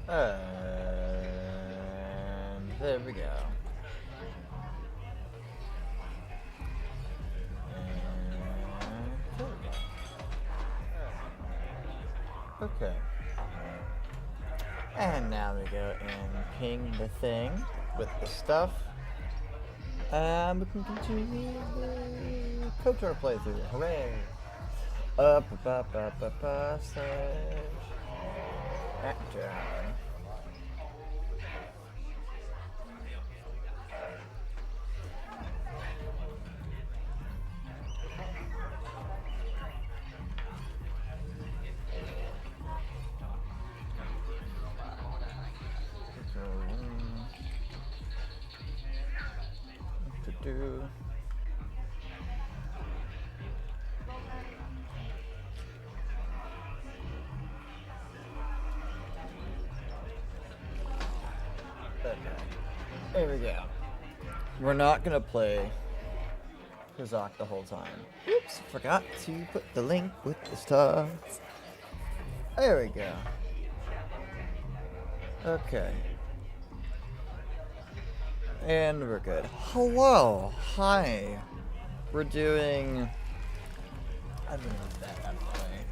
And there we go. Okay. And now we go and ping the thing with the stuff. And we can continue the KOTOR playthrough. Hooray! Sledge. Back down. Do. Okay. There we go. We're not gonna play Kazak the whole time. Oops, forgot to put the link with the stuff. There we go. Okay. And we're good. Hello! Hi! We're doing... I'm gonna move that out of the way.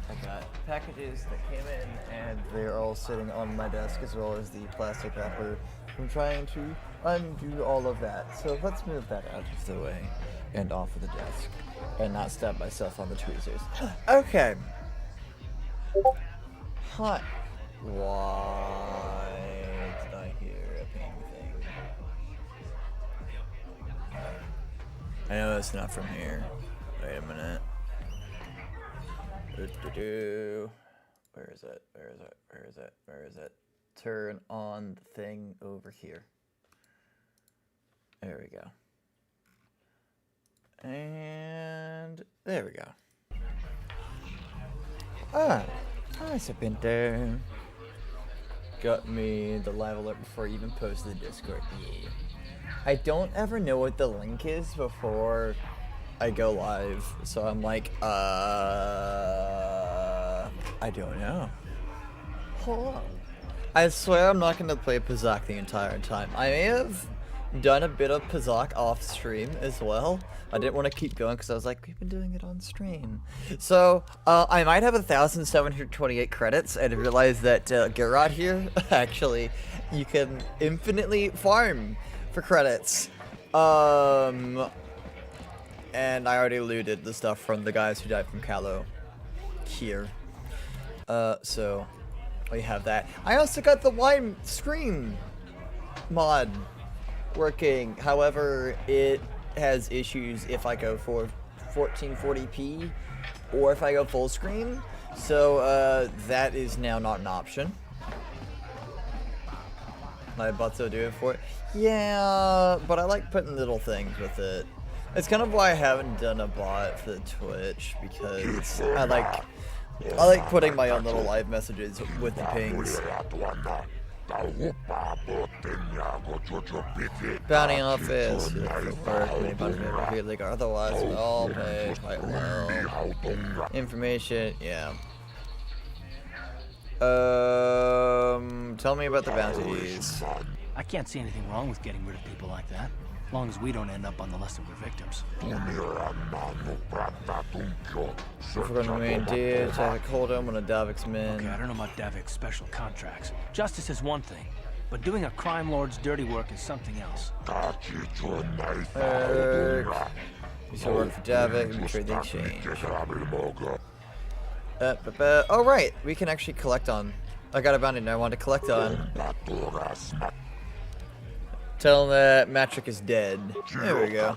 I got packages that came in, and they're all sitting on my desk, as well as the plastic wrapper. I'm trying to undo all of that. So let's move that out of the way, and off of the desk, and not stab myself on the tweezers. Okay! Hi! Why did I hear a ping thing? I know it's not from here. Wait a minute. Where is it? Where is it? Where is it? Where is it? Turn on the thing over here. There we go. And there we go. Ah, hi Serpenter. Got me the live alert before I even posted the Discord. Yeah. I don't ever know what the link is before I go live, so I'm like, I don't know. Hold on. I swear I'm not going to play Pazak the entire time. I may have done a bit of Pazak off stream as well. I didn't want to keep going because I was like, we've been doing it on stream. So, I might have 1,728 credits and realize that Gerard here, actually, you can infinitely farm for credits. And I already looted the stuff from the guys who died from Calo here. So we have that. I also got the wide screen mod working. However, it has issues if I go for 1440p or if I go full screen. So that is now not an option. My bots will do it for it. Yeah, but I like putting little things with it. It's kind of why I haven't done a bot for the Twitch, because I like putting my own little live messages with the pings. Bounty office, work, anybody here, like otherwise we all pay quite well. Information, yeah. Tell me about the bounties. I can't see anything wrong with getting rid of people like that, as long as we don't end up on the list of their victims. If we're going to remain dead, Davik Hold'em when a Davik's men. Okay, I don't know about Davik's special contracts. Justice is one thing, but doing a crime lord's dirty work is something else. You still work for Davik, and trade the exchange. Oh right, we can actually collect on. I got a bounty and I want to collect on. Tell him that Matrick is dead. There we go.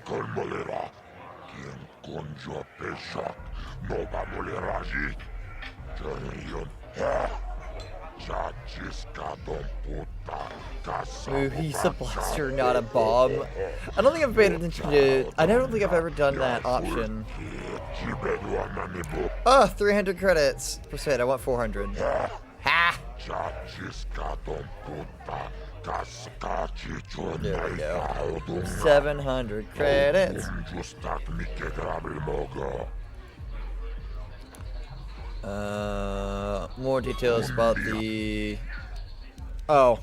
Ooh, he's a blaster, not a bomb. I don't think I've paid attention to. I don't think I've ever done that option. Oh, 300 credits. Percent. I want 400. Ha! There we go. 700 credits. More details about the Oh.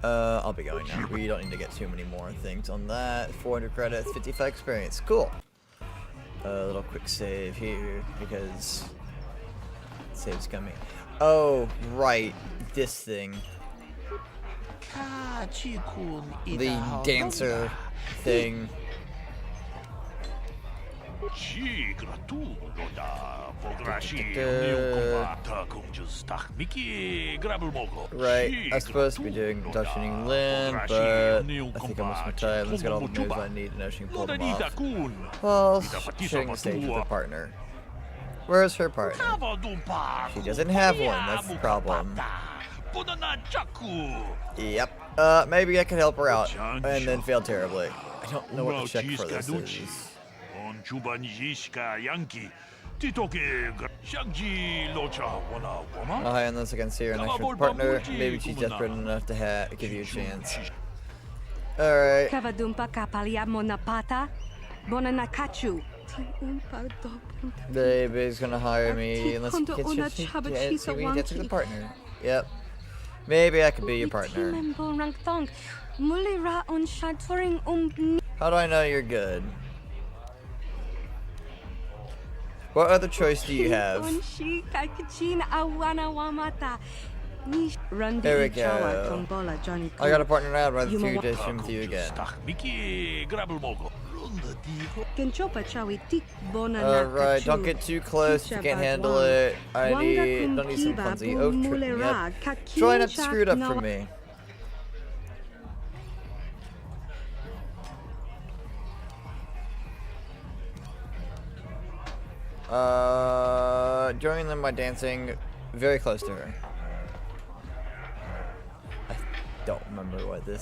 I'll be going now. We don't need to get too many more things on that. 400 credits, 55 experience. Cool. A little quick save here because save's coming. Oh, right. This thing. The dancer thing. Right, I'm supposed to be doing Dutch and England, but I think I'm wasting my time. Let's get all the moves I need and she can pull them off. Well, sharing the stage with her partner. Where's her partner? She doesn't have one, that's the problem. Yep. Maybe I can help her out, and then fail terribly. I don't know what the check for this is. I'll high on this against her next with partner. Maybe she's desperate enough to give you a chance. Alright. Baby's gonna hire me unless you get to the partner. Yep. Maybe I could be your partner. How do I know you're good? What other choice do you have? There we go. I got a partner now. I'd rather fear to swim with you again. Alright, don't get too close if you can't handle it. Don't need some clumsy oak tripping up. Try not to screw it up for me. Join them by dancing very close to her. I don't remember what the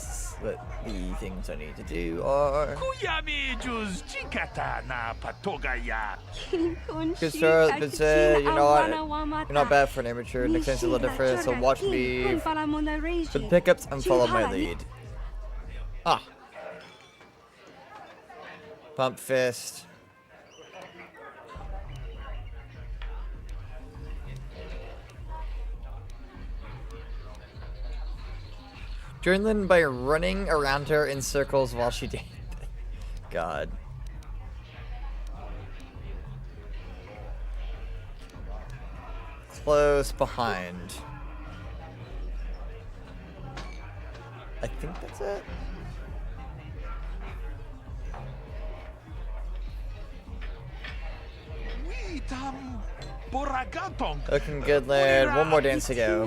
things I need to do are. Good start, but say you're not bad for an amateur. Next time's a little different, so watch me for the pickups and follow my lead. Ah. Pump fist. Join them by running around her in circles while she dances. God. Close behind. I think that's it. Looking good, lad. One more dance to go.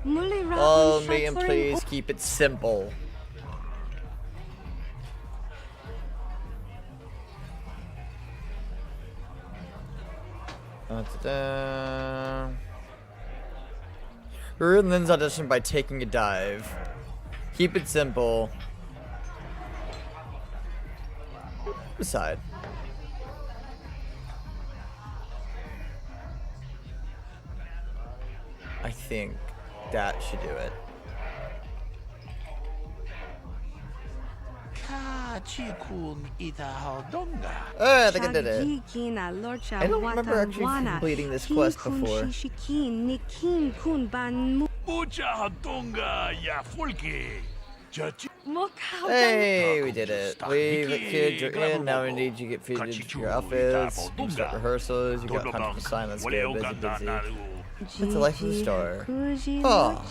Follow me and please keep it simple. Ruin Lynn's audition by taking a dive. Keep it simple. Beside. I think that should do it. I think I did it. I don't remember actually completing this quest before. Hey, we did it. Leave it, kids. You're in. Now we need you to get fitted to your outfits. You start rehearsals. You got 100% silence. Go busy. It's the life of a star. Oh.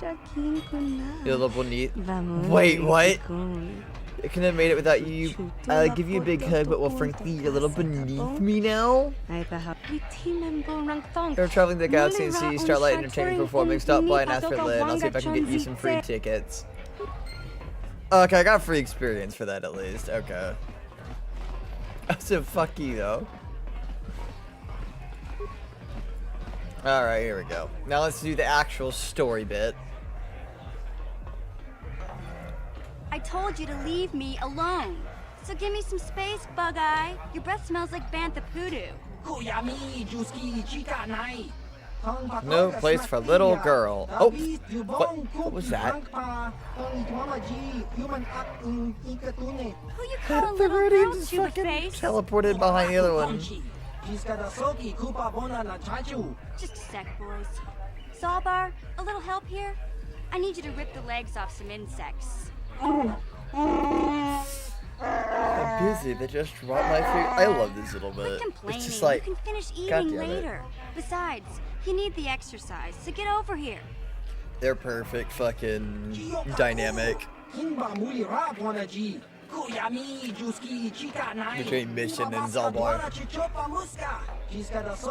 You're a little neat. Wait, what? I couldn't have made it without you. I'll give you a big hug, but well, frankly, you're a little beneath me now. You're traveling the galaxy and see Starlight Entertainment performing. Stop by and ask for Lynn. I'll see if I can get you some free tickets. Okay, I got free experience for that at least. Okay. So fuck you though. Alright, here we go. Now let's do the actual story bit. I told you to leave me alone. So give me some space, Bug-Eye. Your breath smells like bantha poodoo. No place for little girl. Oh, what was that? Who you calling The little Rudy girl, just stupid fucking face? teleported behind the other one. Just a sec, boys. Sawbar, a little help here? I need you to rip the legs off some insects. I'm busy. They just dropped my food. I love this little bit. Quit complaining. It's just like, you can finish God eating damn it. later. Besides, you need the exercise, so get over here. They're perfect fucking dynamic between Mission and Zalbar.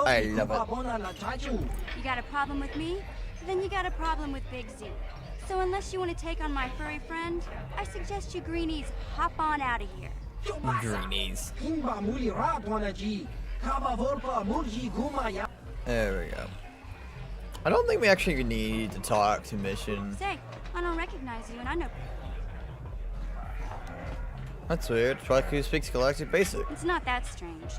I love it. You got a problem with me? Then you got a problem with Big Z. So unless you want to take on my furry friend, I suggest you greenies hop on out of here. Greenies. There we go. I don't think we actually need to talk to Mission. Say, I don't recognize you and I know. That's weird. Who speaks Galactic Basic? It's not that strange.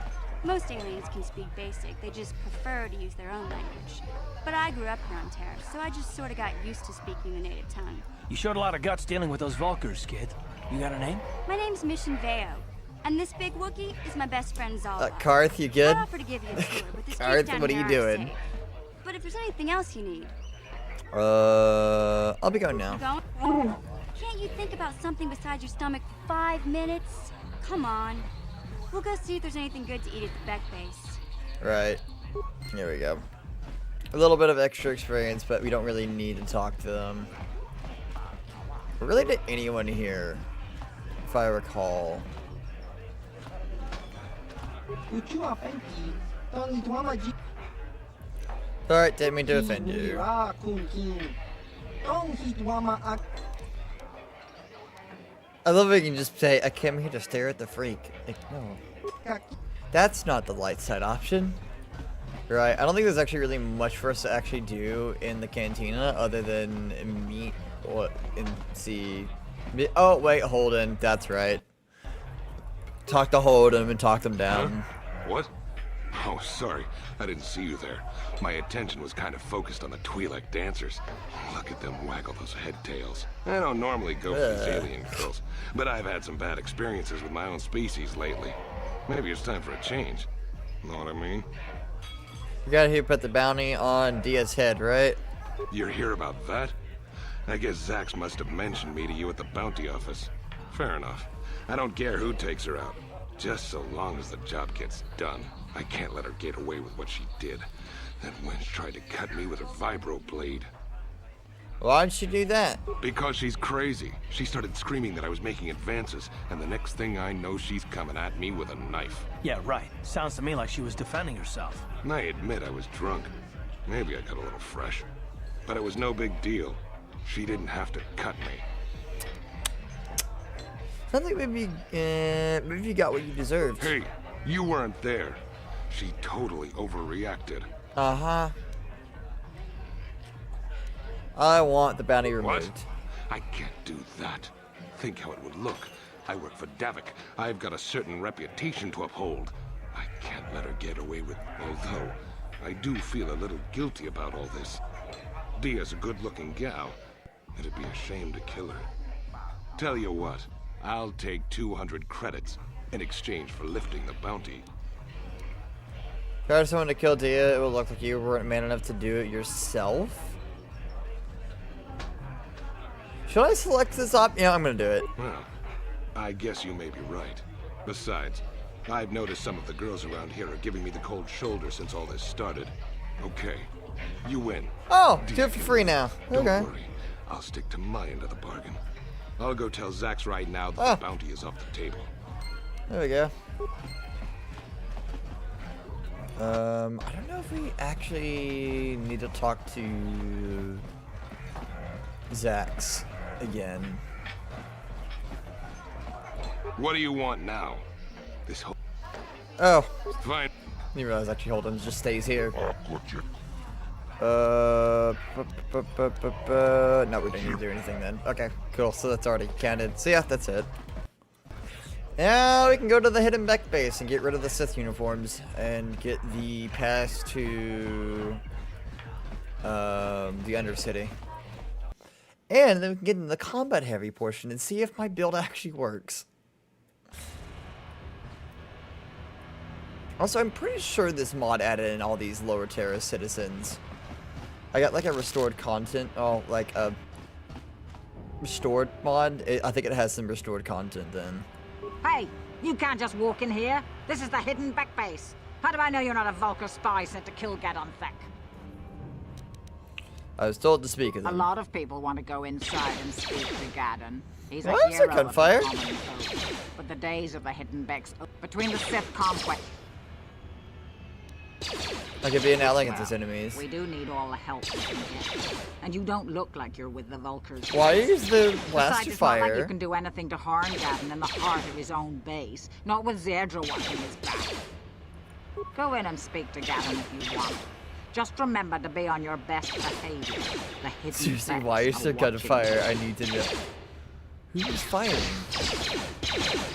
Most aliens can speak basic, they just prefer to use their own language. But I grew up here on Terra, so I just sort of got used to speaking the native tongue. You showed a lot of guts dealing with those Vulkars, kid. You got a name? My name's Mission Veo, and this big Wookiee is my best friend Zalbar. Karth, you good? I'd offer to give you a tour, but this Karth, down what are here you ought to doing? stay. But if there's anything else you need, I'll be going you now. going? Can't you think about something besides your stomach for 5 minutes? Come on. We'll go see if there's anything good to eat at the Beck base. Right. Here we go. A little bit of extra experience, but we don't really need to talk to them. Or really to anyone here, if I recall. Alright, didn't mean to offend you. I love it. You can just say, I came here to stare at the freak. Like, no. That's not the light side option. Right, I don't think there's actually really much for us to actually do in the cantina other than meet and see. Oh, wait, Holden. That's right. Talk to Holden and talk them down. Huh? What? Oh, sorry. I didn't see you there. My attention was kind of focused on the Twi'lek dancers. Look at them waggle those head tails. I don't normally go for these alien girls, but I've had some bad experiences with my own species lately. Maybe it's time for a change. Know what I mean? We got here put the bounty on Dia's head, right? You're here about that? I guess Zax must have mentioned me to you at the bounty office. Fair enough. I don't care who takes her out. Just so long as the job gets done. I can't let her get away with what she did. That wench tried to cut me with her vibro blade. Why'd she do that? Because she's crazy. She started screaming that I was making advances, and the next thing I know, she's coming at me with a knife. Yeah, right. Sounds to me like she was defending herself. And I admit I was drunk. Maybe I got a little fresh. But it was no big deal. She didn't have to cut me. I think maybe you got what you deserved. Hey, you weren't there. She totally overreacted. Uh-huh. I want the bounty removed. What? I can't do that. Think how it would look. I work for Davik. I've got a certain reputation to uphold. I can't let her get away with... Although, I do feel a little guilty about all this. Dia's a good-looking gal. It'd be a shame to kill her. Tell you what, I'll take 200 credits in exchange for lifting the bounty. If you hired someone to kill Dia, it would look like you weren't man enough to do it yourself. Should I select this option? Yeah, I'm gonna do it. Well, I guess you may be right. Besides, I've noticed some of the girls around here are giving me the cold shoulder since all this started. Okay, you win. Oh, do it for free now. Don't Okay. worry, I'll stick to my end of the bargain. I'll go tell Zax right now that the bounty is off the table. There we go. I don't know if we actually need to talk to Zax again. What do you want now? This whole... Oh, Fine. you realize actually Holden just stays here. No, we don't need to do anything then. Okay, cool. So that's already counted. So yeah, that's it. Now we can go to the hidden Beck base and get rid of the Sith uniforms and get the pass to the Undercity. And then we can get into the combat heavy portion and see if my build actually works. Also, I'm pretty sure this mod added in all these lower Terra citizens. I got like a restored content, like a restored mod. I think it has some restored content then. Hey, you can't just walk in here. This is the hidden back base. How do I know you're not a Vulcar spy sent to kill Gadon Thek? I was told to speak with A him. lot of people want to go inside and speak to Gadon. He's Well, a that's a hero of the gunfire. common folk. But the days of the hidden backs between the Sith conquest. I could be an ally against Well, his enemies. We do need all the help we can get. And you don't look like you're with the Vulcars. Why is the Besides, blaster it's not like you fire? can do anything to harm Gadon in the heart of his own base. Not with Zerdra watching his back. Go in and speak to Gadon if you want. Just remember to be on your best behavior. The hidden Seriously, backs why is are there watching gunfire? you. I need to know. Who's firing?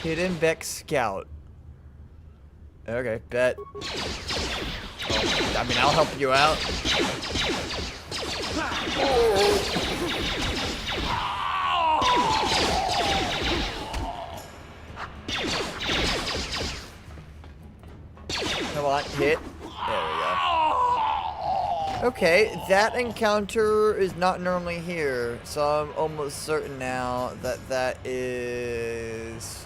Hidden Beck Scout. Okay, bet. Oh, I mean, I'll help you out. Come on, hit. There we go. Okay, that encounter is not normally here, so I'm almost certain now that that is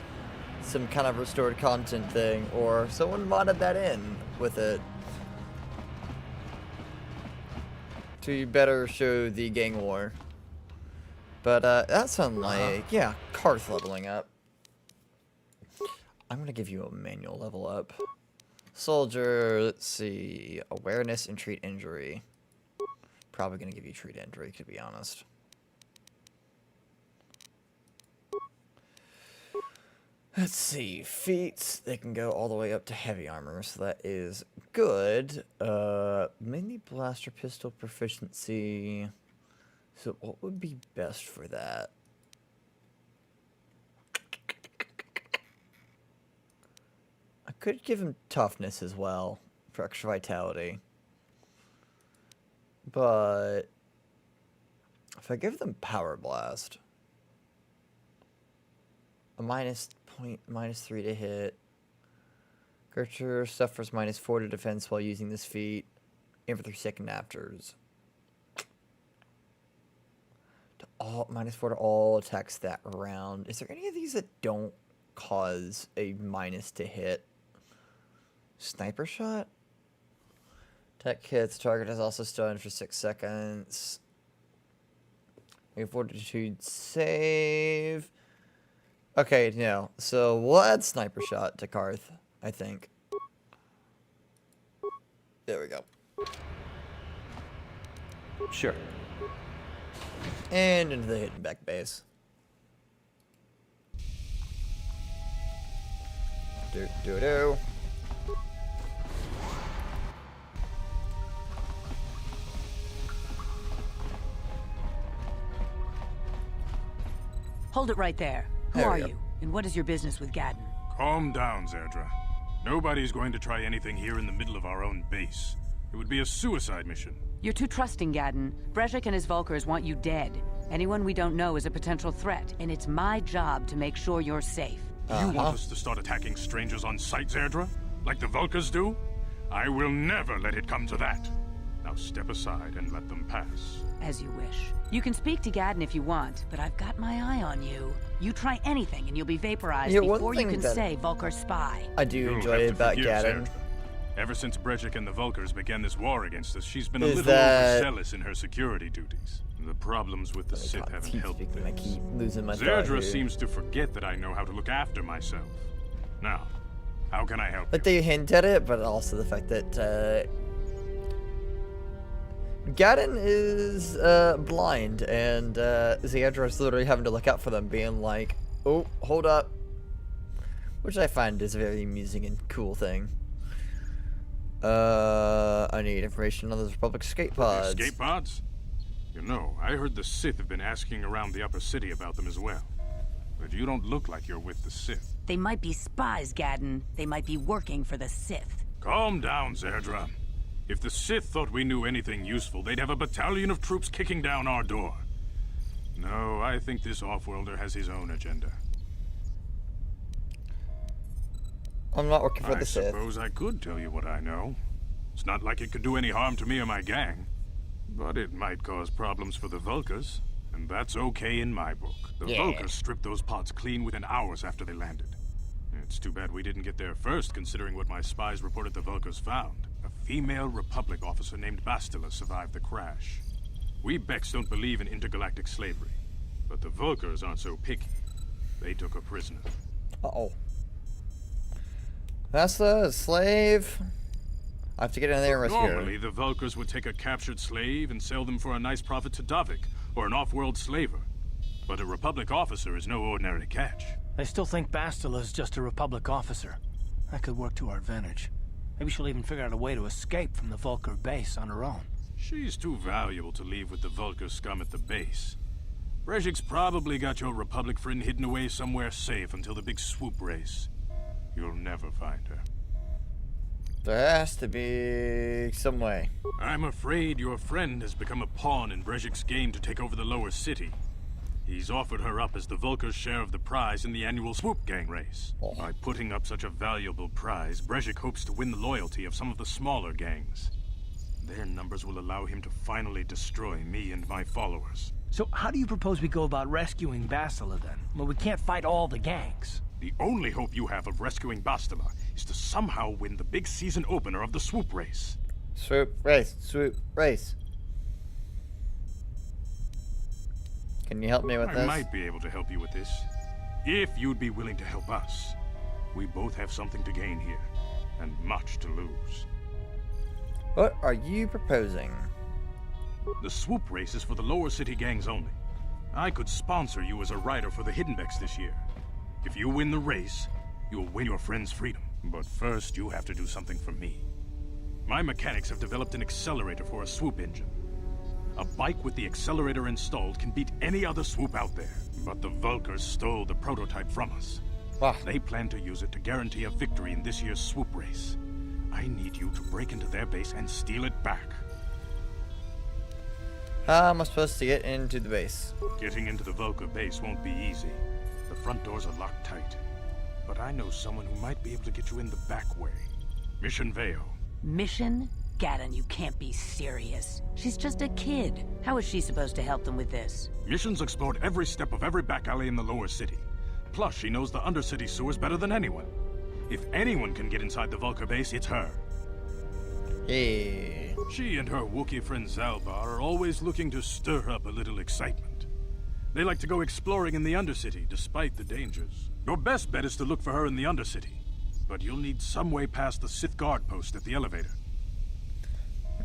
some kind of restored content thing, or someone modded that in with it to better show the gang war. But that sounds like, yeah, Karth leveling up. I'm gonna give you a manual level up. Soldier, let's see, awareness and treat injury. Probably gonna give you treat injury, to be honest. Let's see, feats, they can go all the way up to heavy armor, so that is good. Mini blaster pistol proficiency. So what would be best for that? I could give him toughness as well for extra vitality. But if I give them power blast, a -3 to hit. Gertrude suffers -4 to defense while using this feat, and for 3 second afters. To all -4 to all attacks that round. Is there any of these that don't cause a minus to hit? Sniper shot? Tech hits. Target is also stunned for 6 seconds. Make a fortitude save. Okay, no. So we'll add sniper shot to Karth, I think. There we go. Sure. And into the hidden back base. Do. Hold it right there. Who There we are go. you? And what is your business with Gadon? Calm down, Zerdra. Nobody's going to try anything here in the middle of our own base. It would be a suicide mission. You're too trusting, Gadon. Brezhik and his Vulkars want you dead. Anyone we don't know is a potential threat, and it's my job to make sure you're safe. You want us to start attacking strangers on sight, Zerdra? Like the Vulkars do? I will never let it come to that. Now step aside and let them pass. As you wish. You can speak to Gadon if you want, but I've got my eye on you. You try anything and you'll be vaporized Yeah, one before you thing can that- say Vulkar spy. I do You'll enjoy have it to about forgive Gadon. Zerdra. Ever since Brezhik and the Vulkars began this war against us, she's been a Is little that- overzealous in her security duties. The problems with the Sith God, haven't keep helped speaking, I things. keep losing my thought Zerdra here. seems to forget that I know how to look after myself. Now, how can I help Like you? they hint at it, but also the fact that Gadon is blind, and Zerdra is literally having to look out for them, being like, "Oh, hold up," which I find is a very amusing and cool thing. I need information on those Republic escape pods. Escape pods? You know, I heard the Sith have been asking around the upper city about them as well. But you don't look like you're with the Sith. They might be spies, Gadon. They might be working for the Sith. Calm down, Zerdra. If the Sith thought we knew anything useful, they'd have a battalion of troops kicking down our door. No, I think this off-worlder has his own agenda. I'm not working for I the Sith. suppose I could tell you what I know. It's not like it could do any harm to me or my gang. But it might cause problems for the Vulkars. And that's okay in my book. The Yeah. Vulkars stripped those pods clean within hours after they landed. It's too bad we didn't get there first, considering what my spies reported the Vulkars found. A female Republic officer named Bastila survived the crash. We Becks don't believe in intergalactic slavery, but the Vulkars aren't so picky. They took her prisoner. Uh-oh. That's the slave. I have to get in there and rescue her. Normally, the Vulkars would take a captured slave and sell them for a nice profit to Davik, or an off-world slaver. But a Republic officer is no ordinary catch. I still think Bastila's just a Republic officer. That could work to our advantage. Maybe she'll even figure out a way to escape from the Vulkar base on her own. She's too valuable to leave with the Vulkar scum at the base. Brezhik's probably got your Republic friend hidden away somewhere safe until the big swoop race. You'll never find her. There has to be some way. I'm afraid your friend has become a pawn in Brezhik's game to take over the lower city. He's offered her up as the Vulkar's share of the prize in the annual swoop gang race. Oh. By putting up such a valuable prize, Brezhik hopes to win the loyalty of some of the smaller gangs. Their numbers will allow him to finally destroy me and my followers. So how do you propose we go about rescuing Bastila then? Well, we can't fight all the gangs. The only hope you have of rescuing Bastila is to somehow win the big season opener of the swoop race. Swoop race. Swoop race. Can you help me with I this? might be able to help you with this, if you'd be willing to help us. We both have something to gain here, and much to lose. What are you proposing? The swoop race is for the lower city gangs only. I could sponsor you as a rider for the Hiddenbecks this year. If you win the race, you'll win your friend's freedom. But first, you have to do something for me. My mechanics have developed an accelerator for a swoop engine. A bike with the accelerator installed can beat any other swoop out there. But the Vulkars stole the prototype from us. Ah. They plan to use it to guarantee a victory in this year's swoop race. I need you to break into their base and steal it back. How am I supposed to get into the base? Getting into the Vulkar base won't be easy. The front doors are locked tight. But I know someone who might be able to get you in the back way. Mission Veo. Mission? Gaddon, you can't be serious. She's just a kid. How is she supposed to help them with this? Mission's explored every step of every back alley in the lower city. Plus, she knows the undercity sewers better than anyone. If anyone can get inside the Vulkar base, it's her. Hey. She and her Wookiee friend Zalbar are always looking to stir up a little excitement. They like to go exploring in the Undercity, despite the dangers. Your best bet is to look for her in the Undercity. But you'll need some way past the Sith guard post at the elevator.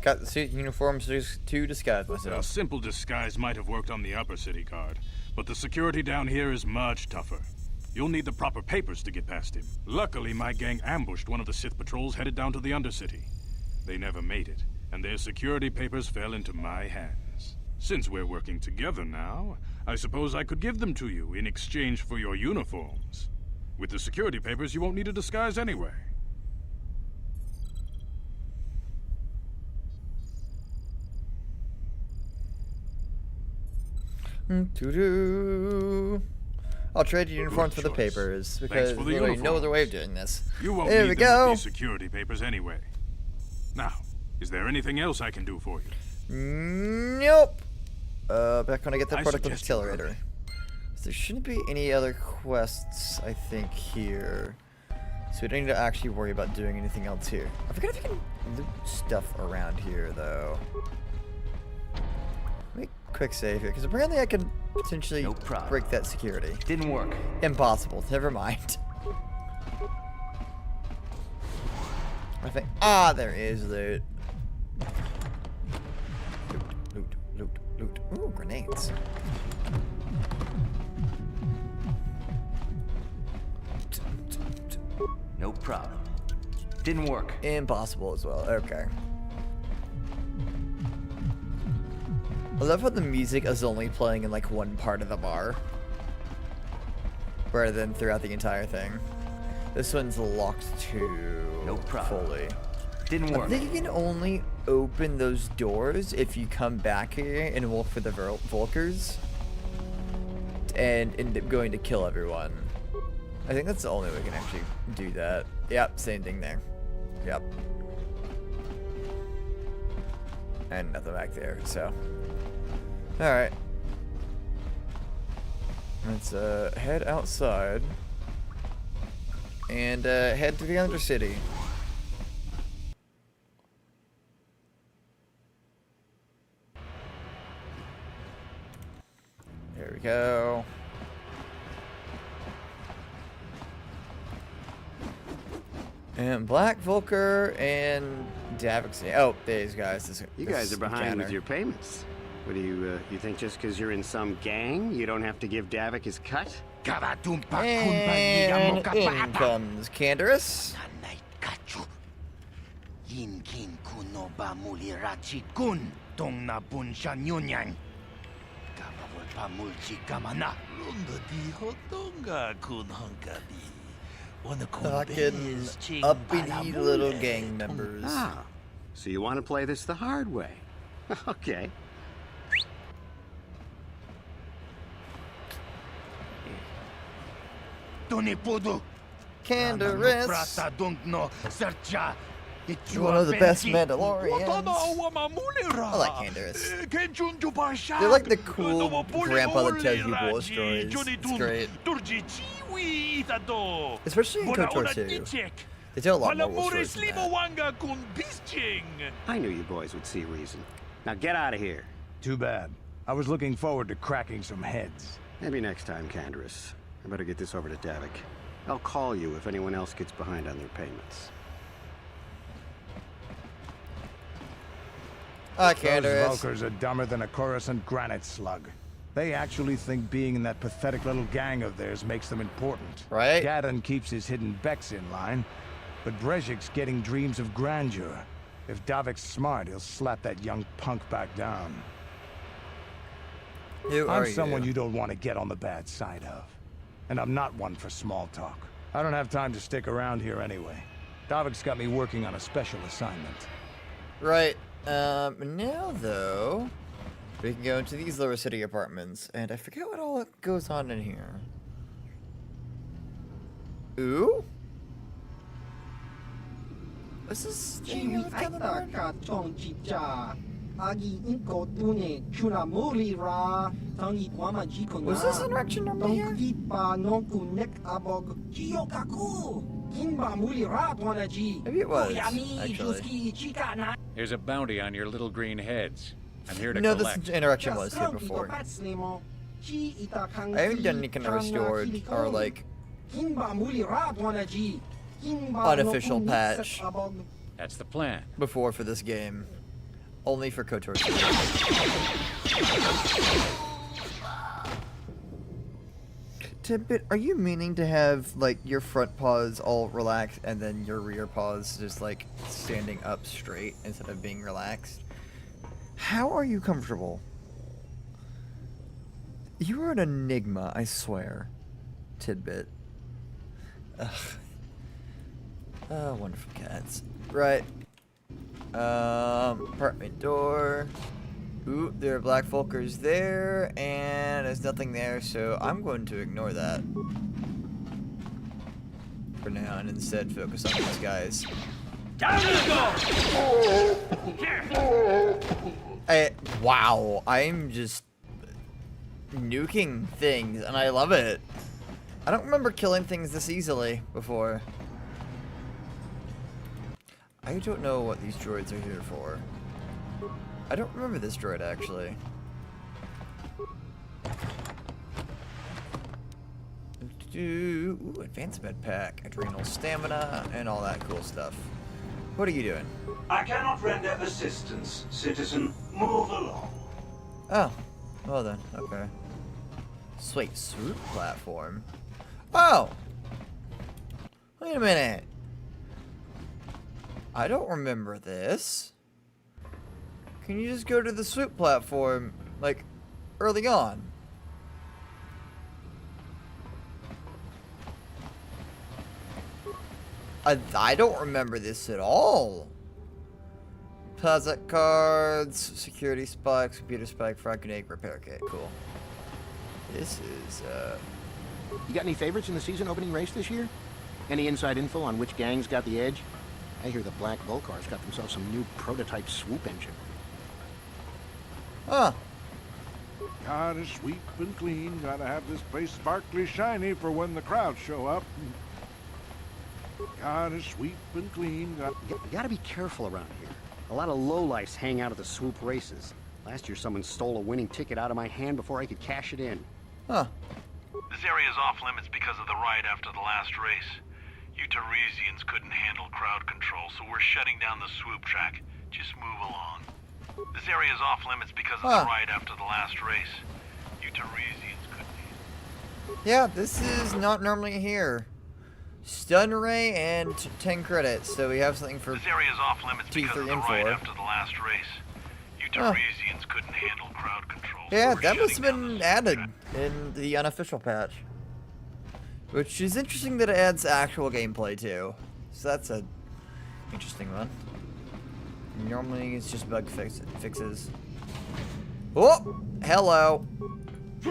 Got the suit and uniforms to disguise A myself. simple disguise might have worked on the upper city guard, but the security down here is much tougher. You'll need the proper papers to get past him. Luckily, my gang ambushed one of the Sith patrols headed down to the Undercity. They never made it, and their security papers fell into my hands. Since we're working together now, I suppose I could give them to you in exchange for your uniforms. With the security papers, you won't need a disguise anyway. Doo-doo. I'll trade you uniforms for the choice. papers because for the there's literally no other way of uniforms. doing this. You won't There need we them with go. these security papers anyway. Now, is there anything else I can do for you? Nope. Back when I get the I product suggest you accelerator. hurry. So there shouldn't be any other quests, I think, here. So we don't need to actually worry about doing anything else here. I forget if you can loot stuff around here, though. Make a quick save here, because apparently I can potentially No problem. break that security. Didn't work. Impossible. Never mind. I think. Ah, there is loot. Loot, loot, loot, loot. Ooh, grenades. No problem. Didn't work. Impossible as well. Okay. I love how the music is only playing in like one part of the bar, rather than throughout the entire thing. This one's locked to No problem. fully. Didn't I work. think you can only open those doors if you come back here and look for the Vulkars and end up going to kill everyone. I think that's the only way we can actually do that. Yep, same thing there. Yep. And nothing back there, so. Alright. Let's head outside and head to the Undercity. There we go. And Black Volker and Davix. Oh, these guys. You guys are behind with your payments. What do you think just because you're in some gang, you don't have to give Davik his cut? And in comes Canderous. Fucking uppity little gang members. Ah, so you want to play this the hard way? Okay. Canderous. One of the best Mandalorians. I like Canderous. They're like the cool grandpa that tells you war stories. It's great. Especially in KOTOR 2. They tell a lot more war stories than that. I knew you boys would see reason. Now get out of here. Too bad. I was looking forward to cracking some heads. Maybe next time, Canderous. I better get this over to Davik. I'll call you if anyone else gets behind on their payments. Canderous. Those Vulkars are dumber than a Coruscant granite slug. They actually think being in that pathetic little gang of theirs makes them important. Right? Gadon keeps his hidden Becks in line, but Brezhik's getting dreams of grandeur. If Davik's smart, he'll slap that young punk back down. I'm someone you don't want to get on the bad side of. And I'm not one for small talk. I don't have time to stick around here anyway. Davik's got me working on a special assignment. Right. Now though, we can go into these lower city apartments, and I forget what all goes on in here. Ooh? What's this thing here with Kellenberg? Was this interaction number here? Maybe it was, actually. There's a bounty on your little green heads. I'm here to No, collect. this interaction was here before. I haven't done any kind of restored or like unofficial patch That's the plan. before for this game. Only for KOTOR 2. Tidbit, are you meaning to have like your front paws all relaxed and then your rear paws just like standing up straight instead of being relaxed? How are you comfortable? You are an enigma, I swear. Tidbit. Ugh. Oh, wonderful cats. Right. Apartment door. Ooh, there are Black Volkers there, and there's nothing there, so I'm going to ignore that for now and instead focus on these guys. Wow, I'm just nuking things, and I love it. I don't remember killing things this easily before. I don't know what these droids are here for. I don't remember this droid, actually. Ooh, advanced med pack, adrenal stamina, and all that cool stuff. What are you doing? I cannot render assistance, citizen. Move along. Oh, well then, okay. Sweet, swoop platform. Oh! Wait a minute. I don't remember this. Can you just go to the swoop platform, like, early on? I don't remember this at all. Plaza cards, security spikes, computer spike, frag grenade, repair kit. Cool. This is, You got any favorites in the season opening race this year? Any inside info on which gangs got the edge? I hear the Black Vulkars got themselves some new prototype swoop engine. Huh. Gotta sweep and clean. Gotta have this place sparkly shiny for when the crowds show up. Gotta sweep and clean. You gotta be careful around here. A lot of lowlifes hang out at the swoop races. Last year someone stole a winning ticket out of my hand before I could cash it in. Huh. This area is off limits because of the riot after the last race. You Teresians couldn't handle crowd control, so we're shutting down the swoop track. Just move along. This area is off limits because of the riot after the last race. You Teresians couldn't handle. Yeah, this is not normally here. Stun Ray and 10 credits, so we have something for this area is off limits because of the riot after the last race. You Teresians couldn't handle crowd control. Yeah, that must have been added in the unofficial patch. Which is interesting that it adds actual gameplay too. So that's a interesting one. Normally it's just bug fixes. Oh! Hello! I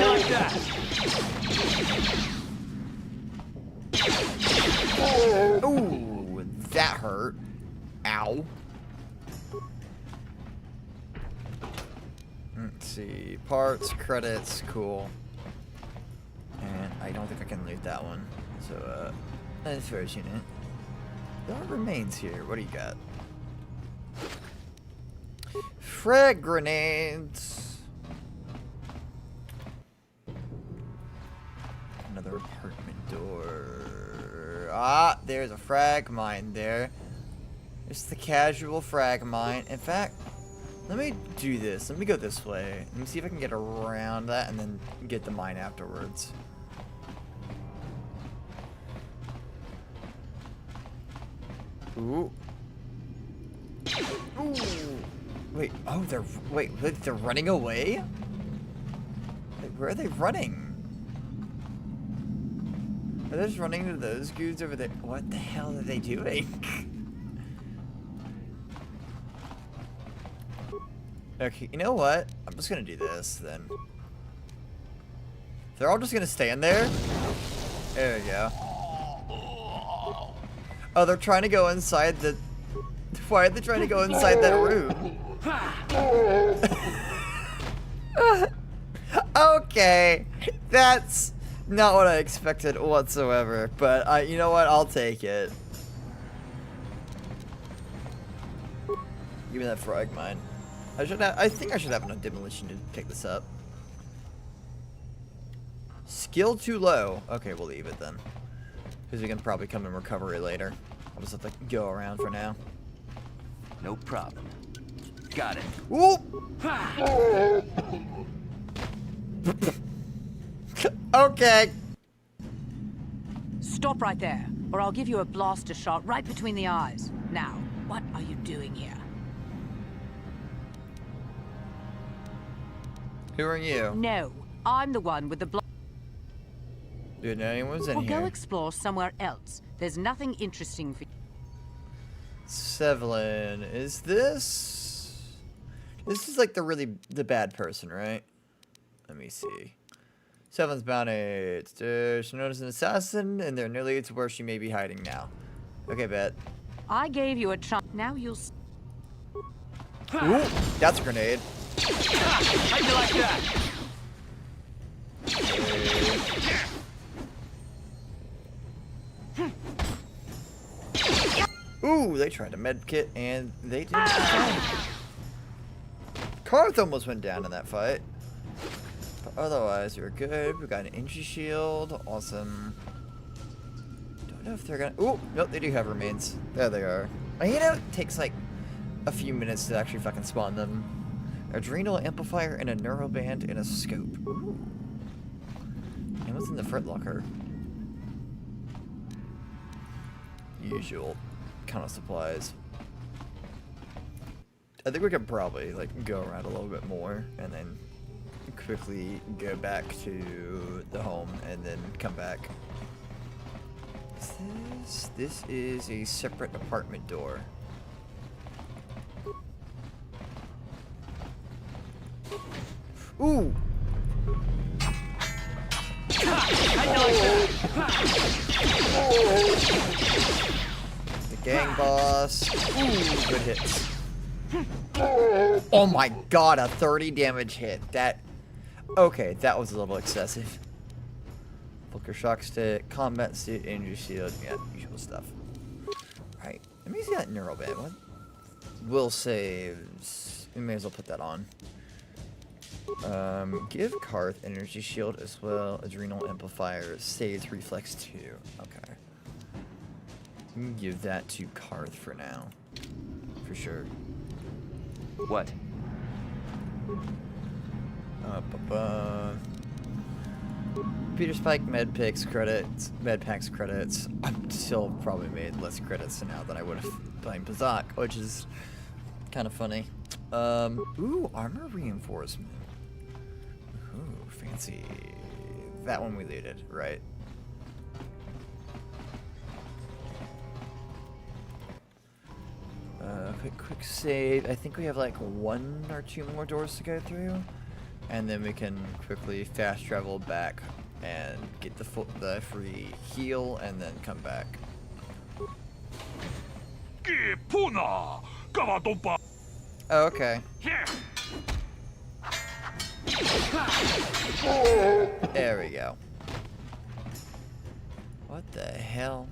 like that! Ooh, that hurt. Ow. Let's see. Parts, credits, cool. And I don't think I can loot that one. So, that's first unit. There are remains here. What do you got? Frag grenades. Another apartment door. Ah, there's a frag mine there. It's the casual frag mine. In fact, let me do this. Let me go this way. Let me see if I can get around that and then get the mine afterwards. Ooh. Ooh. Wait, oh, they're running away? Wait, where are they running? Are they just running to those dudes over there? What the hell are they doing? Okay, you know what? I'm just gonna do this then. They're all just gonna stand there? There we go. Oh, they're trying to go inside the... Why are they trying to go inside that room? Okay, that's not what I expected whatsoever, but you know what? I'll take it. Give me that frag mine. I think I should have enough demolition to pick this up. Skill too low. Okay, we'll leave it then. Because we can probably come and recover it later. I'll just have to go around for now. No problem. Got it. Ooh! Okay. Stop right there, or I'll give you a blaster shot right between the eyes. Now, what are you doing here? Who are you? No, I'm the one with the Dude, anyone's in We'll here. go explore somewhere else. There's nothing interesting for you. Sevlin, is this... This is like the bad person, right? Let me see. Sevlin's bounty. She's known as an assassin, and they're nearly to where she may be hiding now. Okay, bet. I gave you a chance. Now you'll... Ooh, that's a grenade. How'd you like that? Ooh, they tried to medkit, and they did. Karth almost went down in that fight. But otherwise, you're good. We got an energy shield. Awesome. Don't know if they're gonna... Ooh, nope, they do have remains. There they are. You know, it takes like a few minutes to actually fucking spawn them. Adrenal amplifier and a neuroband and a scope. Ooh. And what's in the frit locker? Usual kind of supplies. I think we could probably like go around a little bit more and then quickly go back to the home and then come back. This is a separate apartment door. Ooh! The gang boss. Ooh, good hits. Oh my god, a 30 damage hit. That... Okay, that was a little excessive. Booker shock stick, combat suit, energy shield, yeah, usual stuff. Alright, let me see that neural band. What? Will saves. We may as well put that on. Give Karth energy shield as well as renal amplifier, saves reflex 2. Okay. We can give that to Karth for now. For sure. What? Peter Spike med packs credits. I'm still probably made less credits now than I would have playing Pazak, which is kind of funny. Ooh, armor reinforcement. Ooh, fancy. That one we looted, right? Quick save. I think we have like 1 or 2 more doors to go through, and then we can quickly fast travel back and get the free heal, and then come back. Oh, okay. There we go. What the hell?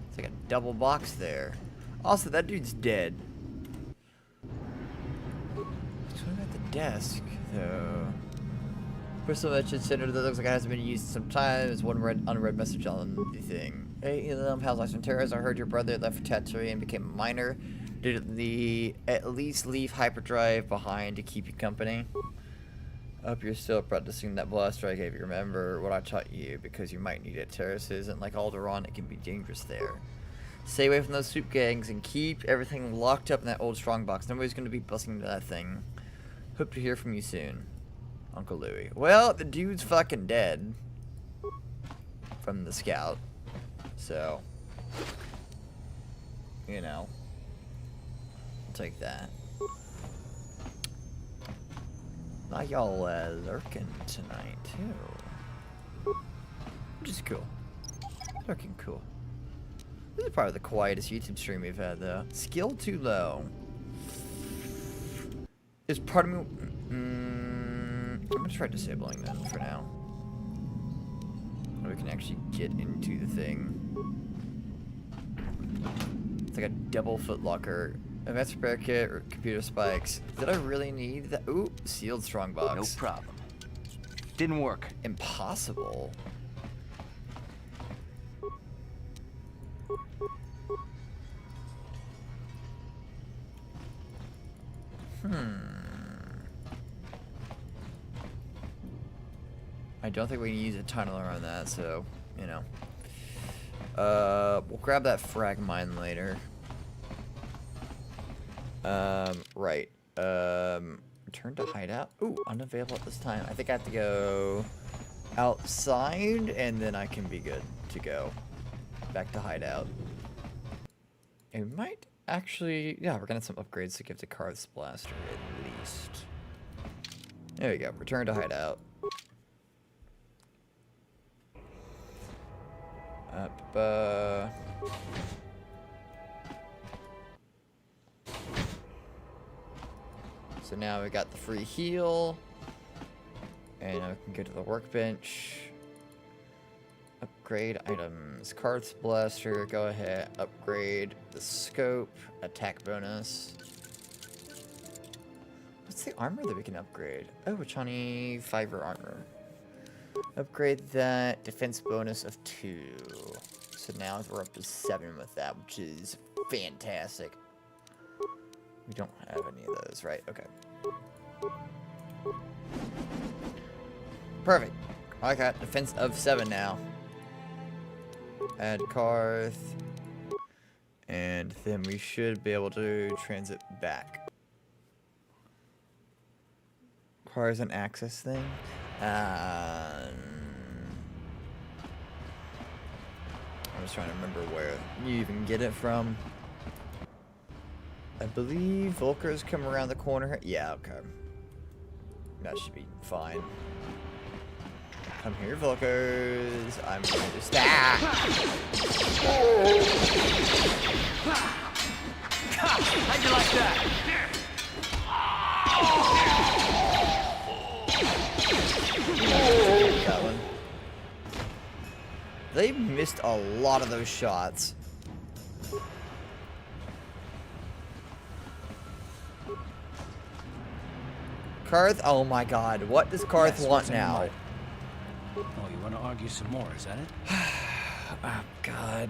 It's like a double box there. Also, that dude's dead. What's going on at the desk, though? Crystal Merchant Center that looks like it hasn't been used in some time. There's one unread message on the thing. Hey, Elam, how's life in Terrace? I heard your brother left for Tatooine and became a miner. Did the at least leave hyperdrive behind to keep you company? I hope you're still practicing that blaster I gave you. Remember what I taught you, because you might need it. Terrace isn't like Alderaan, it can be dangerous there. Stay away from those soup gangs and keep everything locked up in that old strongbox. Nobody's going to be busting into that thing. Hope to hear from you soon, Uncle Louie. Well, the dude's fucking dead from the scout. So, you know, I'll take that. Now y'all lurking tonight, too. Which is cool. Lurking cool. This is probably the quietest YouTube stream we've had, though. Skill too low. Is part of me... I'm gonna try disabling them for now. So we can actually get into the thing. It's like a double footlocker. Advanced repair kit or computer spikes. Did I really need that? Ooh, sealed strongbox. No problem. Didn't work. Impossible. I don't think we can use a tunneler on that, so, you know. We'll grab that frag mine later. Right. Return to hideout. Ooh, unavailable at this time. I think I have to go outside, and then I can be good to go back to hideout. And we might actually... Yeah, we're gonna have some upgrades to give to Karth's blaster, at least. There we go. Return to hideout. So now we got the free heal. And now we can go to the workbench. Upgrade items. Karth's blaster. Go ahead. Upgrade the scope. Attack bonus. What's the armor that we can upgrade? Oh, Chani fiber armor. Upgrade that. Defense bonus of 2. So now we're up to 7 with that, which is fantastic. We don't have any of those, right? Okay. Perfect. I got defense of 7 now. Add Karth. And then we should be able to transit back. Requires an access thing. I'm just trying to remember where you even get it from. I believe Volker's come around the corner. Yeah, okay. That should be fine. Come here, Volkers. I'm going to stab. How'd you like that? That one. They missed a lot of those shots. Karth, oh my god, what does Karth Yes, want what's in your now? mind? Oh, you want to argue some more, is that it? Oh god.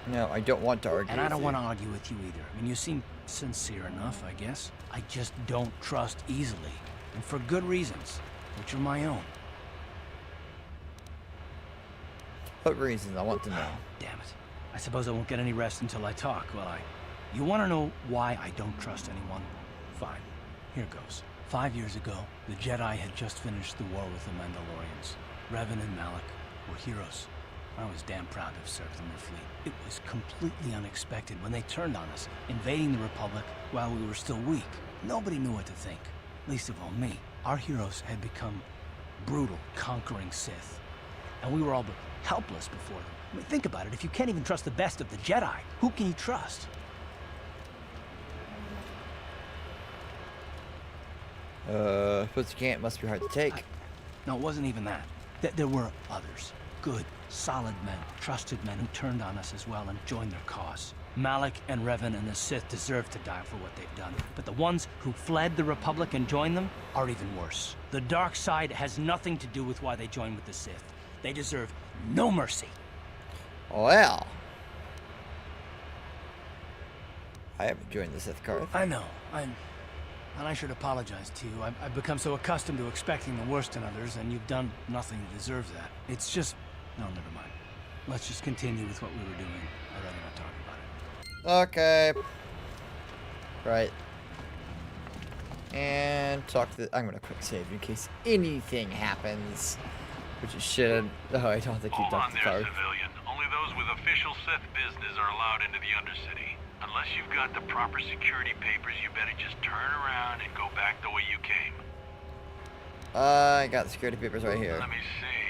No, I don't want to argue. And I with don't you. want to argue with you either. I mean, you seem sincere enough, I guess. I just don't trust easily. And for good reasons, which are my own. What reasons? I want to know. Damn it. I suppose I won't get any rest until I talk, will I? You want to know why I don't trust anyone? Fine. Here goes. 5 years ago, the Jedi had just finished the war with the Mandalorians. Revan and Malik were heroes. I was damn proud to have served in their fleet. It was completely unexpected when they turned on us, invading the Republic while we were still weak. Nobody knew what to think, least of all me. Our heroes had become brutal, conquering Sith. And we were all but helpless before them. I mean, think about it. If you can't even trust the best of the Jedi, who can you trust? Suppose you can't, must be hard to take. No, it wasn't even that. There were others. Good, solid men, trusted men who turned on us as well and joined their cause. Malik and Revan and the Sith deserve to die for what they've done. But the ones who fled the Republic and joined them are even worse. The dark side has nothing to do with why they joined with the Sith. They deserve no mercy. Well. I haven't joined the Sith, Karth. I know. And I should apologize to you. I've become so accustomed to expecting the worst in others, and you've done nothing to deserve that. It's just... No, never mind. Let's just continue with what we were doing. I'd rather not talk about it. Okay. Right. And talk to I'm gonna quick save in case anything happens. Which it should. Oh, I don't have to keep Hold on talking to there, Karth. civilian. Only those with official Sith business are allowed into the Undercity. Unless you've got the proper security papers, you better just turn around and go back the way you came. I got the security papers right here. Let me see.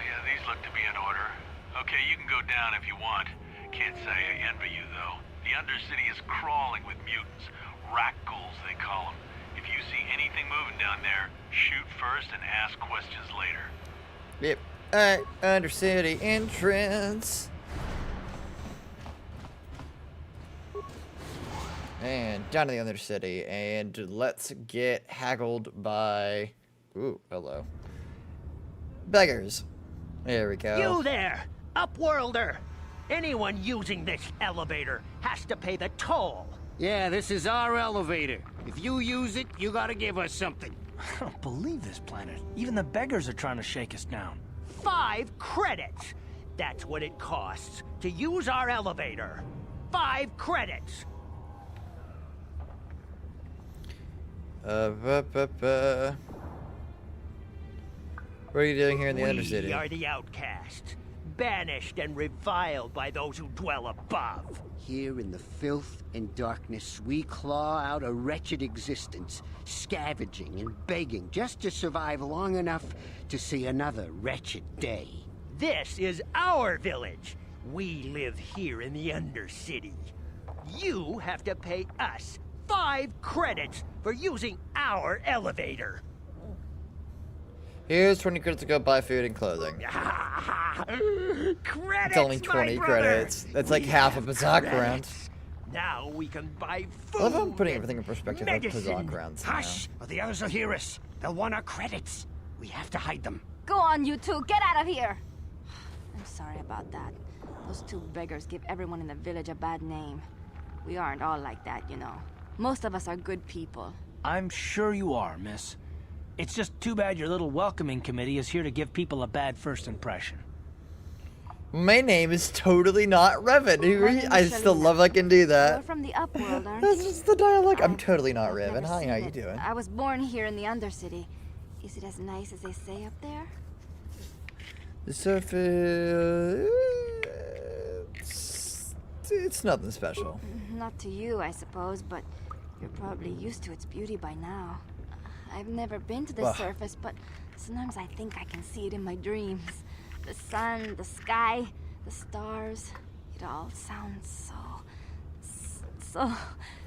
Yeah, these look to be in order. Okay, you can go down if you want. Can't say I envy you, though. The Undercity is crawling with mutants. Rat ghouls, they call them. If you see anything moving down there, shoot first and ask questions later. Yep. Alright, Undercity entrance. And down to the Undercity, and let's get haggled by... Ooh, hello. Beggars. There we go. You there, Upworlder! Anyone using this elevator has to pay the toll. Yeah, this is our elevator. If you use it, you gotta give us something. I don't believe this planet. Even the beggars are trying to shake us down. 5 credits! That's what it costs to use our elevator. 5 credits! What are you doing here in the Undercity? We are the outcasts, banished and reviled by those who dwell above. Here in the filth and darkness, we claw out a wretched existence, scavenging and begging just to survive long enough to see another wretched day. This is our village. We live here in the Undercity. You have to pay us 5 credits for using our elevator. Here's 20 credits to go buy food and clothing. Credits, It's only 20 credits. That's like half a Pazak round. Now we can buy food. I love how I'm putting everything in perspective like medicine. Pazak rounds. Hush, or the others will hear us. They'll want our credits. We have to hide them. Go on, you two. Get out of here. I'm sorry about that. Those 2 beggars give everyone in the village a bad name. We aren't all like that, you know. Most of us are good people. I'm sure you are, miss. It's just too bad your little welcoming committee is here to give people a bad first impression. My name is totally not Revan. I still love I can do You're that. from the Upworld, aren't That's you? just the dialogue. I'm totally not I've Revan. never Hi, seen how you it. doing? I was born here in the Undercity. Is it as nice as they say up there? The surface... It's nothing special. Not to you, I suppose, but you're probably used to its beauty by now. I've never been to the Well. surface, but sometimes I think I can see it in my dreams. The sun, the sky, the stars. It all sounds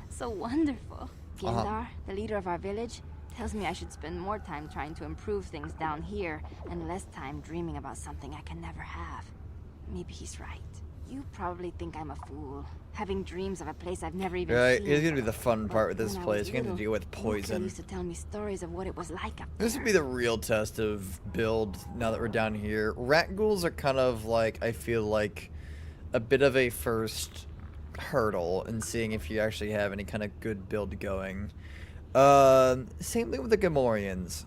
so wonderful. Gildar, the leader of our village, tells me I should spend more time trying to improve things down here and less time dreaming about something I can never have. Maybe he's right. You probably think I'm a fool, having dreams of a place I've never even Right, seen. it's gonna be the fun part with this When I place. was You're gonna have to deal with little, Rukia poison. used to tell me stories of what it was like up This would be the real test of build now that we're down here. Rat ghouls are kind of like, I feel like, a bit of a first hurdle in seeing if you actually have any kind of good build going. Same thing with the Gamorreans.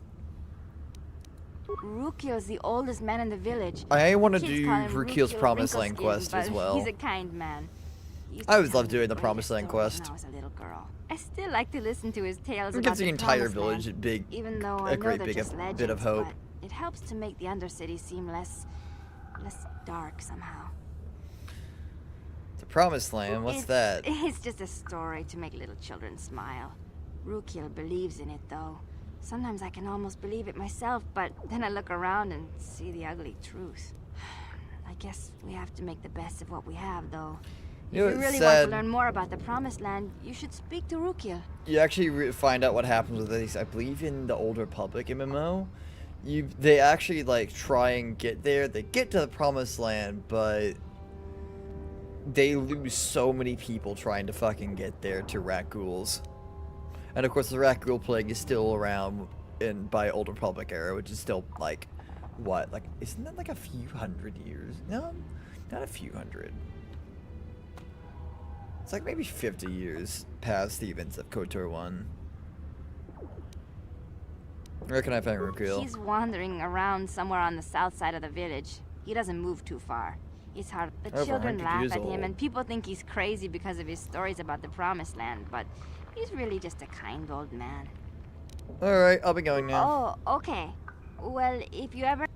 Rukiel's the oldest man in the village. I want to Kids do call him Rukiel's Rukiel Promised Land Wrinkleskin, quest but as well. He's a kind man. He used I to always tell loved me doing the great Promised Land stories quest. When I was a little girl. I still like to listen to his tales It about gives the the entire Promised village Land, a big, even though I a know great they're big just bit of legends, hope. but it helps to make the Undercity seem less dark somehow. The Promised Land, what's that? It's just a story to make little children smile. Rukiel believes in it, though. Sometimes I can almost believe it myself, but then I look around and see the ugly truth. I guess we have to make the best of what we have, though. If You know, you it's really sad. want to learn more about the Promised Land, you should speak to Rukiel. You actually find out what happens with these, I believe, in the Old Republic MMO. They actually, like, try and get there. They get to the Promised Land, but they lose so many people trying to fucking get there to rat ghouls. And of course, the rat ghoul plague is still around by Old Republic era, which is still, like, what? Like, isn't that like a few hundred years? No, not a few hundred. It's like maybe 50 years past the events of KOTOR 1. Where can I find Rukiel? He's wandering around somewhere on the south side of the village. He doesn't move too far. It's hard. The Over children 100 laugh years at him, old. and people think he's crazy because of his stories about the Promised Land, but he's really just a kind old man. Alright, I'll be going now. Oh, okay. Well, if you ever...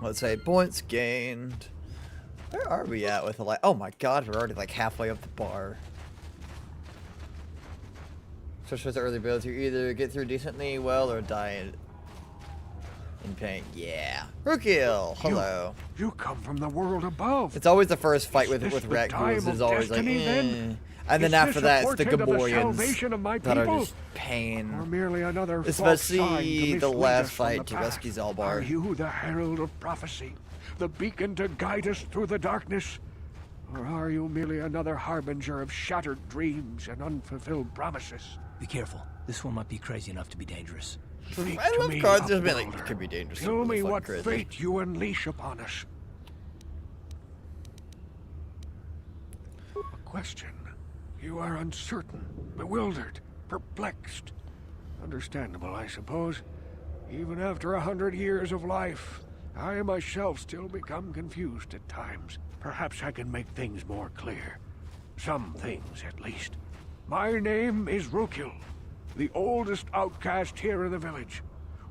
Let's say points gained. Where are we at with the light? Oh my god, we're already like halfway up the bar. So it shows the early builds. You either get through decently well or die in pain. Yeah. Rukiel, hello. You come from the world above. It's always the first fight with this the rat time ghouls of is always like, destiny, then? eh. And then Is after this a that, it's the portent of the salvation Gamorreans of my that are people? just pain. Or merely another false Especially sign to the mislead last us from fight the to path? rescue Are Zalbar. you the herald of prophecy, the beacon to guide us through the darkness? Or are you merely another harbinger of shattered dreams and unfulfilled promises? Be careful. This one might be crazy enough to be dangerous. Speak I to love me, cards just being like, Upworlder. it could be dangerous. Tell me fucking what crazy. fate you unleash upon us. A question. You are uncertain, bewildered, perplexed. Understandable, I suppose. Even after 100 years of life, I myself still become confused at times. Perhaps I can make things more clear. Some things, at least. My name is Rukiel, the oldest outcast here in the village.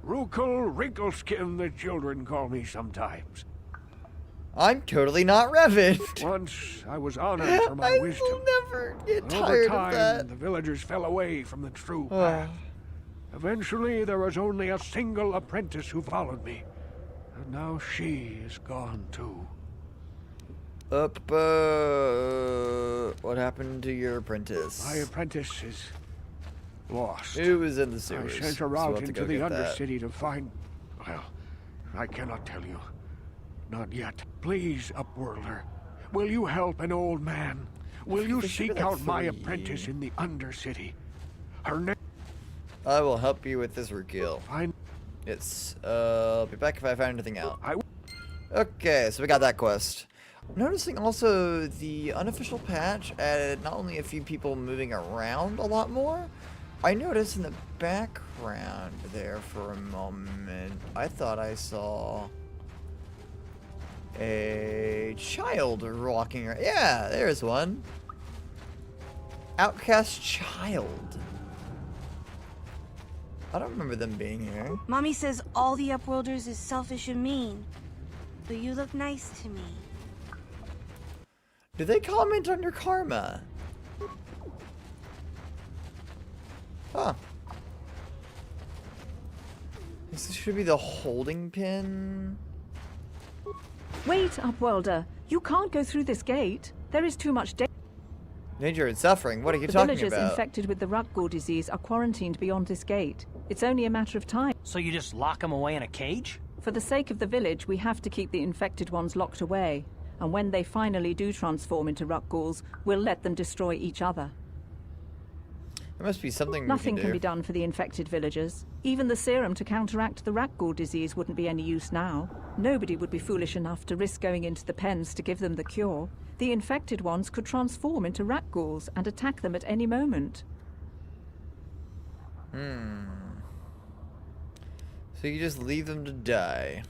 Rukiel Wrinkleskin, the children call me sometimes. I'm totally not Revan. Once I was honored for my I wisdom. will never get Over tired time, of that. the villagers fell away from the true Oh. path. Eventually, there was only a single apprentice who followed me. And now she is gone too. What happened to your apprentice? My apprentice is lost. It was in the I sewers. sent her so out we'll have to into go the get that. Undercity to find... Well, I cannot tell you. Not yet. Please, Upworlder, will you help an old man? Will you there should be seek like out my 3. apprentice in the Undercity? Her name... I will help you with this Rukiel. Fine. Yes. I'll be back if I find anything out. Okay, so we got that quest. Noticing also the unofficial patch added not only a few people moving around a lot more, I noticed in the background there for a moment, I thought I saw a child walking around. Yeah, there's one. Outcast child. I don't remember them being here. Mommy says all the Upworlders is selfish and mean. But you look nice to me. Do they comment on your karma? Huh. This should be the holding pin. Wait, Upworlder. You can't go through this gate. There is too much danger and suffering? What are you the talking villagers about? infected with the Rutgor disease are quarantined beyond this gate. It's only a matter of time. So you just lock them away in a cage? For the sake of the village, we have to keep the infected ones locked away. And when they finally do transform into Rutgors, we'll let them destroy each other. There must be something Nothing we can can be do. done for the infected villagers. Even the serum to counteract the Rutgor disease wouldn't be any use now. Nobody would be foolish enough to risk going into the pens to give them the cure. The infected ones could transform into Rutgors and attack them at any moment. So you just leave them to die.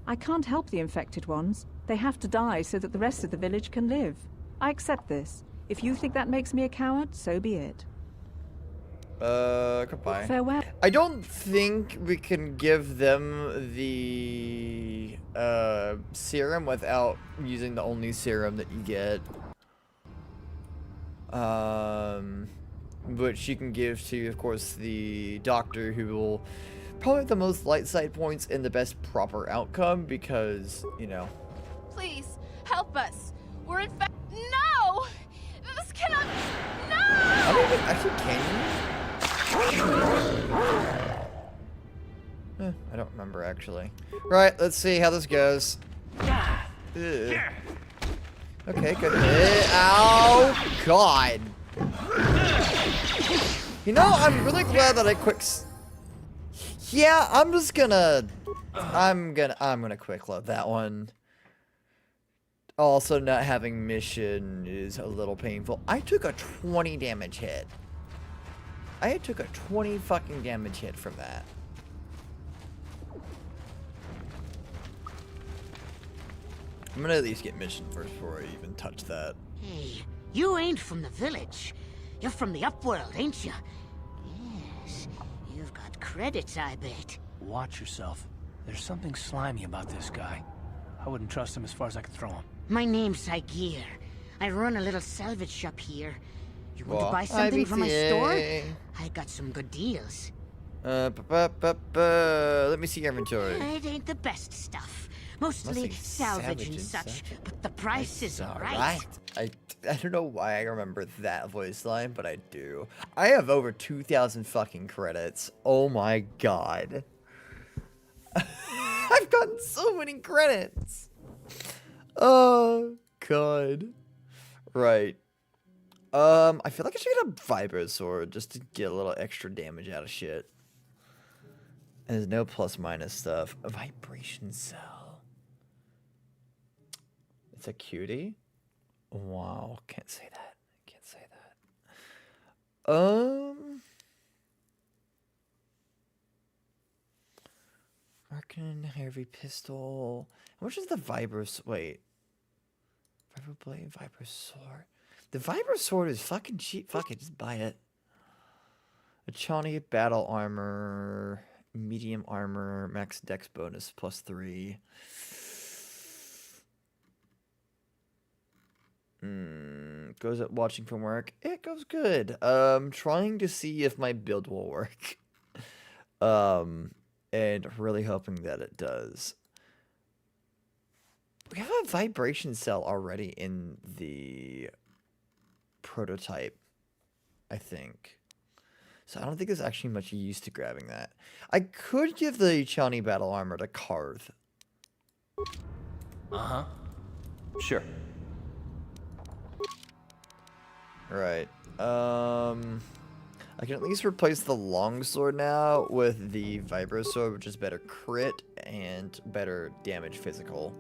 I can't help the infected ones. They have to die so that the rest of the village can live. I accept this. If you think that makes me a coward, so be it. Goodbye. Farewell. I don't think we can give them the serum without using the only serum that you get. Which you can give to, of course, the doctor, who will probably have the most light side points and the best proper outcome, because, you know. Please, help us. We're infected. No! This cannot... No! I don't even... Actually, can you? I don't remember, actually. Right, let's see how this goes. Ugh. Okay, good. Ow! God! You know, I'm really glad that I yeah, I'm just gonna... I'm gonna quick load that one. Also, not having mission is a little painful. I took a 20 damage hit. I took a 20 fucking damage hit from that. I'm gonna at least get mission first before I even touch that. Hey, you ain't from the village. You're from the Upworld, ain't you? Yes, you've got credits, I bet. Watch yourself. There's something slimy about this guy. I wouldn't trust him as far as I could throw him. My name's Saigir. I run a little salvage shop here. You want to Well, buy something from my store? IBTA. I got some good deals. Let me see your inventory. It ain't the best stuff. Mostly salvage and such, but the price is right. I don't know why I remember that voice line, but I do. I have over 2,000 fucking credits. Oh my god. I've gotten so many credits. Oh god. Right. I feel like I should get a vibro sword just to get a little extra damage out of shit. And there's no plus minus stuff. A vibration cell. It's a cutie? Wow, can't say that. Can't say that. Arcan, heavy pistol. How much is the vibro? Wait. Vibro blade, vibro sword. The vibro sword is fucking cheap. Fuck it, just buy it. A Chani battle armor, medium armor, max dex bonus +3. Goes at watching from work. It goes good. Trying to see if my build will work. And really hoping that it does. We have a vibration cell already in the prototype, I think. So I don't think there's actually much use to grabbing that. I could give the Chani battle armor to Karth. Uh-huh. Sure. Right. I can at least replace the longsword now with the vibro sword, which is better crit and better damage physical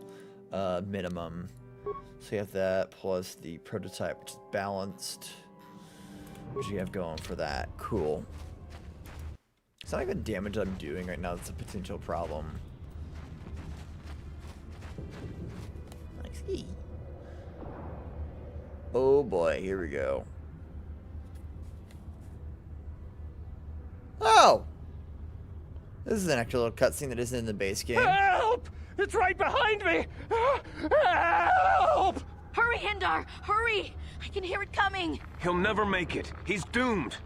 minimum. So you have that plus the prototype, which is balanced. What do you have going for that? Cool. It's not even damage I'm doing right now that's a potential problem. Nice. Oh boy, here we go. Oh! This is an actual little cutscene that isn't in the base game. Help! It's right behind me! Help! Hurry, Hindar! Hurry! I can hear it coming! He'll never make it. He's doomed.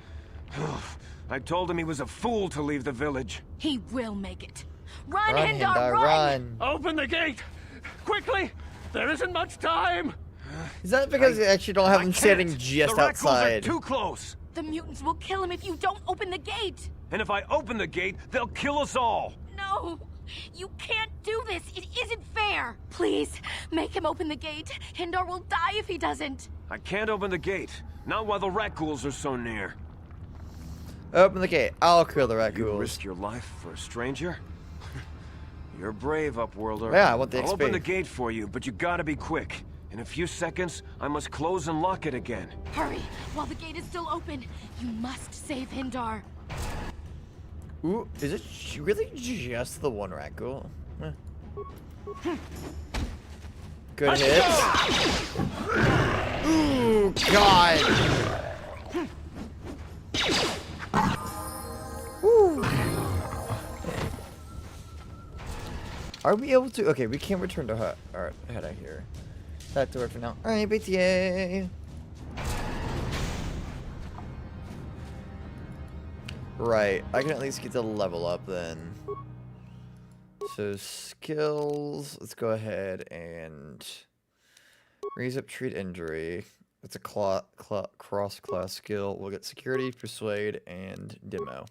I told him he was a fool to leave the village. He will make it. Run, Run, Hindar, Hindar, run! run! Open the gate! Quickly! There isn't much time! Is that because you actually don't have him standing just the rat ghouls outside? are too close! The mutants will kill him if you don't open the gate! And if I open the gate, they'll kill us all! No! You can't do this! It isn't fair! Please, make him open the gate. Hindar will die if he doesn't. I can't open the gate. Not while the rat ghouls are so near. Open the gate. I'll kill the rat You ghouls. risk your life for a stranger? You're brave, Upworlder. Yeah, I want the I'll XP. open the gate for you, but you gotta be quick. In a few seconds, I must close and lock it again. Hurry! While the gate is still open, you must save Hindar. Ooh, is it really just the one rat ghoul? Eh. Good hits. Ooh, God. Ooh. Are we able to? Okay, we can't return to our head out here. Back to work for now. Alright, BTA. Right, I can at least get the level up then. So skills, let's go ahead and raise up treat injury. It's a cross-class skill. We'll get security, persuade, and demo.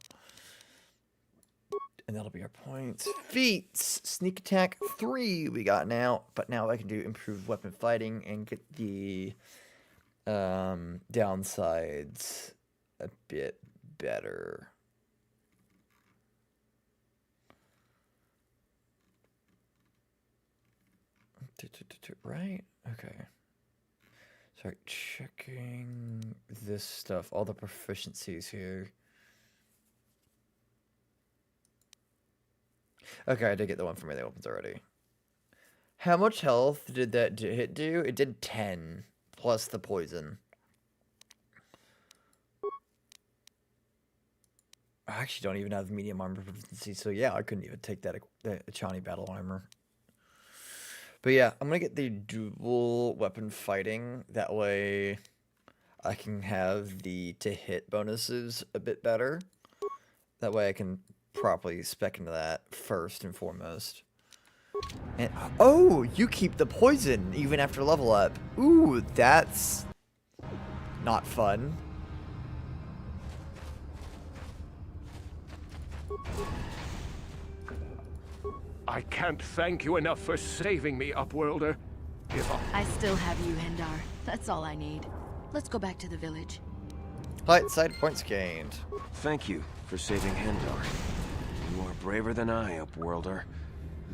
And that'll be our points. Feats! Sneak attack 3 we got now. But now I can do improved weapon fighting and get the downsides a bit better. Right? Okay. Start checking this stuff. All the proficiencies here. Okay, I did get the one for melee weapons already. How much health did that hit do? It did 10 plus the poison. I actually don't even have medium armor proficiency, so yeah, I couldn't even take that Achani battle armor. But yeah, I'm gonna get the dual weapon fighting. That way I can have the to hit bonuses a bit better. That way I can properly spec into that first and foremost. And oh, you keep the poison even after level up. Ooh, that's not fun. I can't thank you enough for saving me, Upworlder. I still have you, Hindar. That's all I need. Let's go back to the village. Height side points gained. Thank you for saving Hindar. You are braver than I, Upworlder.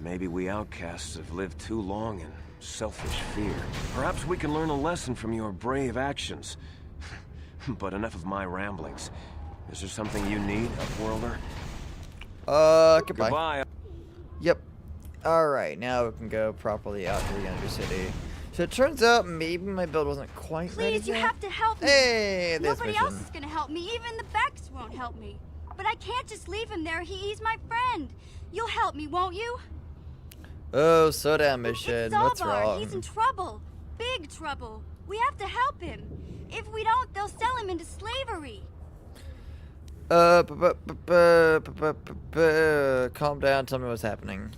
Maybe we outcasts have lived too long in selfish fear. Perhaps we can learn a lesson from your brave actions. But enough of my ramblings. Is there something you need, Upworlder? Goodbye. Goodbye. Yep. Alright, now we can go properly out to the Undercity. So it turns out maybe my build wasn't quite ready Please, you yet. have to help me. Hey, this Nobody mission. else is gonna help me. Even the Becks won't help me. But I can't just leave him there. He's my friend. You'll help me, won't you? Oh, slow down, mission. What's Zalbar, wrong? he's in trouble. Big trouble. We have to help him. If we don't, they'll sell him into slavery. Calm down. Tell me what's happening.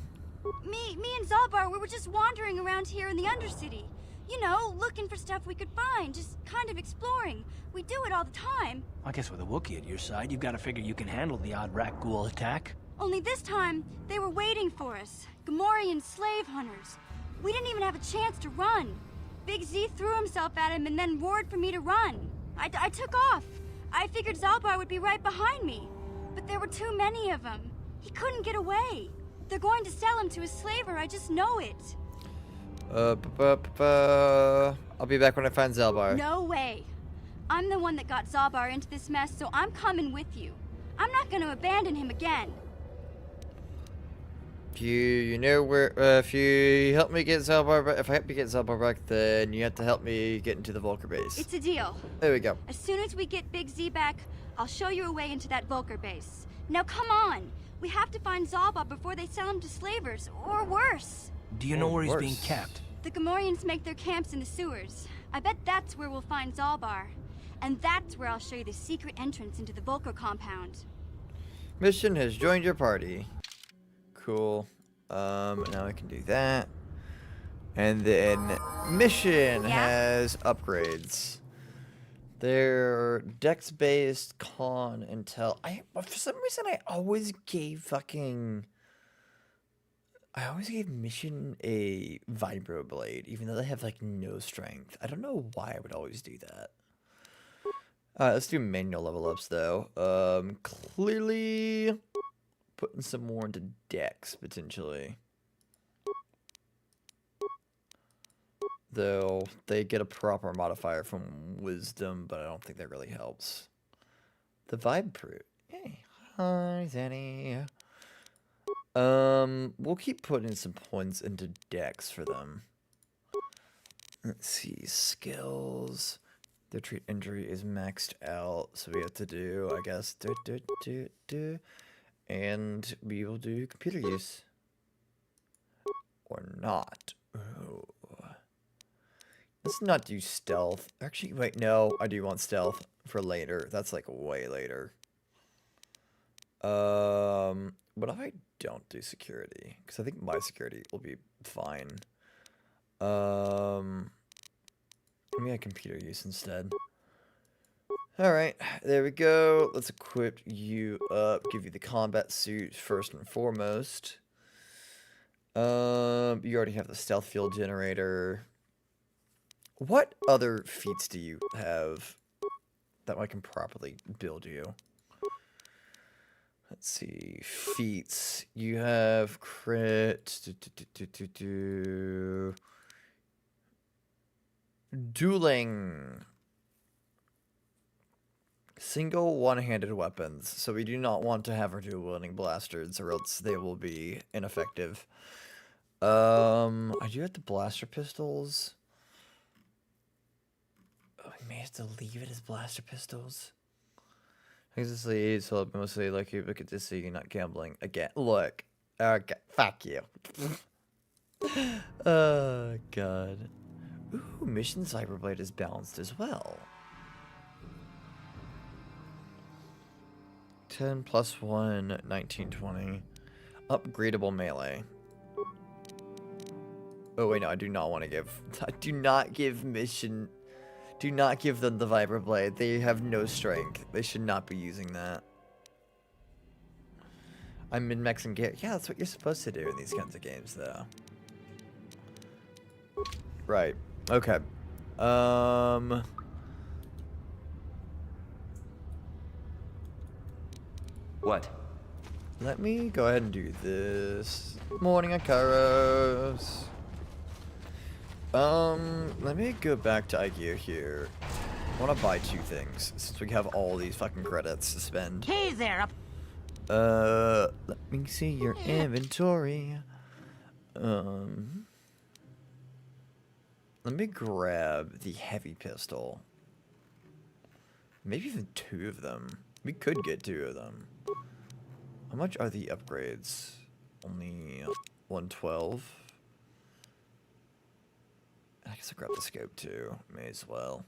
Me and Zalbar, we were just wandering around here in the Undercity. You know, looking for stuff we could find, just kind of exploring. We do it all the time. I guess with a Wookiee at your side, you've got to figure you can handle the odd rat ghoul attack. Only this time, they were waiting for us. Gamorrean slave hunters. We didn't even have a chance to run. Big Z threw himself at him and then roared for me to run. I took off. I figured Zalbar would be right behind me. But there were too many of them. He couldn't get away. They're going to sell him to a slaver, I just know it. I'll be back when I find Zalbar. No way. I'm the one that got Zalbar into this mess, so I'm coming with you. I'm not going to abandon him again. If you know where, if you help me get Zalbar back, if I help you get Zalbar back, then you have to help me get into the Vulcar base. It's a deal. There we go. As soon as we get Big Z back, I'll show you a way into that Vulcar base. Now come on. We have to find Zalbar before they sell him to slavers, or worse. Do you know where he's being kept? The Gamorreans make their camps in the sewers. I bet that's where we'll find Zalbar. And that's where I'll show you the secret entrance into the Vulcar compound. Mission has joined your party. Cool. Now I can do that. And then mission has upgrades. They're dex-based, con, intel. For some reason, I always gave mission a vibro blade, even though they have like no strength. I don't know why I would always do that. Alright, let's do manual level ups though. Clearly putting some more into dex potentially. Though they get a proper modifier from wisdom, but I don't think that really helps. The vibe fruit. Hey, hi Zanny. We'll keep putting some points into dex for them. Let's see, skills. Their treat injury is maxed out, so we have to do, I guess, and we will do computer use. Or not. Ooh. Let's not do stealth. Actually, wait, no, I do want stealth for later. That's like way later. What if I don't do security? Because I think my security will be fine. Let me add computer use instead. Alright, there we go. Let's equip you up. Give you the combat suit first and foremost. You already have the stealth field generator. What other feats do you have that I can properly build you? Let's see. Feats. You have crit. Dueling. Single one-handed weapons. So we do not want to have her dual-wielding blasters or else they will be ineffective. I do have the blaster pistols. We may have to leave it as blaster pistols. Honestly, so mostly like you look at this, so you're not gambling again. Look, okay, fuck you. Oh god. Ooh, mission cyberblade is balanced as well. 10 plus 1, 19, 20. Upgradable melee. Oh wait, no, I do not want to give. I do not give mission. Do not give them the vibroblade. They have no strength. They should not be using that. I'm min-max and gear. Yeah, that's what you're supposed to do in these kinds of games, though. Right. Okay. What? Let me go ahead and do this. Morning, Akaros. Let me go back to IKEA here. I want to buy 2 things, since we have all these fucking credits to spend. Hey there, Let me see your inventory. Let me grab the heavy pistol. Maybe even 2 of them. We could get 2 of them. How much are the upgrades? Only 112. I guess I'll grab the scope too. May as well.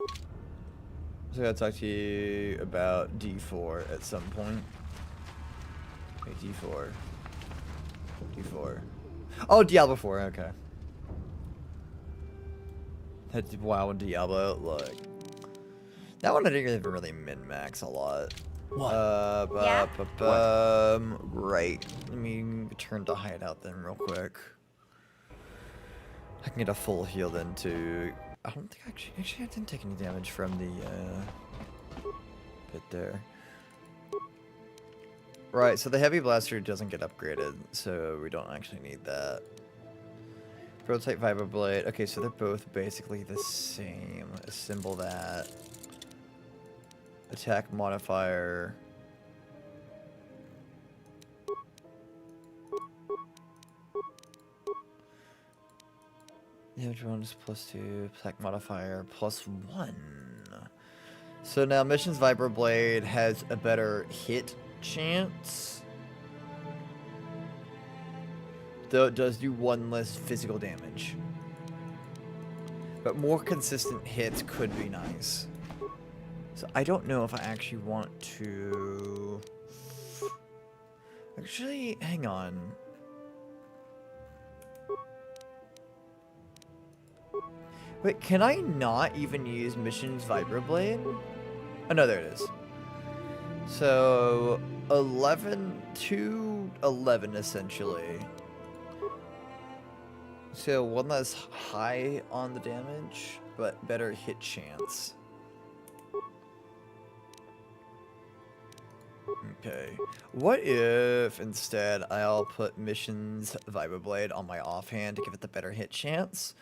So I gotta talk to you about D4 at some point. Okay, D4. D4. Oh, Diablo 4, okay. That's WoW and Diablo, look. That one I didn't even really min-max a lot. What? Right. Let me turn to hideout then real quick. I can get a full heal then too. I don't think actually I didn't take any damage from the bit there. Right, so the heavy blaster doesn't get upgraded, so we don't actually need that. Prototype vibroblade. Okay, so they're both basically the same. Assemble that. Attack modifier. Damage bonus +2. Attack modifier +1. So now Mission's Vibroblade has a better hit chance. Though it does do 1 less physical damage. But more consistent hits could be nice. So I don't know if I actually want to... Actually, hang on. Wait, can I not even use Mission's Vibroblade? Oh, no, there it is. So, 11 to 11, essentially. So, one that's high on the damage, but better hit chance. Okay. What if, instead, I'll put Mission's Vibroblade on my offhand to give it the better hit chance?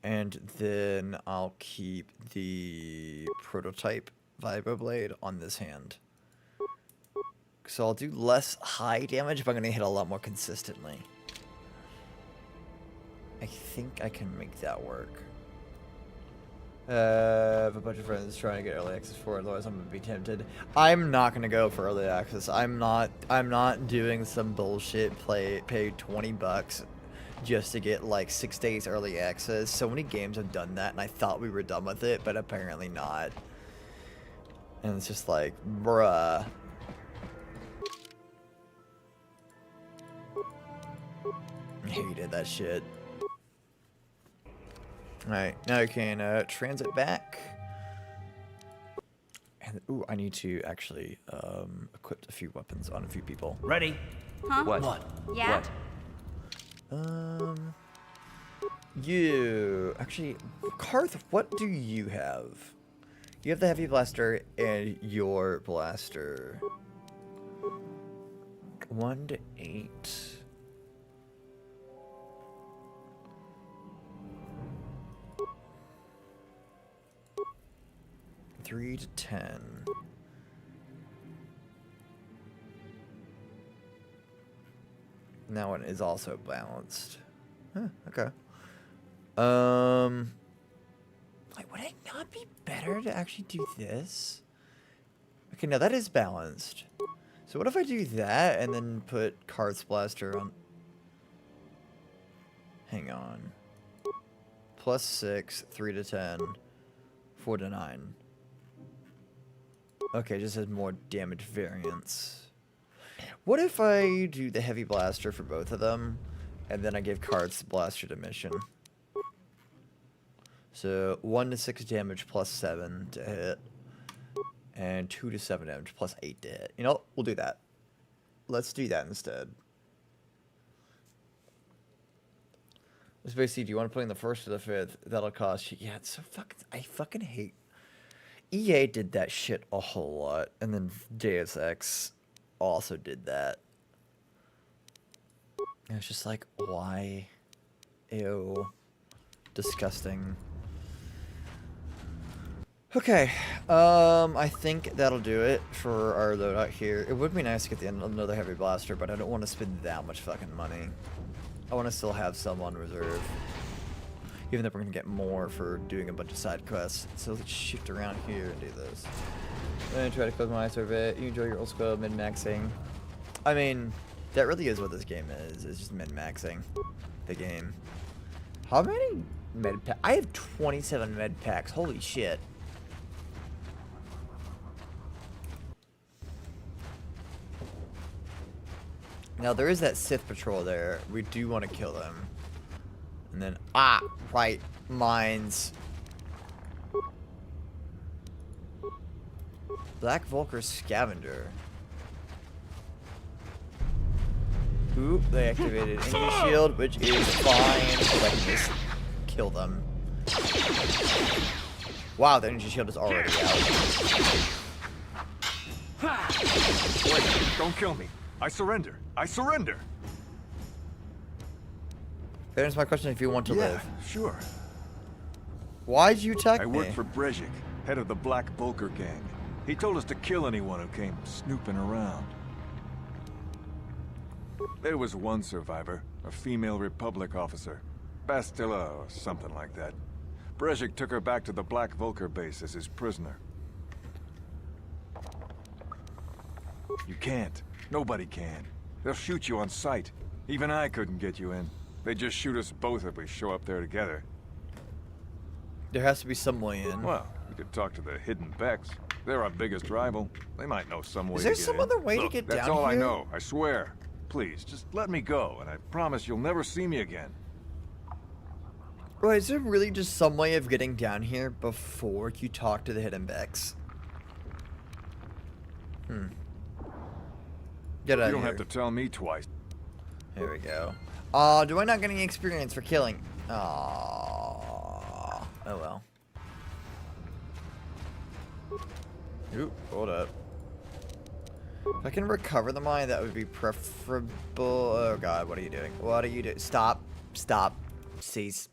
And then I'll keep the prototype Vibroblade on this hand. So I'll do less high damage, but I'm going to hit a lot more consistently. I think I can make that work. I have a bunch of friends trying to get early access for it, otherwise I'm going to be tempted. I'm not going to go for early access. I'm not doing some bullshit pay 20 bucks just to get like 6 days early access. So many games have done that, and I thought we were done with it, but apparently not. And it's just like, bruh. I hated that shit. Alright, now I can transit back. And ooh, I need to actually equip a few weapons on a few people. Ready? Huh? What? Yeah? What? You actually, Karth, what do you have? You have the heavy blaster and your blaster. 1 to 8. 3 to 10. And that one is also balanced. Huh, okay. Like, would it not be better to actually do this? Okay, now that is balanced. So what if I do that and then put Karth's blaster on? Hang on. +6, 3 to 10, 4 to 9. Okay, just has more damage variance. What if I do the heavy blaster for both of them, and then I give Karth's blaster to Mission? So 1 to 6 damage +7 to hit, and 2 to 7 damage +8 to hit. You know, we'll do that. Let's do that instead. Let's basically, do you want to put in the 1st or the 5th? That'll cost you. Yeah, it's so fucking. I fucking hate. EA did that shit a whole lot, and then Deus Ex also did that. And it's just like, why? Ew. Disgusting. Okay, I think that'll do it for our loadout here. It would be nice to get another heavy blaster, but I don't want to spend that much fucking money. I want to still have some on reserve. Even though we're going to get more for doing a bunch of side quests. So let's shift around here and do this. I'm going to try to close my eyes for a bit. You enjoy your old school min-maxing. I mean, that really is what this game is. It's just min-maxing the game. How many med packs? I have 27 med packs. Holy shit. Now, there is that Sith patrol there. We do want to kill them. And then, right, mines. Black Vulcar Scavenger. Oop, they activated energy shield, which is fine, because I can just kill them. Wow, the energy shield is already out. Wait, don't kill me. I surrender. I surrender. There's my question if you want to live. Sure. Why'd you attack me? I work for Brezhik, head of the Black Vulcar gang. He told us to kill anyone who came snooping around. There was one survivor, a female Republic officer. Bastila or something like that. Brezhik took her back to the Black Vulcar base as his prisoner. You can't. Nobody can. They'll shoot you on sight. Even I couldn't get you in. They just shoot us both if we show up there together. There has to be some way in. Well, we could talk to the Hidden Becks. They're our biggest rival. They might know some way to get in. Is there some other way to get down here? That's all I know, I swear. Please, just let me go, and I promise you'll never see me again. Wait, is there really just some way of getting down here before you talk to the hidden Becks? Get out You of don't here. have to tell me twice. Here we go. Do I not get any experience for killing? Oh well. Oop, hold up. If I can recover the mine, that would be preferable. Oh god, what are you doing? What are you doing? Stop. Stop. Cease.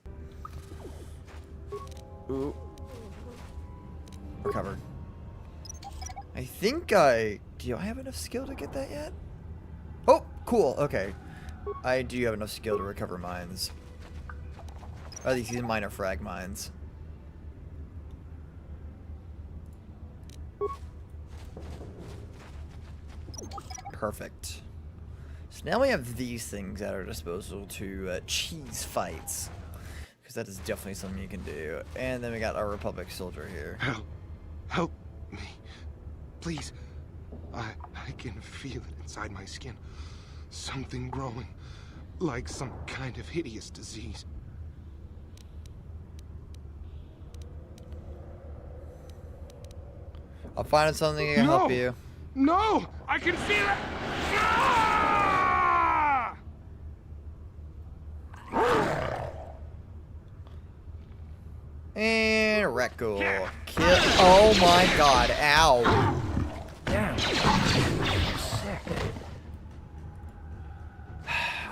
Ooh. Recover. I think do I have enough skill to get that yet? Oh, cool. Okay. I do have enough skill to recover mines. Or at least these minor frag mines. Perfect. So now we have these things at our disposal to cheese fights. Because that is definitely something you can do. And then we got our Republic soldier here. Help me. Please. I can feel it inside my skin. Something growing. Like some kind of hideous disease. I'll find something that can help you. No! I can feel it! Ah! And Rectal. Kill. Oh my god. Ow. Damn. Sick.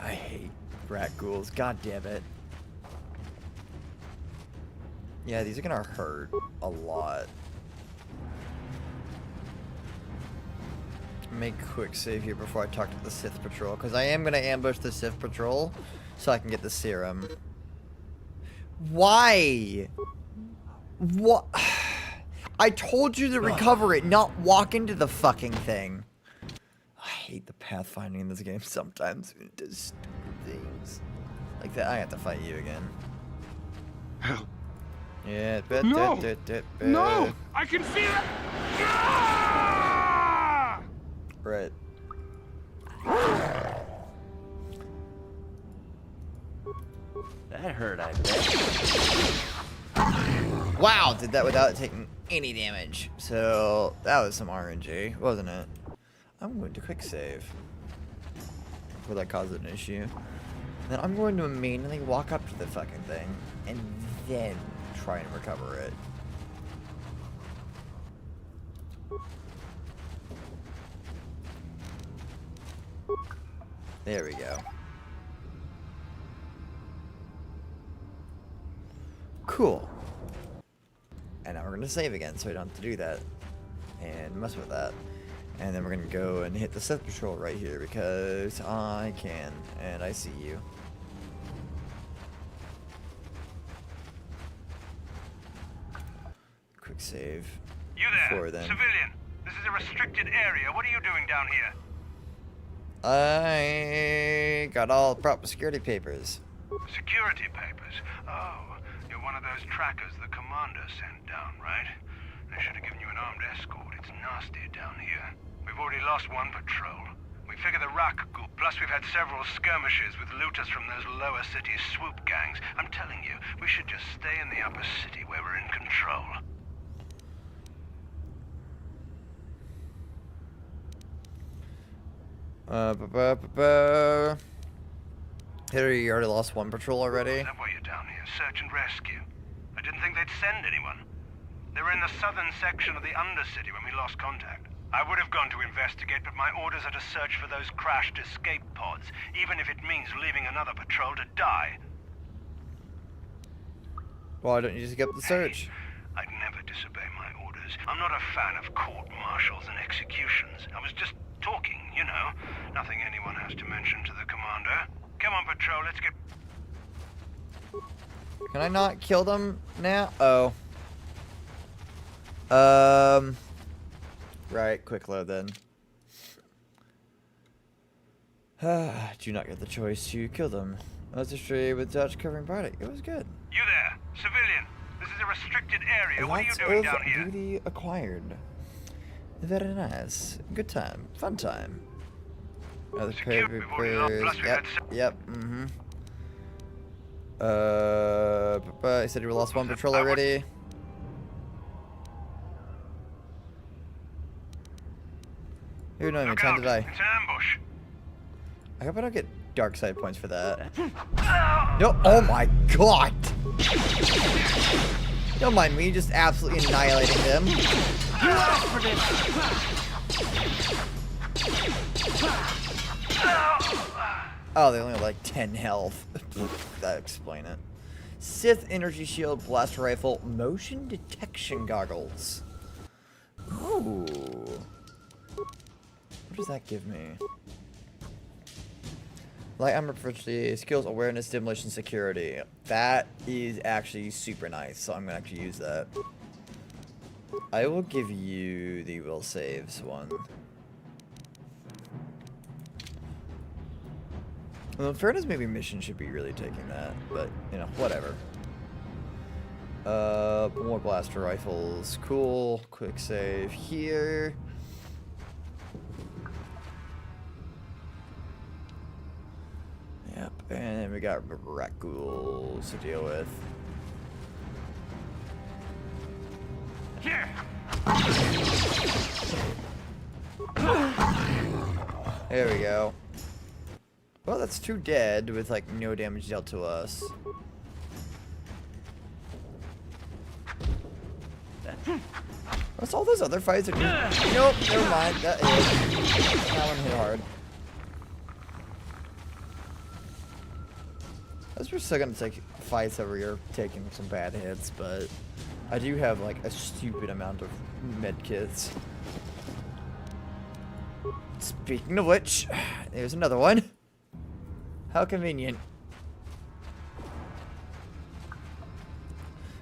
I hate rat ghouls. God damn it. Yeah, these are gonna hurt a lot. Make a quick save here before I talk to the Sith Patrol, because I am gonna ambush the Sith Patrol so I can get the serum. Why? What? I told you to recover it, not walk into the fucking thing. I hate the pathfinding in this game sometimes. It does stupid things. Like that, I have to fight you again. Help. Yeah. No! No! I can feel it! Ah! Right. That hurt, I bet. Wow, did that without taking any damage. So, that was some RNG, wasn't it? I'm going to quick save. Will that cause an issue? Then I'm going to immediately walk up to the fucking thing and then try and recover it. There we go. Cool. And now we're going to save again, so we don't have to do that and mess with that. And then we're going to go and hit the Sith Patrol right here because I can, and I see you. Quick save. You there, Before then. civilian. This is a restricted area. What are you doing down here? I got all the proper security papers. Security papers? Oh, you're one of those trackers the commander sent down, right? They should have given you an armed escort. It's nasty down here. We've already lost one patrol. We figure the Rock Group, plus we've had several skirmishes with looters from those lower city swoop gangs. I'm telling you, we should just stay in the upper city where we're in control. Here, you already lost one patrol already? That's why you're down here, search and rescue. I didn't think they'd send anyone. They were in the southern section of the Undercity when we lost contact. I would have gone to investigate, but my orders are to search for those crashed escape pods, even if it means leaving another patrol to die. Why don't you just get up the search? I'd never disobey my orders. I'm not a fan of court-martials and executions. I was just talking, you know. Nothing anyone has to mention to the commander. Come on, patrol, let's get... Can I not kill them now? Oh. Right, quick load then. Do not get the choice to kill them. Let's destroy with Dutch covering party. It was good. You there, civilian. This is a restricted area. What are you Lots doing of down here? booty acquired. Very nice. Good time. Fun time. Other papers. Yep, yep, But I said we lost one patrol already. Who knows me? Time to die. It's an ambush. I hope I don't get dark side points for that. No, oh my god! Don't mind me, just absolutely annihilating them. You asked for this. Oh, they only have like 10 health. That explain it. Sith energy shield, blaster rifle, motion detection goggles. Ooh. What does that give me? Light armor proficiency, skills, awareness, demolition, security. That is actually super nice, so I'm gonna actually use that. I will give you the will saves one. Well, in fairness, maybe mission should be really taking that, but you know, whatever. More blaster rifles, cool. Quick save here. Yep, and then we got rat ghouls to deal with. Here. There we go. Well, that's 2 dead with like no damage dealt to us. What's all those other fights are doing? Nope, never mind. That one hit hard. We're still gonna take fights over here, taking some bad hits, but I do have like a stupid amount of med kits. Speaking of which, there's another one. How convenient.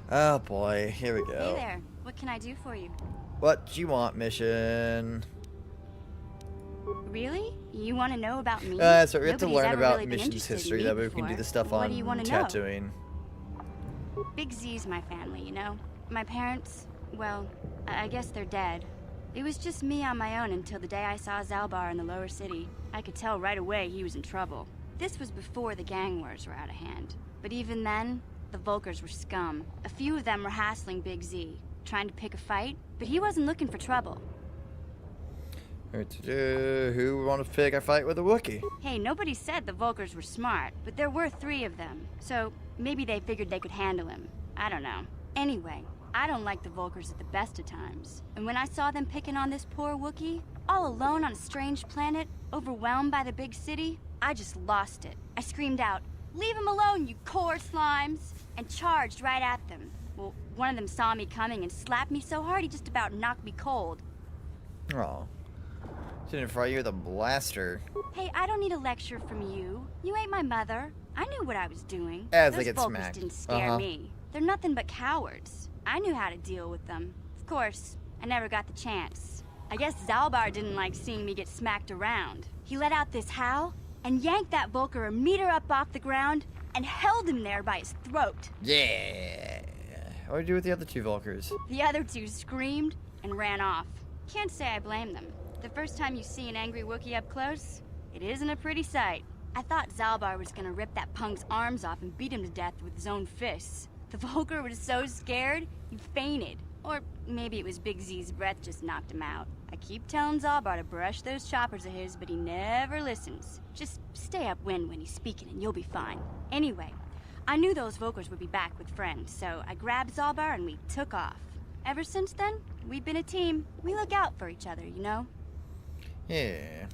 Oh boy, here we go. Hey there, what can I do for you? What you want, mission? Really? You want to know about me? So we have to Nobody's learn ever about really been missions interested in history. me That way we before. can do the stuff What on do you wanna know? Tatooine. Big Z's my family, you know? My parents, well, I guess they're dead. It was just me on my own until the day I saw Zalbar in the lower city. I could tell right away he was in trouble. This was before the gang wars were out of hand. But even then, the Vulkars were scum. A few of them were hassling Big Z, trying to pick a fight, but he wasn't looking for trouble. Who would want to pick a fight with a Wookiee? Hey, nobody said the Vulkars were smart, but there were 3 of them. So maybe they figured they could handle him. I don't know. Anyway, I don't like the Vulkars at the best of times. And when I saw them picking on this poor Wookiee, all alone on a strange planet, overwhelmed by the big city, I just lost it. I screamed out, "Leave him alone, you core slimes!" and charged right at them. Well, one of them saw me coming and slapped me so hard he just about knocked me cold. Oh. Didn't fry you with a blaster. Hey, I don't need a lecture from you. You ain't my mother. I knew what I was doing. As Those they get Vulkars smacked. didn't scare me. They're nothing but cowards. I knew how to deal with them. Of course, I never got the chance. I guess Zalbar didn't like seeing me get smacked around. He let out this howl and yanked that Vulkar a meter up off the ground and held him there by his throat. Yeah. What do you do with the other 2 Vulkars? The other 2 screamed and ran off. Can't say I blame them. The first time you see an angry Wookiee up close, it isn't a pretty sight. I thought Zalbar was gonna rip that punk's arms off and beat him to death with his own fists. The Vulkar was so scared, he fainted. Or maybe it was Big Z's breath just knocked him out. I keep telling Zalbar to brush those choppers of his, but he never listens. Just stay upwind when he's speaking and you'll be fine. Anyway, I knew those Vulkars would be back with friends, so I grabbed Zalbar and we took off. Ever since then, we've been a team. We look out for each other, you know? Yeah.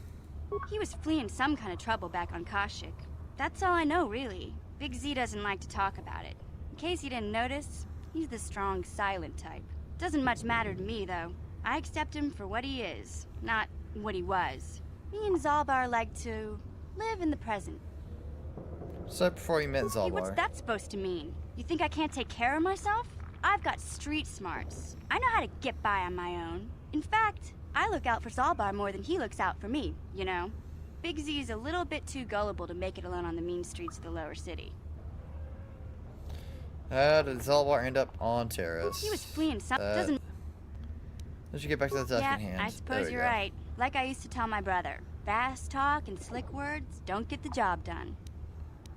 He was fleeing some kind of trouble back on Kashyyyk. That's all I know, really. Big Z doesn't like to talk about it. In case you didn't notice, he's the strong, silent type. Doesn't much matter to me, though. I accept him for what he is, not what he was. Me and Zalbar like to live in the present. So before you met Hey, what's Zalbar. that supposed to mean? You think I can't take care of myself? I've got street smarts. I know how to get by on my own. In fact, I look out for Zalbar more than he looks out for me, you know? Big Z's a little bit too gullible to make it alone on the mean streets of the lower city. How did Zalbar end up on Terrace? He was fleeing some... doesn't... Let's get back to the task Yeah, at hand. I suppose There we you're go. right. Like I used to tell my brother, fast talk and slick words don't get the job done.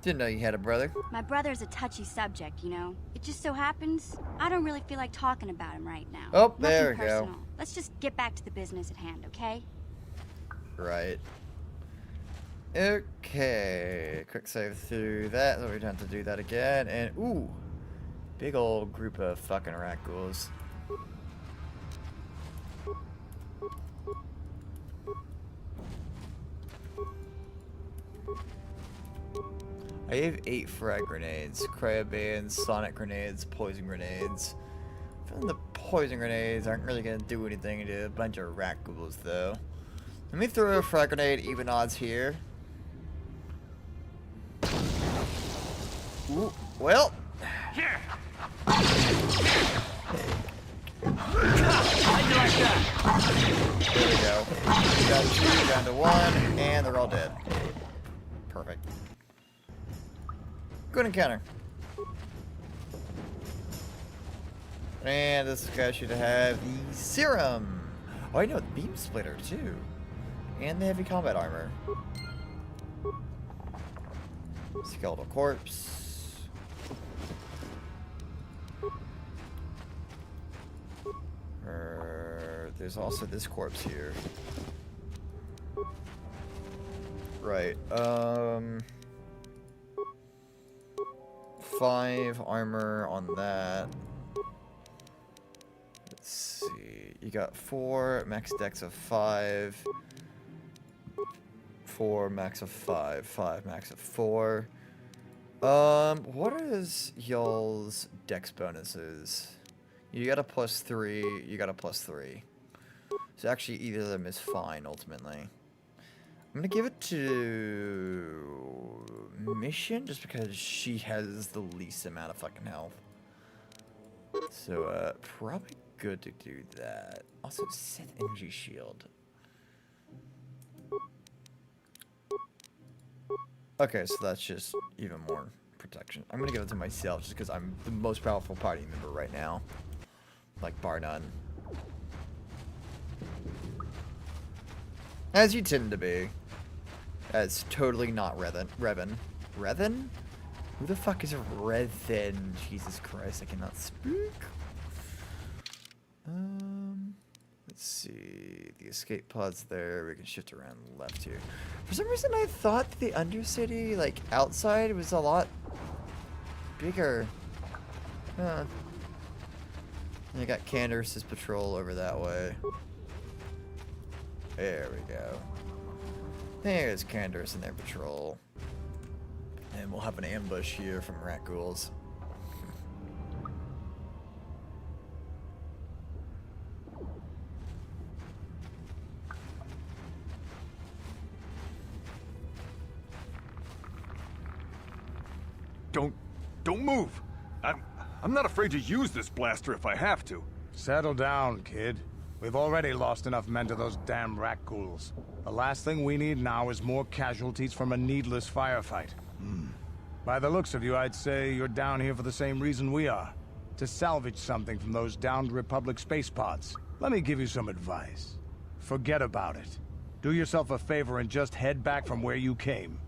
Didn't know you had a brother. My brother's a touchy subject, you know. It just so happens I don't really feel like talking about him right now. Oh, there we Nothing go. personal. Let's just get back to the business at hand, okay? Right. Okay. Quick save through that, so we don't have to do that again. And, ooh. Big old group of fucking rat ghouls. I have 8 frag grenades, cryo bands, sonic grenades, poison grenades. I feel the poison grenades aren't really gonna do anything to a bunch of rat ghouls though. Let me throw a frag grenade, even odds here. Ooh, well. Here. There we go. Down to 2, down to 1, and they're all dead. Perfect. Good encounter. And this guy should have the serum. Oh, I know, the beam splitter too. And the heavy combat armor. Skeletal corpse. There's also this corpse here. Right, 5 armor on that. Let's see. You got 4 max dex of 5. 4 max of 5. 5 max of 4. What is y'all's dex bonuses? You got a +3, you got a +3. So actually either of them is fine ultimately. I'm gonna give it to Mission just because she has the least amount of fucking health. So probably good to do that. Also Sith Energy Shield. Okay, so that's just even more protection. I'm gonna give it to myself just because I'm the most powerful party member right now. Like bar none. As you tend to be. That's totally not Revan. Revan? Who the fuck is Revan? Jesus Christ, I cannot speak. Let's see. The escape pod's there. We can shift around left here. For some reason, I thought that the Undercity, like, outside was a lot bigger. Huh. And I got Candace's patrol over that way. There we go. There's Candace and their patrol. And we'll have an ambush here from rat ghouls. Don't move. I'm not afraid to use this blaster if I have to. Settle down, kid. We've already lost enough men to those damn rat ghouls. The last thing we need now is more casualties from a needless firefight. By the looks of you, I'd say you're down here for the same reason we are. To salvage something from those downed Republic space pods. Let me give you some advice. Forget about it. Do yourself a favor and just head back from where you came.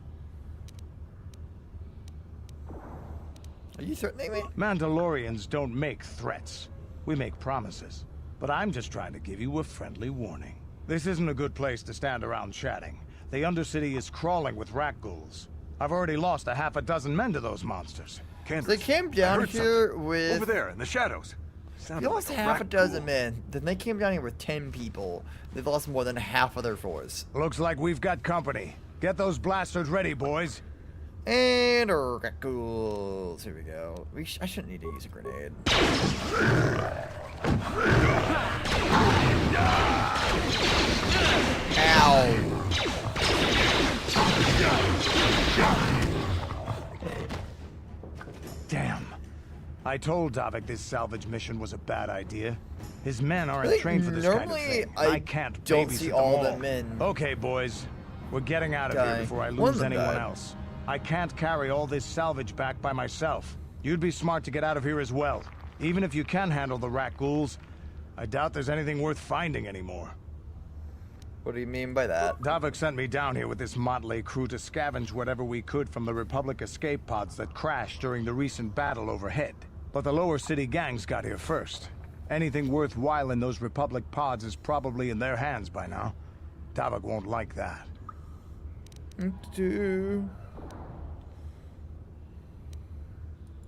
Are you threatening me? Mandalorians don't make threats. We make promises. But I'm just trying to give you a friendly warning. This isn't a good place to stand around chatting. The Undercity is crawling with rat ghouls. I've already lost a half a dozen men to those monsters. So they came down here with... Over there, in the shadows. They lost half a dozen men. Then they came down here with 10 people. They've lost more than half of their force. Looks like we've got company. Get those blasters ready, boys. And rat ghouls. Here we go. I shouldn't need to use a grenade. Ow. Damn. I told Davik this salvage mission was a bad idea. His men aren't Really? trained for this kind of Normally, thing. I can't don't babysit see them all all. the men. Okay, boys. We're getting out of here before I One of lose them anyone died. else. I can't carry all this salvage back by myself. You'd be smart to get out of here as well. Even if you can handle the rat ghouls, I doubt there's anything worth finding anymore. What do you mean by that? Davik sent me down here with this motley crew to scavenge whatever we could from the Republic escape pods that crashed during the recent battle overhead. But the lower city gangs got here first. Anything worthwhile in those Republic pods is probably in their hands by now. Davik won't like that.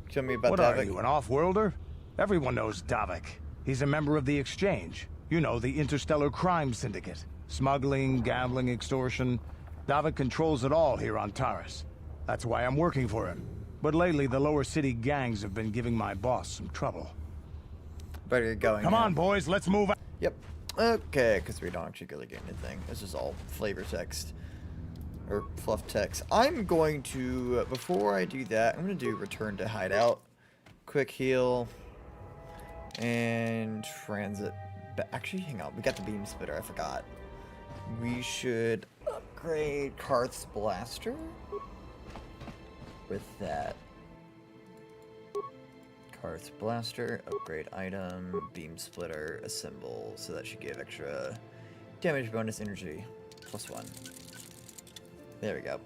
Tell me about what Davik. Are you, an off-worlder? Everyone knows Davik. He's a member of the Exchange. You know, the interstellar crime syndicate. Smuggling, gambling, extortion. Davik controls it all here on Taris. That's why I'm working for him. But lately, the lower city gangs have been giving my boss some trouble. Better get going. Come on, boys, let's move on. Yep. Okay, because we don't actually really get anything. This is all flavor text. Or fluff text. I'm going to, before I do that, I'm going to do return to hideout. Quick heal. And transit. Actually, hang on. We got the beam splitter. I forgot. We should upgrade Karth's blaster with that. Karth's blaster, upgrade item, beam splitter, assemble. So that should give extra damage bonus energy. +1. There we go.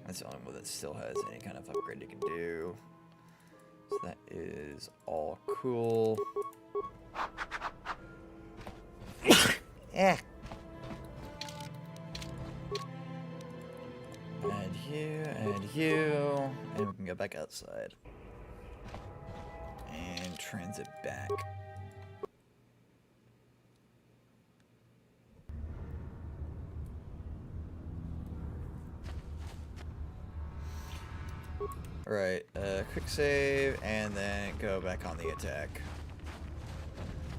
That's the only one that still has any kind of upgrade you can do. So that is all cool. Eh. And you, and you. And we can go back outside. And transit back. Right, quick save, and then go back on the attack.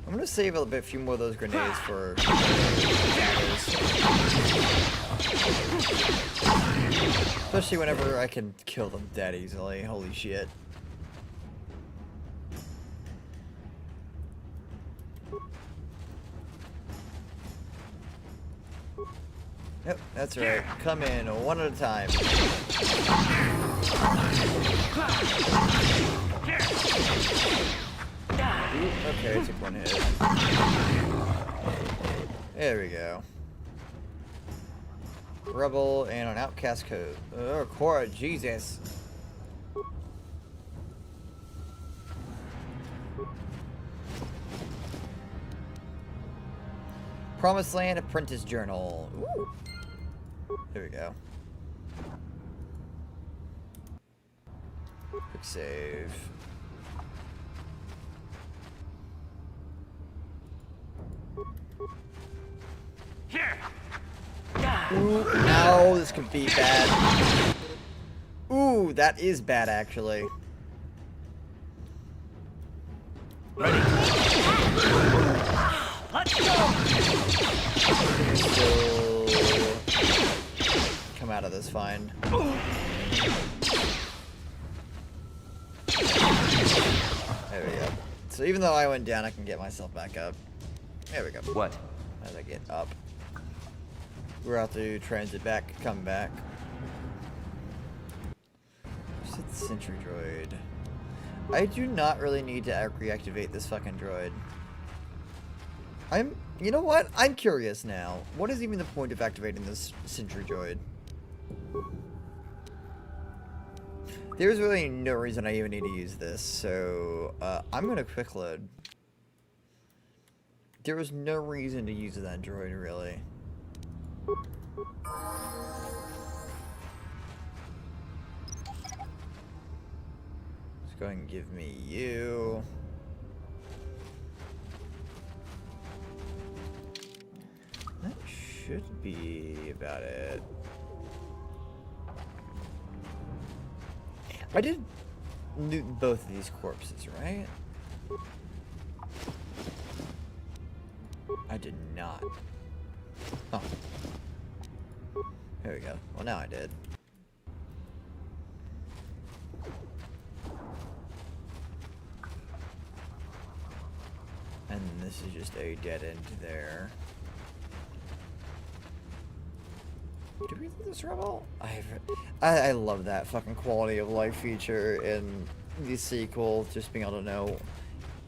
I'm gonna save a few more of those grenades for especially whenever I can kill them that easily. Holy shit. Yep, that's right. Come in one at a time. Ooh, okay, I took one hit. There we go. Rebel and an outcast code. Oh, Cora, Jesus. Promised Land Apprentice Journal. Ooh. There we go. Quick save. Here. Ooh, no, this could be bad. Ooh, that is bad actually. Ready. Let's go. Come out of this fine. There we go. So even though I went down, I can get myself back up. There we go. What? As I get up. We're out to transit back, come back. Where's the sentry droid? I do not really need to reactivate this fucking droid. You know what? I'm curious now. What is even the point of activating this sentry droid? There's really no reason I even need to use this, so I'm gonna quick load. There was no reason to use that droid, really. Let's go ahead and give me you. That should be about it. I did loot both of these corpses, right? I did not. Oh. There we go. Well, now I did. And this is just a dead end there. Did we do this rebel? I love that fucking quality of life feature in the sequel. Just being able to know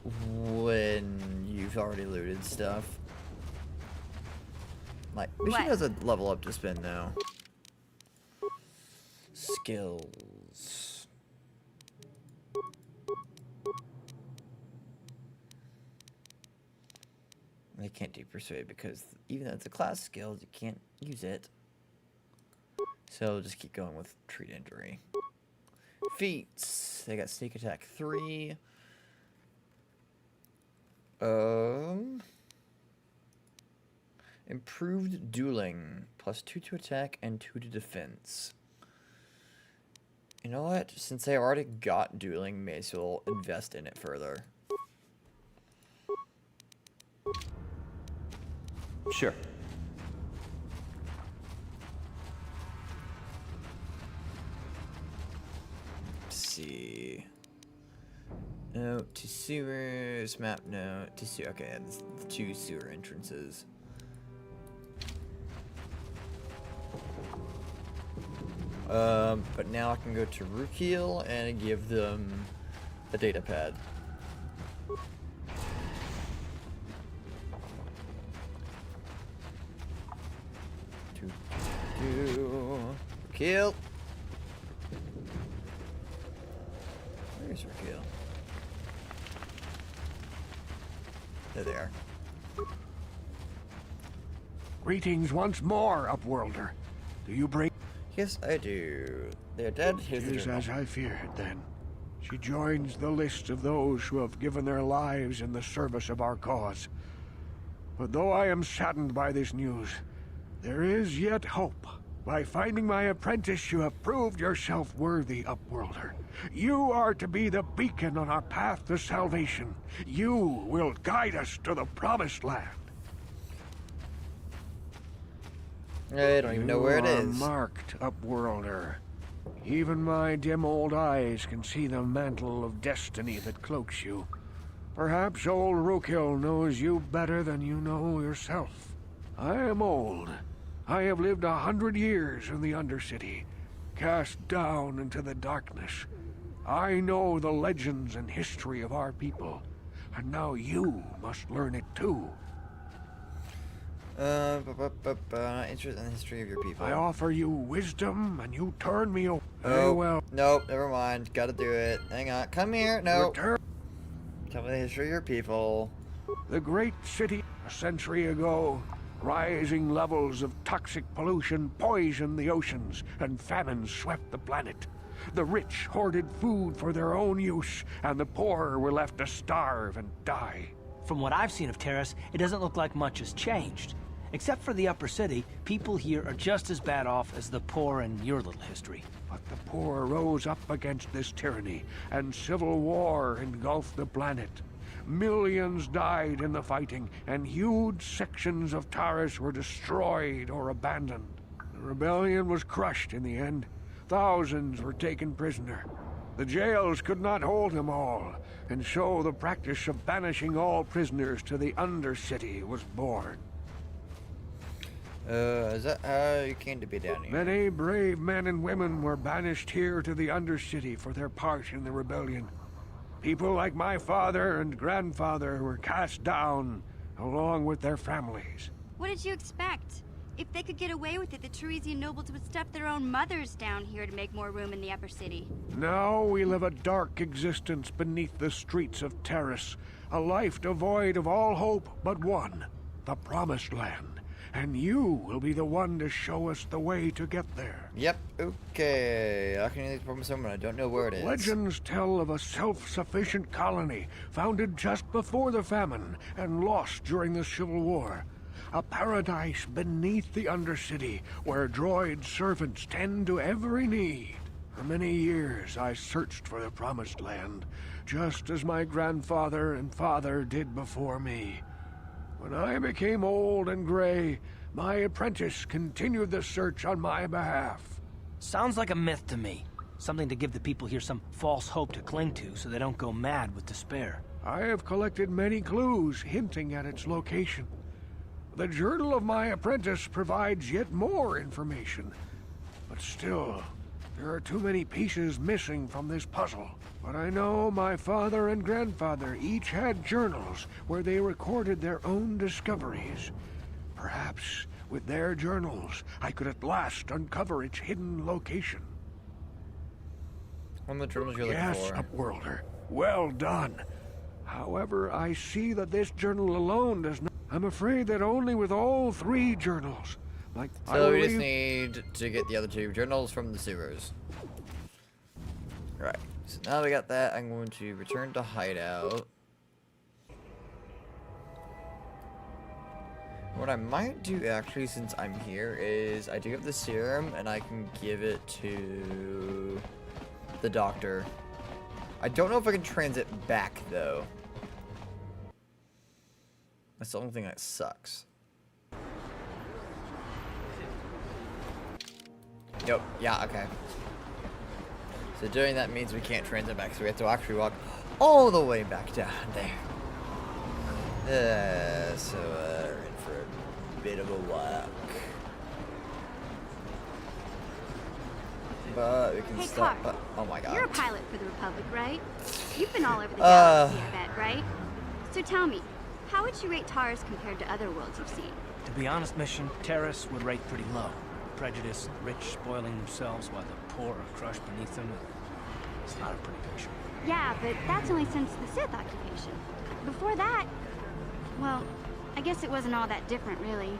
when you've already looted stuff. Like, Mission What? has a level up to spend now. Skills. I can't do Persuade because even though it's a class skill, you can't use it. So just keep going with Treat Injury. Feats. They got Sneak Attack 3. Improved Dueling. +2 to attack and 2 to defense. You know what? Since I already got Dueling, may as well invest in it further. Sure. Let's see. No, to sewers. Map, no. To sewer. Okay, there's 2 sewer entrances. But now I can go to Rookhill and give them the data pad. Rookhill. Where's Rookhill? There they are. Greetings once more, Upworlder. Do you bring... Yes, I do. They're dead. Here's the It is journal. as I feared, then. She joins the list of those who have given their lives in the service of our cause. But though I am saddened by this news, there is yet hope. By finding my apprentice, you have proved yourself worthy, Upworlder. You are to be the beacon on our path to salvation. You will guide us to the Promised Land. I don't even know where it You is. are marked, Upworlder. Even my dim old eyes can see the mantle of destiny that cloaks you. Perhaps old Rookhill knows you better than you know yourself. I am old. I have lived 100 years in the Undercity, cast down into the darkness. I know the legends and history of our people, and now you must learn it too. Interest in the history of your people. I offer you wisdom, and you turn me away. Oh, well. Nope, never mind. Gotta do it. Hang on. Come here. No. Return. Tell me the history of your people. The great city a century ago, rising levels of toxic pollution poisoned the oceans, and famine swept the planet. The rich hoarded food for their own use, and the poor were left to starve and die. From what I've seen of Terrace, it doesn't look like much has changed. Except for the upper city, people here are just as bad off as the poor in your little history. But the poor rose up against this tyranny, and civil war engulfed the planet. Millions died in the fighting, and huge sections of Taris were destroyed or abandoned. The rebellion was crushed in the end. Thousands were taken prisoner. The jails could not hold them all, and so the practice of banishing all prisoners to the Undercity was born. Is that how you came to be down here? Many brave men and women were banished here to the Undercity for their part in the rebellion. People like my father and grandfather were cast down, along with their families. What did you expect? If they could get away with it, the Teresian nobles would stuff their own mothers down here to make more room in the upper city. Now we live a dark existence beneath the streets of Terrace, a life devoid of all hope but one, the Promised Land. And you will be the one to show us the way to get there. Yep, okay. How can you leave the Promised Land when I don't know where it is? Legends tell of a self-sufficient colony founded just before the famine and lost during the Civil War. A paradise beneath the Undercity where droid servants tend to every need. For many years I searched for the Promised Land, just as my grandfather and father did before me. When I became old and gray, my apprentice continued the search on my behalf. Sounds like a myth to me. Something to give the people here some false hope to cling to so they don't go mad with despair. I have collected many clues hinting at its location. The journal of my apprentice provides yet more information. But still, There are too many pieces missing from this puzzle. But I know my father and grandfather each had journals where they recorded their own discoveries. Perhaps with their journals, I could at last uncover its hidden location. One of the journals you're looking Yes, for. Upworlder. Well done. However, I see that this journal alone does not... I'm afraid that only with all 3 journals, like... So we just need to get the other 2 journals from the sewers. Right. So now we got that, I'm going to return to hideout. What I might do actually, since I'm here, is I do have the serum and I can give it to the doctor. I don't know if I can transit back though. That's the only thing that sucks. Yep, yeah, okay. So doing that means we can't transit back, so we have to actually walk all the way back down there. So we're in for a bit of a walk. But we can Hey, stop. Clark, Oh my god. You're a pilot for the Republic, right? You've been all over the galaxy, I bet, right? So tell me, how would you rate Taurus compared to other worlds you've seen? To be honest, Mission, Terrace would rate pretty low. Prejudice, rich spoiling themselves while the poor are crushed beneath them. It's not a pretty picture. Yeah, but that's only since the Sith occupation. Before that, well, I guess it wasn't all that different, really.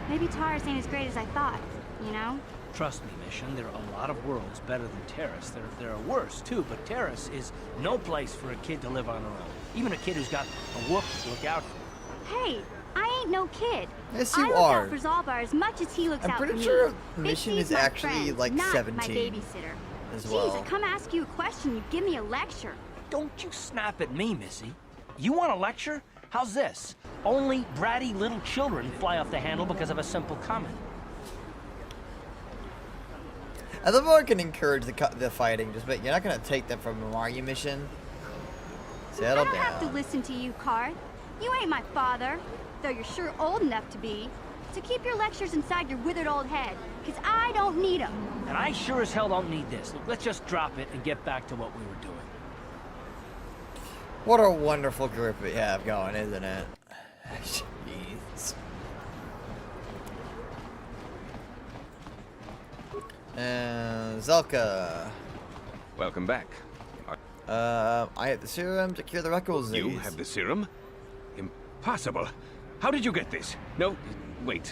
Maybe Taurus ain't as great as I thought, you know? Trust me, Mission, there are a lot of worlds better than Terrace. There are worse, too, but Terrace is no place for a kid to live on her own. Even a kid who's got a whoop to look out for. Hey, I ain't no kid. Yes, you I look are. out for Zalbar as much as he looks I'm out for me. pretty sure Big Mission C's is my actually friend, like not 17 my babysitter. as Jeez, well. I come ask you a question, you give me a lecture. Don't you snap at me, Missy. You want a lecture? How's this? Only bratty little children fly off the handle because of a simple comment. I love how I can encourage the fighting, just but you're not gonna take them from them, are you, Mission? Settle I don't have to down. listen to you, Karth. You ain't my father, though you're sure old enough to be. So keep your lectures inside your withered old head, because I don't need them. And I sure as hell don't need this. Look, let's just drop it and get back to what we were doing. What a wonderful group we have going, isn't it? Jeez. Zelka. Welcome back. I have the serum to cure the Reckles disease. You have the serum? Impossible. How did you get this? No, wait.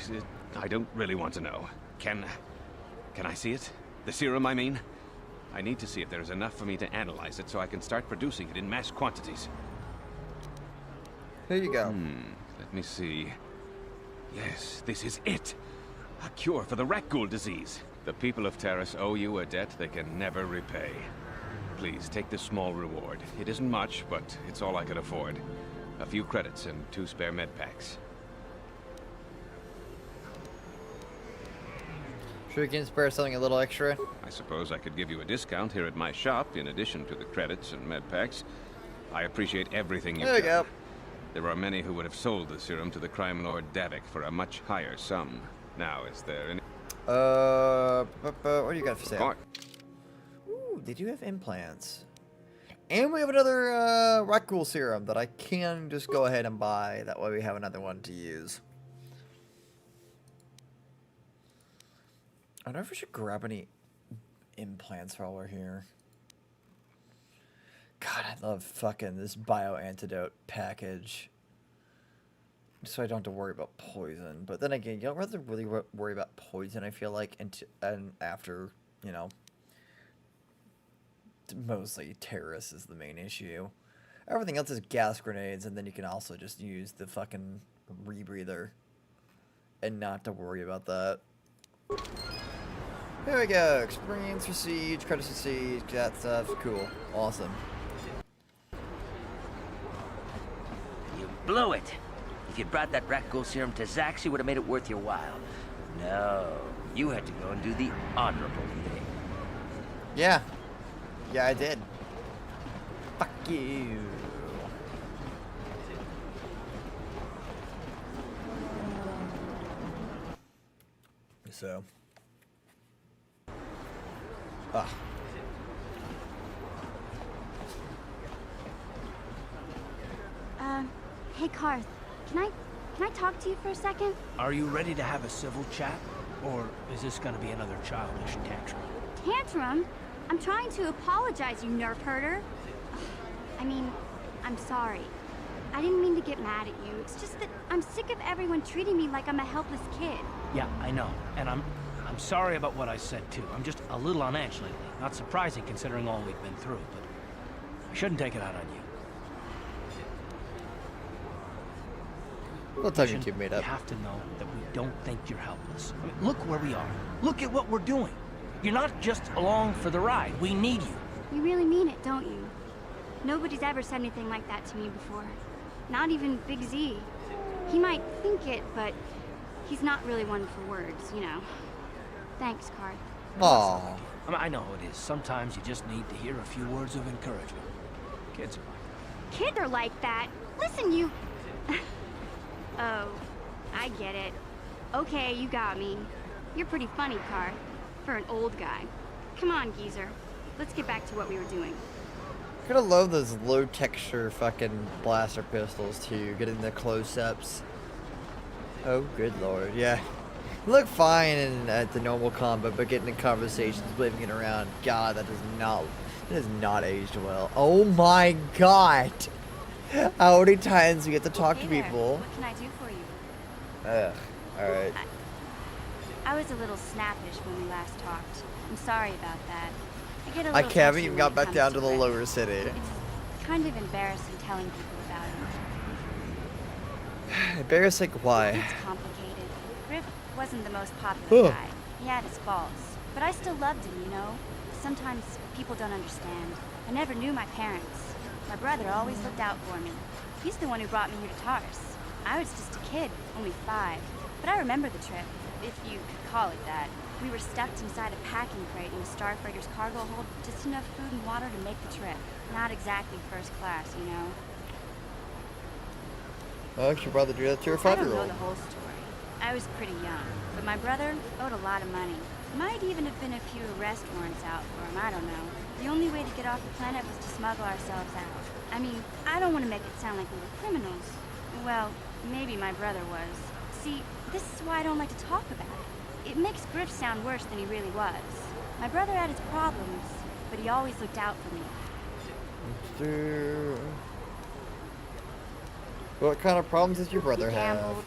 I don't really want to know. Can I see it? The serum, I mean? I need to see if there is enough for me to analyze it so I can start producing it in mass quantities. Here you go. Let me see. Yes, this is it. A cure for the rat ghoul disease. The people of Terrace owe you a debt they can never repay. Please, take this small reward. It isn't much, but it's all I could afford. A few credits and 2 spare med packs. Sure you can spare something a little extra? I suppose I could give you a discount here at my shop, in addition to the credits and med packs. I appreciate everything you've There you done. go. There are many who would have sold the serum to the crime lord Davik for a much higher sum. Now, is there any... What do you got for sale? Clark. Ooh, they do have implants. And we have another Reckles serum that I can just go ahead and buy. That way we have another one to use. I wonder if we should grab any implants while we're here. God, I love fucking this bio-antidote package. So I don't have to worry about poison. But then again, you don't have to really worry about poison, I feel like, and after, you know, mostly terrorists is the main issue. Everything else is gas grenades, and then you can also just use the fucking rebreather and not to worry about that. Here we go. Experience for siege, credits for siege, that stuff. Cool. Awesome. You blew it. If you'd brought that rat ghoul serum to Zax, you would have made it worth your while. No, you had to go and do the honorable thing. Yeah. Yeah, I did. Fuck you. So. Ah. Hey Karth, can I talk to you for a second? Are you ready to have a civil chat? Or is this gonna be another childish tantrum? Tantrum? I'm trying to apologize, you nerf herder. I mean, I'm sorry. I didn't mean to get mad at you. It's just that I'm sick of everyone treating me like I'm a helpless kid. Yeah, I know. And I'm sorry about what I said too. I'm just a little on edge lately. Not surprising considering all we've been through, but I shouldn't take it out on you. What time you made up? You have to know that we don't think you're helpless. I mean, look where we are. Look at what we're doing. You're not just along for the ride. We need you. You really mean it, don't you? Nobody's ever said anything like that to me before. Not even Big Z. He might think it, but he's not really one for words, you know. Thanks, Karth. Aww. I mean, I know it is. Sometimes you just need to hear a few words of encouragement. Kids are like that. Kids are like that? Listen, you... Oh, I get it. Okay, you got me. You're pretty funny, Karth. For an old guy. Come on, geezer. Let's get back to what we were doing. I kinda love those low texture fucking blaster pistols too, getting the close-ups. Oh, good lord, yeah. You look fine at the normal combat, but getting in conversations, waving it around, God, that has not aged well. Oh my god! How many times we get to talk to people? What can I do for you? Ugh, alright. I was a little snappish when we last talked. I'm sorry about that. I get a I little haven't touchy even when got it back comes down to the Griff. lower city. It's kind of embarrassing telling people about him. Embarrassing, why? It's complicated. Griff wasn't the most popular guy. He had his faults. But I still loved him, you know? Sometimes people don't understand. I never knew my parents. My brother always looked out for me. He's the one who brought me here to Tars. I was just a kid, only 5. But I remember the trip, if you could call it that. We were stuffed inside a packing crate in the Starfreighter's cargo hold, just enough food and water to make the trip. Not exactly first class, you know? Well, your brother do that to your I don't know 5-year-old. the whole story. I was pretty young, but my brother owed a lot of money. Might even have been a few arrest warrants out for him, I don't know. The only way to get off the planet was to smuggle ourselves out. I mean, I don't want to make it sound like we were criminals. Well, maybe my brother was. See, this is why I don't like to talk about it. It makes Griff sound worse than he really was. My brother had his problems, but he always looked out for me. What kind of problems does your brother He have? gambled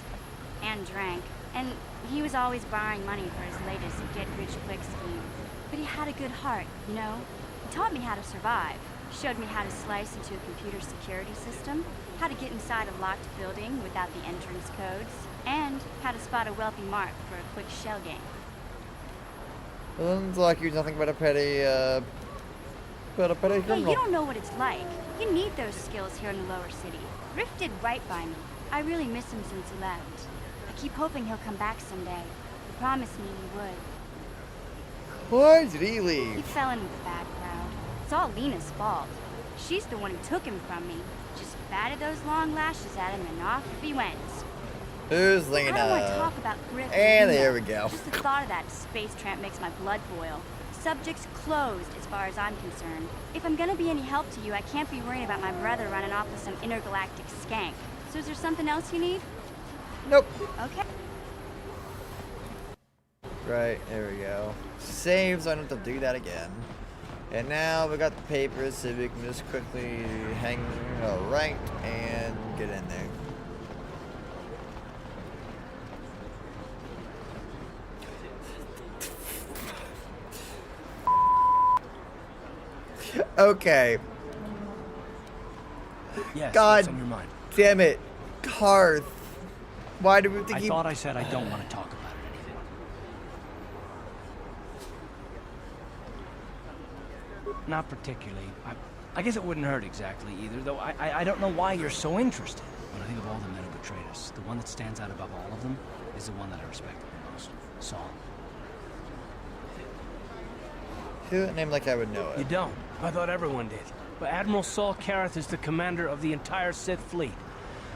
and drank, and he was always borrowing money for his latest get-rich-quick scheme. But he had a good heart, you know? He taught me how to survive, showed me how to slice into a computer security system, how to get inside a locked building without the entrance codes, and how to spot a wealthy mark for a quick shell game. Sounds like you're nothing but a petty, Hey, criminal. you don't know what it's like. You need those skills here in the lower city. Riff did right by me. I really miss him since he left. I keep hoping he'll come back someday. He promised me he would. Why did he He leave? fell in with a bad crowd. It's all Lena's fault. She's the one who took him from me. Just batted those long lashes at him and off he went. Who's I don't want to Lena? talk about Griff And Lena. there we go. Just the thought of that space tramp makes my blood boil. Subject's closed as far as I'm concerned. If I'm gonna be any help to you, I can't be worried about my brother running off with some intergalactic skank. So is there something else you need? Nope. Okay. Right, there we go. Save so I don't have to do that again. And now we got the papers, so we can just quickly hang right and get in there. Okay. Yes, God what's on your mind? damn it. Karth. Why do we have to I keep... thought I said I don't want to talk about it anymore. Not particularly. I guess it wouldn't hurt exactly either, though I don't know why you're so interested. When I think of all the men who betrayed us, the one that stands out above all of them is the one that I respected the most. Saul. Say that name like I would know it. You don't. I thought everyone did. But Admiral Saul Karath is the commander of the entire Sith fleet.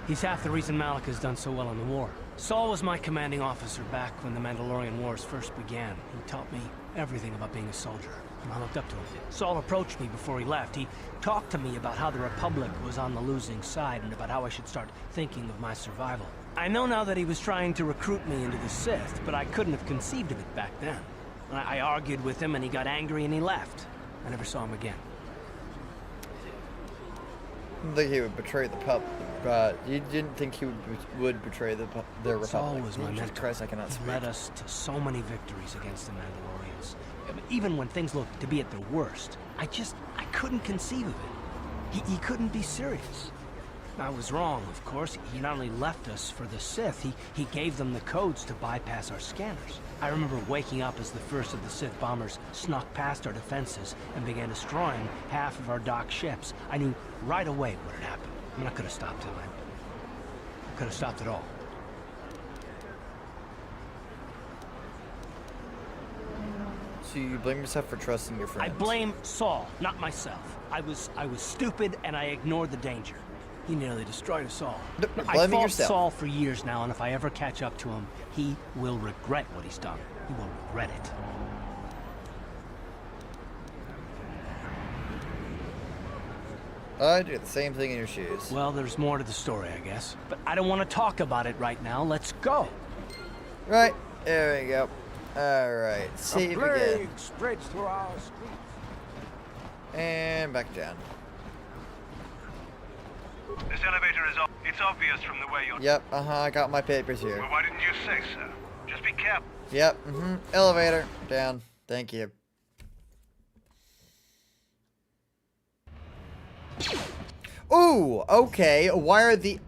He's half the reason Malik has done so well in the war. Saul was my commanding officer back when the Mandalorian Wars first began. He taught me everything about being a soldier. I looked up to him. Saul approached me before he left. He talked to me about how the Republic was on the losing side and about how I should start thinking of my survival. I know now that he was trying to recruit me into the Sith, but I couldn't have conceived of it back then. I argued with him and he got angry and he left. I never saw him again. I didn't think he would betray the pup, but you didn't think he would betray the Republic. Saul was my mentor. Christ, I cannot speak. He led us to so many victories against the Mandalorians. Even when things looked to be at their worst, I couldn't conceive of it. He couldn't be serious. I was wrong, of course. He not only left us for the Sith, he gave them the codes to bypass our scanners. I remember waking up as the first of the Sith bombers snuck past our defenses and began destroying half of our docked ships. I knew right away what had happened. I mean, I could have stopped him. I could have stopped it all. So you blame yourself for trusting your friends? I blame Saul, not myself. I was stupid and I ignored the danger. He nearly destroyed us all. I fought Saul for years now, and if I ever catch up to him, he will regret what he's done. He will regret it. I do the same thing in your shoes. Well, there's more to the story, I guess. But I don't want to talk about it right now. Let's go. Right. There we go. Alright. Save again. Spreads through our streets. And back down. This elevator is off. It's obvious from the way you're... Yep, I got my papers here. Well, why didn't you say so? Just be careful. Yep, Elevator. Down. Thank you. Ooh, okay. Why are these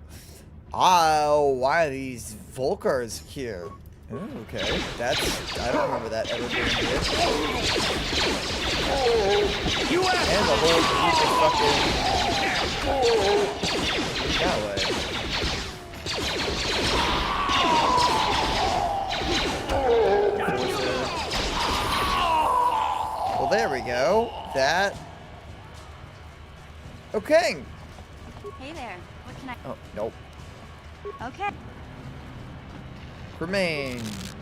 Volkars here? Ooh, okay. I don't remember that ever being here. And the whole fucking... that way. Well, there we go. That... Okay. Hey there. What can I... Oh, nope. Okay. Remains.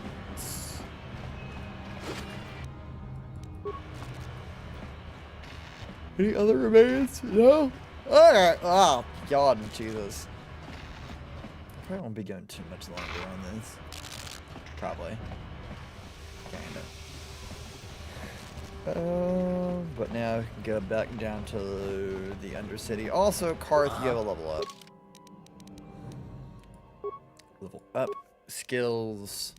Any other remains? No? Alright. Oh, God, Jesus. Probably won't be going too much longer on this. Probably. Kinda. But now we can go back down to the Undercity. Also, Karth, you have a level up. Level up. Skills.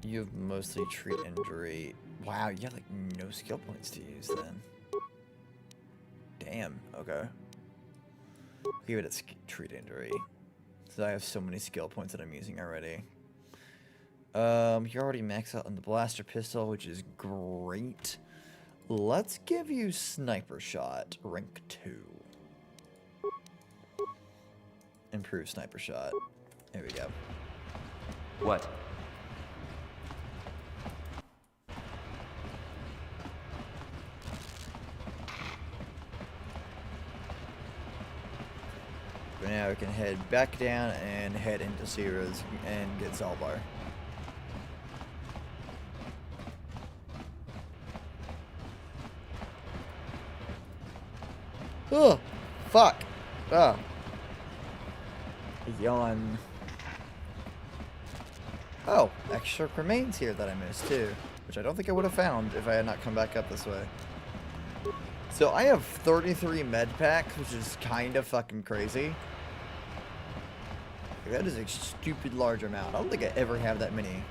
You have mostly treat injury. Wow, you have like no skill points to use then. Damn, okay. Give it a treat injury. So I have so many skill points that I'm using already. You're already maxed out on the blaster pistol, which is great. Let's give you sniper shot, rank 2. Improve sniper shot. There we go. What? But now we can head back down and head into Sierras and get Zalbar. Oh, fuck. Oh. Yawn. Oh, extra remains here that I missed too, which I don't think I would have found if I had not come back up this way. So I have 33 med packs, which is kind of fucking crazy. That is a stupid large amount. I don't think I ever have that many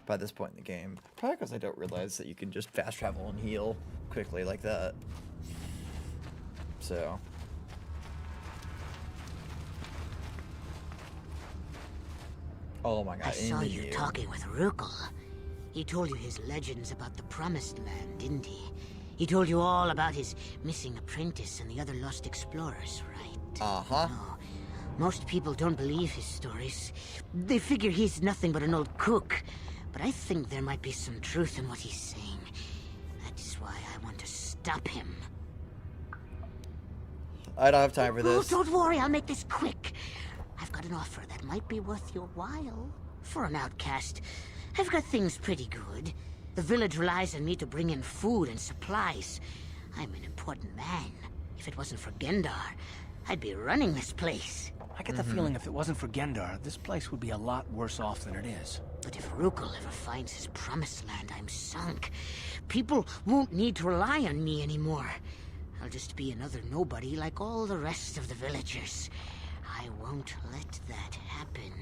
by this point in the game. Probably because I don't realize that you can just fast travel and heal quickly like that. So. Oh my god. I saw you talking with Rukel. He told you his legends about the Promised Land, didn't he? He told you all about his missing apprentice and the other lost explorers, right? Uh-huh. No, most people don't believe his stories. They figure he's nothing but an old cook. But I think there might be some truth in what he's saying. That is why I want to stop him. I don't have time for this. Oh, don't worry, I'll make this quick. I've got an offer that might be worth your while. For an outcast, I've got things pretty good. The village relies on me to bring in food and supplies. I'm an important man. If it wasn't for Gendar, I'd be running this place. I get the feeling if it wasn't for Gendar, this place would be a lot worse off than it is. But if Rukal ever finds his promised land, I'm sunk. People won't need to rely on me anymore. I'll just be another nobody like all the rest of the villagers. I won't let that happen.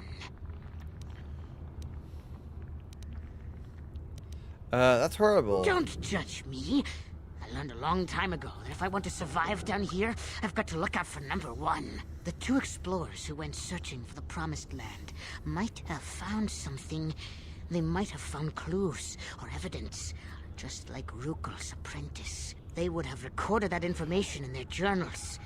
That's horrible. Don't judge me. I learned a long time ago that if I want to survive down here, I've got to look out for number one. The two explorers who went searching for the Promised Land might have found something. They might have found clues or evidence, just like Rukal's apprentice. They would have recorded that information in their journals.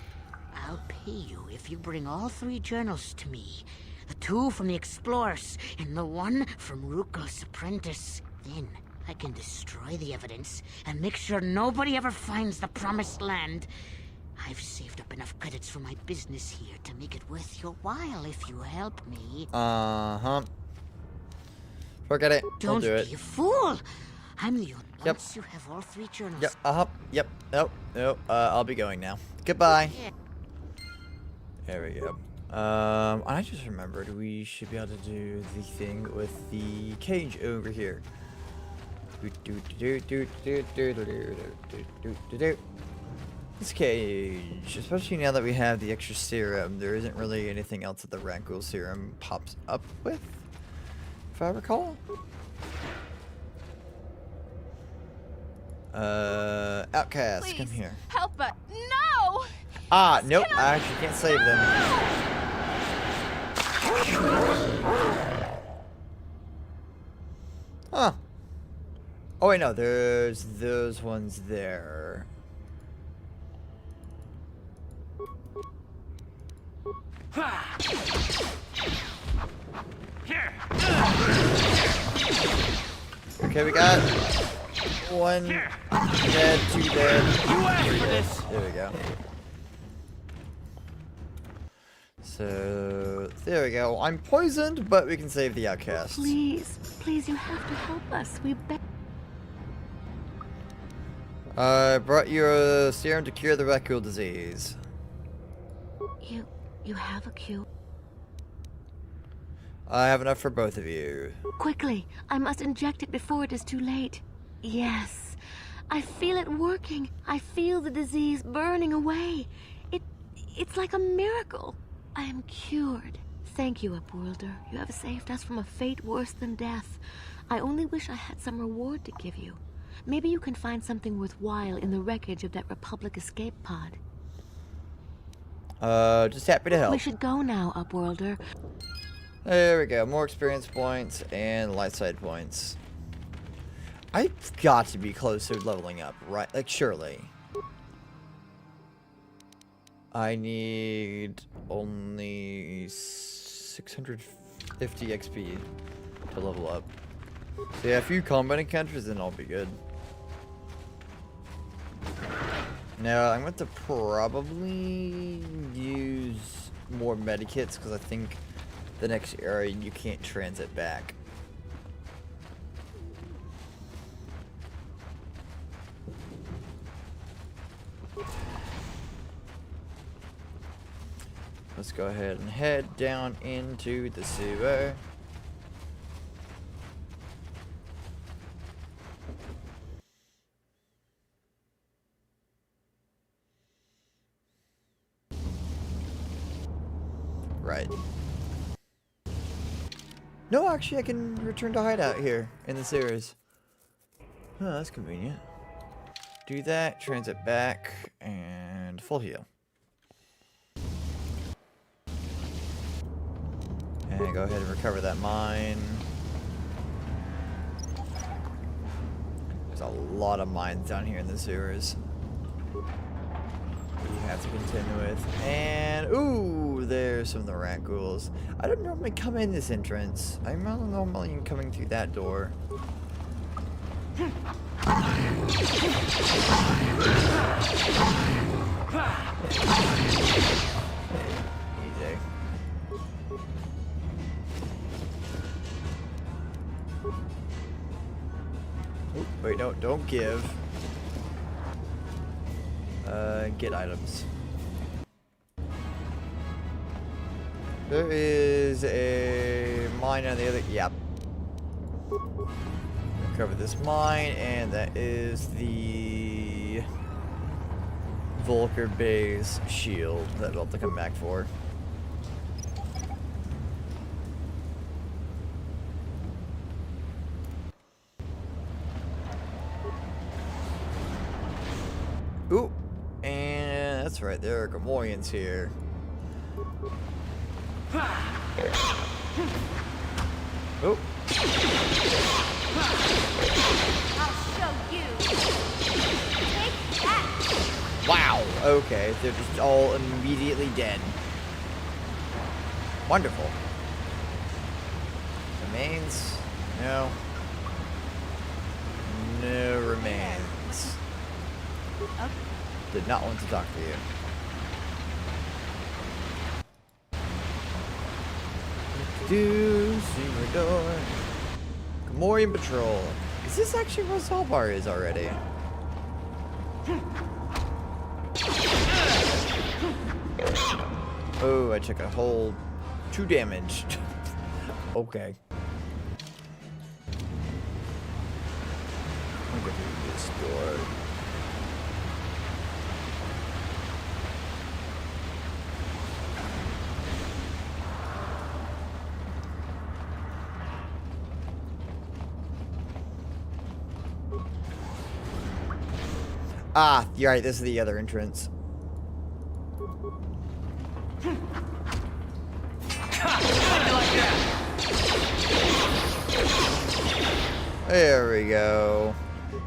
I'll pay you if you bring all 3 journals to me. The 2 from the explorers and the 1 from Rukal's apprentice. Then I can destroy the evidence and make sure nobody ever finds the Promised Land. I've saved up enough credits for my business here to make it worth your while if you help me. Uh-huh. Forget it. Don't do it. be a fool. I'm the only Yep. Once you have all 3 journals. Yep. Yep. Nope. I'll be going now. Goodbye. Yeah. There we go. I just remembered we should be able to do the thing with the cage over here. This cage, especially now that we have the extra serum, there isn't really anything else that the Rancul serum pops up with, if I recall. Outcast, Please, come here. help us. No! Ah, nope, I actually can't save them. Huh. Oh wait, no, there's those ones there. Okay, we got 1 dead, 2 dead. 3 dead. There we go. So, there we go. I'm poisoned, but we can save the outcast. Please, please, you have to help us. We beg. I brought you a serum to cure the Rancul disease. You have a cure. I have enough for both of you. Quickly, I must inject it before it is too late. Yes, I feel it working. I feel the disease burning away. It's like a miracle. I am cured. Thank you, Upworlder. You have saved us from a fate worse than death. I only wish I had some reward to give you. Maybe you can find something worthwhile in the wreckage of that Republic escape pod. Just happy to help. We should go now, Upworlder. There we go. More experience points and light side points. I've got to be close to leveling up, right? Like, surely. I need only 650 XP to level up. So yeah, a few combat encounters and I'll be good. Now, I'm going to probably use more medikits because I think the next area you can't transit back. Let's go ahead and head down into the sewer. Right. No, actually, I can return to hideout here in the sewers. Oh, that's convenient. Do that, transit back, and full heal. And go ahead and recover that mine. There's a lot of mines down here in the sewers. We have to contend with. And, ooh, there's some of the Rancools. I don't normally come in this entrance. I'm normally coming through that door. Easy. Ooh, Wait, no, don't give. Get items. There is a mine on the other. Yep. Cover this mine, and that is the Volker Bay's shield that we'll have to come back for. Ooh, and that's right, there are Gamorreans here. Oh. I'll show you. Take that. Wow, okay, they're just all immediately dead. Wonderful. Remains? No. No remains. Okay. Did not want to talk to you. Do see your door. Gamorrean patrol. Is this actually where Zalbar is already? Oh, I took a whole 2 damage. Okay. I'll go through this door. Ah, you're right, this is the other entrance. There we go.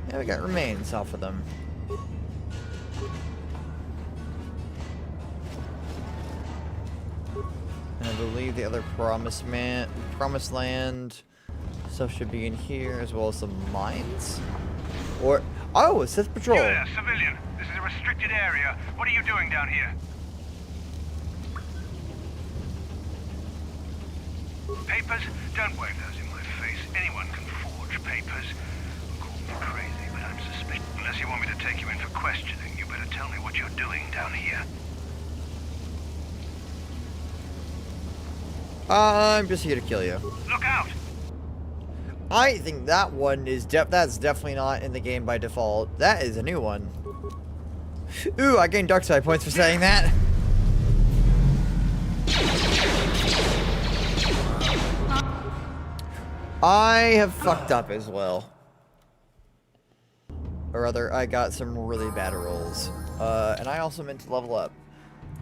Yeah, we got remains off of them. And I believe the other promised land stuff should be in here, as well as some mines. Or oh, it says patrol. You there, civilian. This is a restricted area. What are you doing down here? Papers? Don't wave those in my face. Anyone can forge papers. Call me crazy, but I'm suspicious. Unless you want me to take you in for questioning, you better tell me what you're doing down here. I'm just here to kill you. Look out! I think that one is that's definitely not in the game by default. That is a new one. Ooh, I gained dark side points for saying that. I have fucked up as well. Or rather, I got some really bad rolls. And I also meant to level up.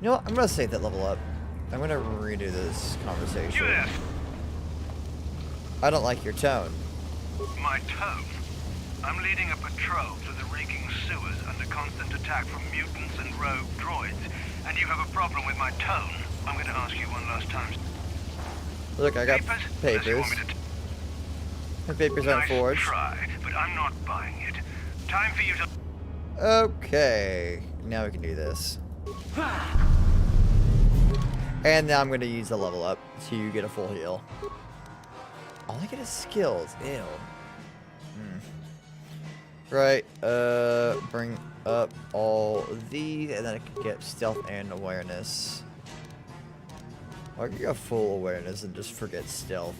You know what? I'm gonna save that level up. I'm gonna redo this conversation. I don't like your tone. My tone? I'm leading a patrol through the reeking sewers under constant attack from mutants and rogue droids. And you have a problem with my tone? I'm gonna ask you one last time. Look, I got papers. My papers aren't forged. Try, but I'm not buying it. Time for you to... Okay, now we can do this. And now I'm going to use the level up to get a full heal. All I get is skills. Ew. Right, bring up all these, and then I can get stealth and awareness. Or I can get full awareness and just forget stealth.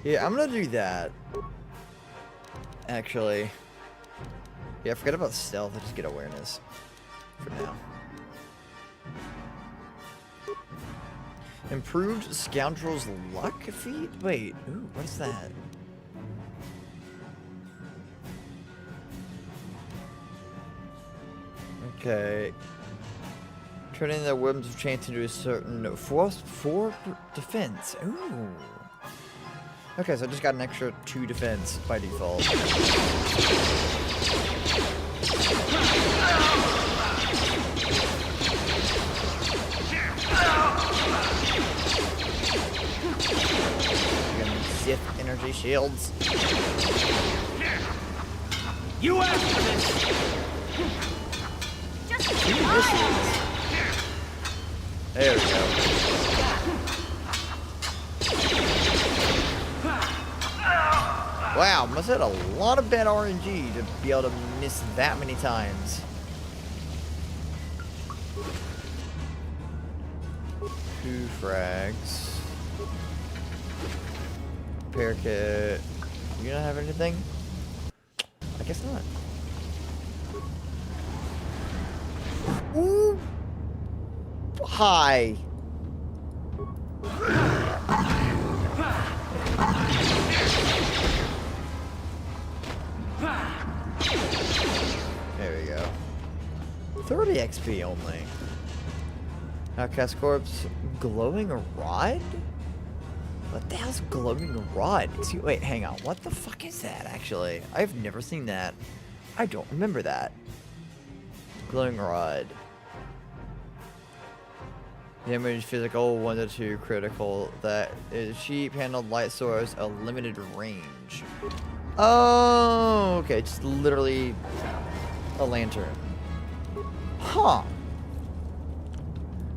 Yeah, I'm gonna do that. Actually. Yeah, forget about stealth, I just get awareness. For now. Improved Scoundrel's Luck feat? Wait, ooh, what's that? Okay. Turning the whims of chance into a certain force for defense. Ooh. Okay, so I just got an extra 2 defense by default. Sith energy shields. You asked for this! There we go. Wow, must have had a lot of bad RNG to be able to miss that many times. Two frags. Repair kit. You don't have anything? I guess not. Ooh! Hi. There we go. 30 XP only. Outcast Corpse, glowing rod? What the hell's glowing rod? Excuse, wait, hang on. What the fuck is that, actually? I've never seen that. I don't remember that. Glowing rod. Damage physical, 1 to 2 critical. That is cheap, handled light source, a limited range. Oh, okay, just literally a lantern. Huh.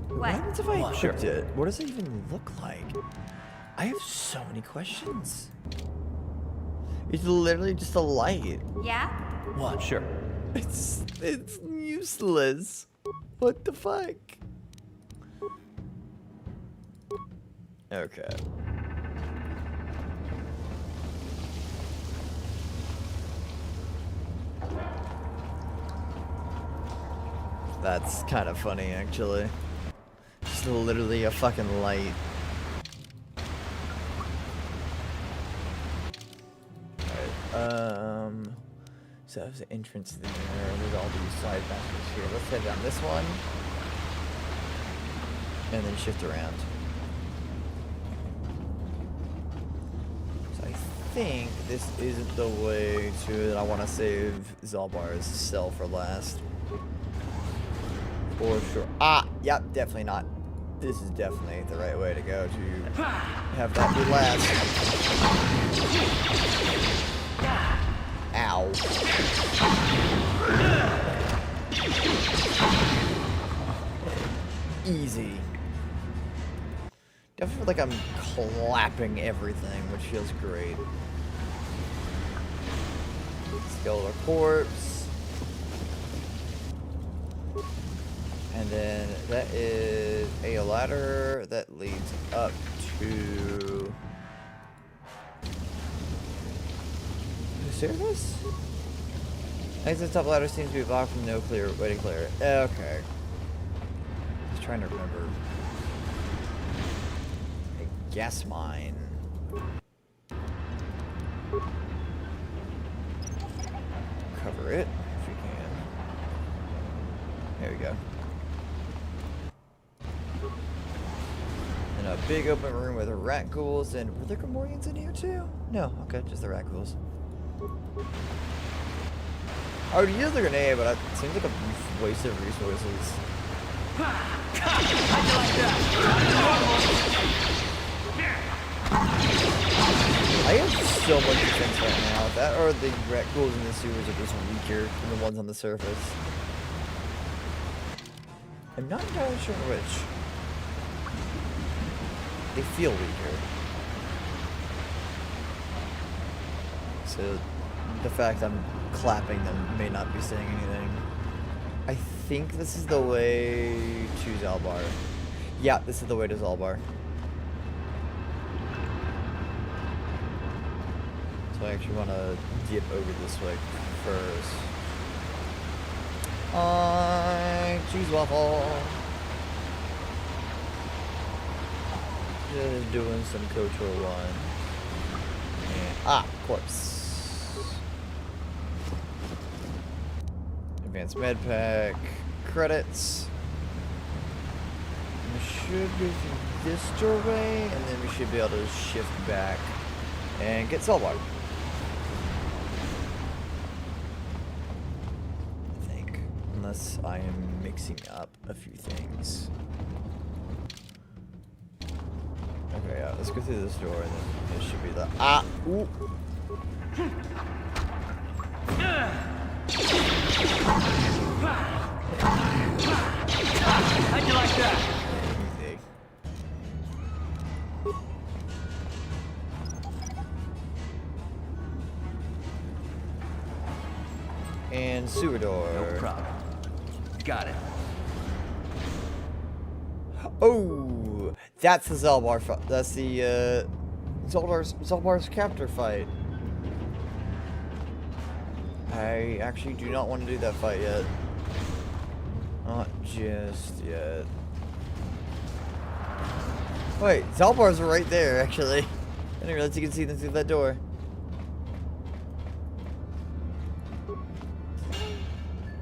What happens if I equipped it? What does it even look like? I have so many questions. It's literally just a light. Yeah? What? Sure. It's useless. What the fuck? Okay. That's kind of funny, actually. Just literally a fucking light. Alright, so that was the entrance there. There's all these side passages here. Let's head down this one. And then shift around. So I think this isn't the way to it. I want to save Zalbar's cell for last. For sure. Ah, yep, definitely not. This is definitely the right way to go to have that be last. Ow. Easy. Definitely feel like I'm clapping everything, which feels great. Skeletal corpse. And then that is a ladder that leads up to the service? Exit top ladder seems to be blocked from no clear way to clear it. Okay. Just trying to remember. A gas mine. Cover it if you can. There we go. And a big open room with rat ghouls, and were there Gamorreans in here too? No, okay, just the rat ghouls. I would use the grenade, but it seems like a waste of resources. I have so much defense right now. That or the rat ghouls in the sewers are just weaker than the ones on the surface. I'm not entirely sure which. They feel weaker. So the fact I'm clapping them may not be saying anything. I think this is the way to Zalbar. Yeah, this is the way to Zalbar. So I actually want to dip over this way first. Cheese waffle. Just doing some KOTOR 1. And, corpse. Advanced med pack. Credits. We should go through this doorway, and then we should be able to shift back and get Zalbar. I think. Unless I am mixing up a few things. Okay, yeah, let's go through this door, and then it should be the ooh. How'd you like that? Easy. And sewer door. No problem. Got it. Oh, that's the Zalbar fight. That's the Zalbar's captor fight. I actually do not want to do that fight yet. Not just yet. Wait, Zalbar's right there, actually. I didn't realize you can see them through that door.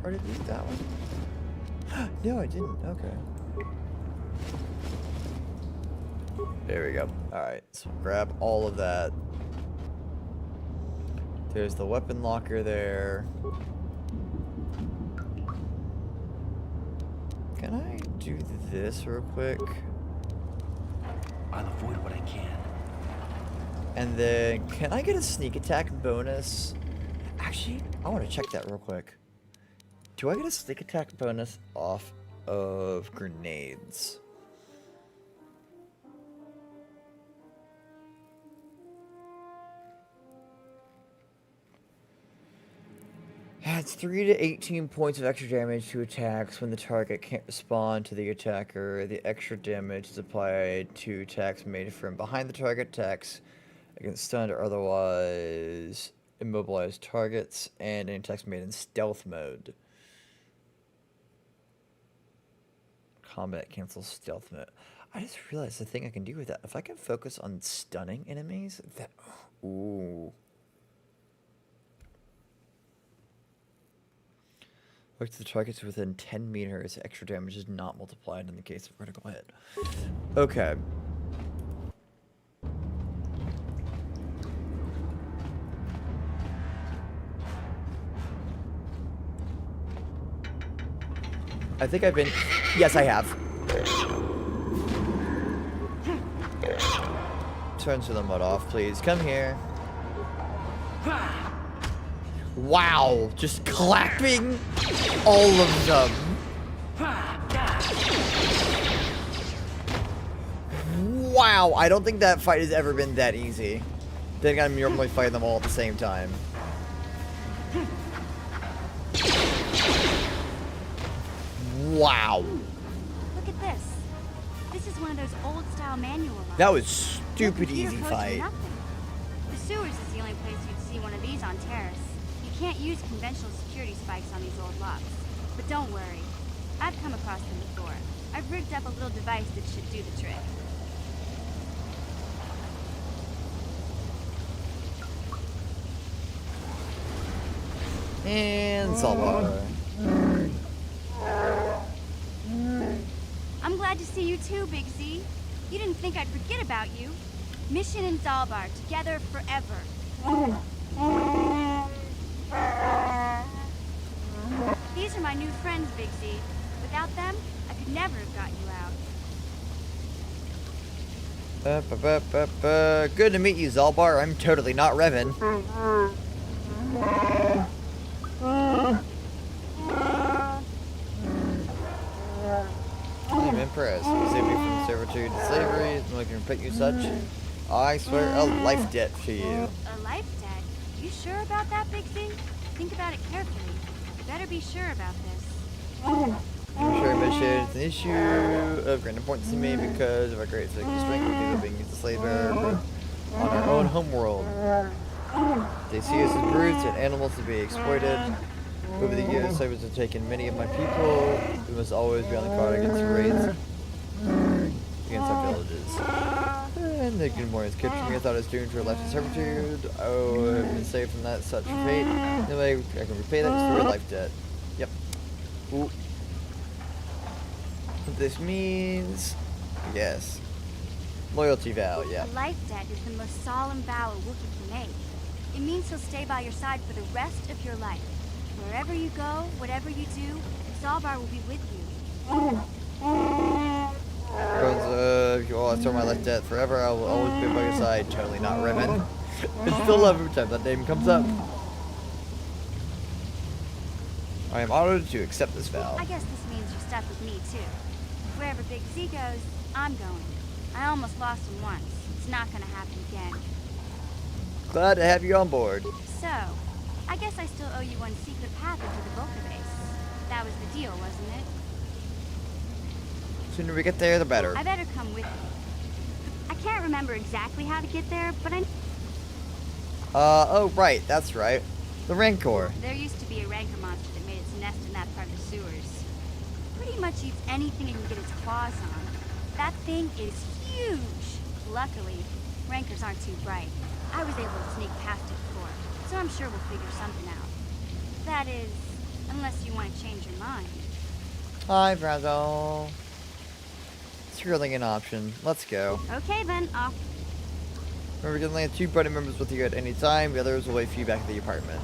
Or did I use that one? No, I didn't. Okay. There we go. Alright, so grab all of that. There's the weapon locker there. Can I do this real quick? I'll avoid what I can. And then, can I get a sneak attack bonus? Actually, I want to check that real quick. Do I get a sneak attack bonus off of grenades? Adds 3 to 18 points of extra damage to attacks when the target can't respond to the attacker. The extra damage is applied to attacks made from behind the target, attacks against stunned or otherwise immobilized targets, and any attacks made in stealth mode. Combat cancels stealth mode. I just realized the thing I can do with that. If I can focus on stunning enemies, that... Ooh. Look to the targets within 10 meters. Extra damage is not multiplied in the case of critical hit. Okay. I think I've been... Yes, I have. Turn to the mud off, please. Come here. Wow, just clapping all of them. Wow, I don't think that fight has ever been that easy. Then I'm normally fighting them all at the same time. Wow. Look at this. This is one of those old-style manual locks. That was stupid easy Computer codes are fight. nothing. The sewers is the only place you'd see one of these on Terrace. You can't use conventional security spikes on these old locks. But don't worry. I've come across them before. I've rigged up a little device that should do the trick. And Zalbar. I'm glad to see you too, Big Z. You didn't think I'd forget about you. Mission and Zalbar, together forever. These are my new friends, Big Z. Without them, I could never have got you out. Good to meet you, Zalbar. I'm totally not Revan. I'm impressed. You saved me from servitude to slavery. I'm looking to put you such. I swear a life debt to you. A life debt? You sure about that, Big Z? Think about it carefully. You better be sure about this. I'm sure mission is an issue of great importance to me because of our great physical strength. People being used as slave labor on our own homeworld. They see us as brutes and animals to be exploited. Over the years, slavers have taken many of my people. We must always be on the guard against raids against our villages. And the good morning's captured me. I thought I was doomed to a life of servitude. Oh, I've been saved from that such fate. No way I can repay that through a life debt. Yep. Ooh. What this means, yes. Loyalty vow, yeah. A life debt is the most solemn vow a Wookiee can make. It means he'll stay by your side for the rest of your life. Wherever you go, whatever you do, Zalbar will be with you. If you all throw my life debt forever, I will always be by your side. Totally not Revan. I still love every time that name comes up. I am honored to accept this vow. I guess this means you're stuck with me, too. Wherever Big Z goes, I'm going. I almost lost him once. It's not gonna happen again. Glad to have you on board. So, I guess I still owe you one secret path into the Vulcan base. That was the deal, wasn't it? Sooner we get there, the better. I better come with you. I can't remember exactly how to get there, but I... Oh, right, that's right. The Rancor. There used to be a Rancor monster that made its nest in that part of the sewers. Pretty much eats anything it can get its claws on. That thing is huge. Luckily, Rancors aren't too bright. I was able to sneak past it before, so I'm sure we'll figure something out. That is, unless you want to change your mind. Hi, Brazil. It's really an option. Let's go. Okay then, off. Remember, you can land 2 party members with you at any time. The others will wait for you back at the apartment.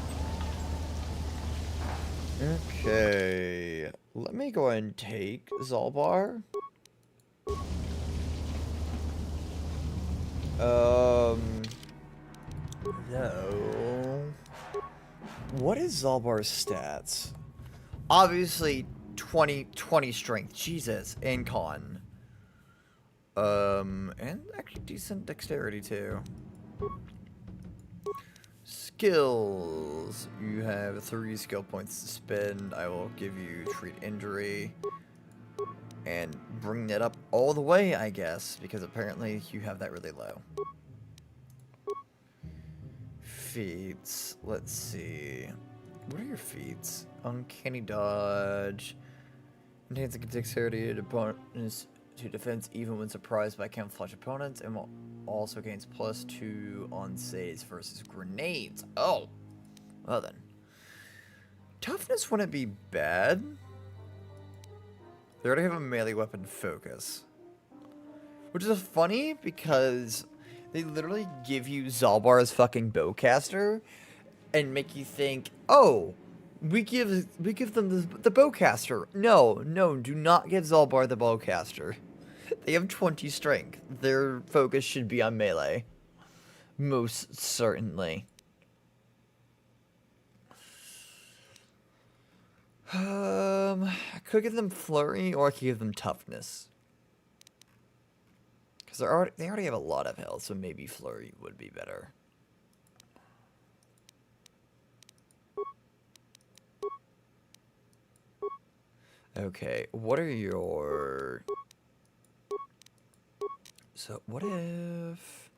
Okay. Let me go ahead and take Zalbar. No. What is Zalbar's stats? Obviously, 20 strength. Jesus. And con. And actually decent dexterity too. Skills. You have 3 skill points to spend. I will give you treat injury. And bring that up all the way, I guess, because apparently you have that really low. Feats. Let's see. What are your feats? Uncanny dodge. Enhancing dexterity to opponents to defense even when surprised by camouflage opponents, and also gains +2 on saves versus grenades. Oh, well then. Toughness wouldn't be bad. They already have a melee weapon focus, which is funny because they literally give you Zalbar as fucking bowcaster and make you think, oh, we give them the bowcaster. No, do not give Zalbar the bowcaster. They have 20 strength. Their focus should be on melee. Most certainly. I could give them flurry, or I could give them toughness. Because they already have a lot of health, so maybe flurry would be better. Okay, what are your... So, what if...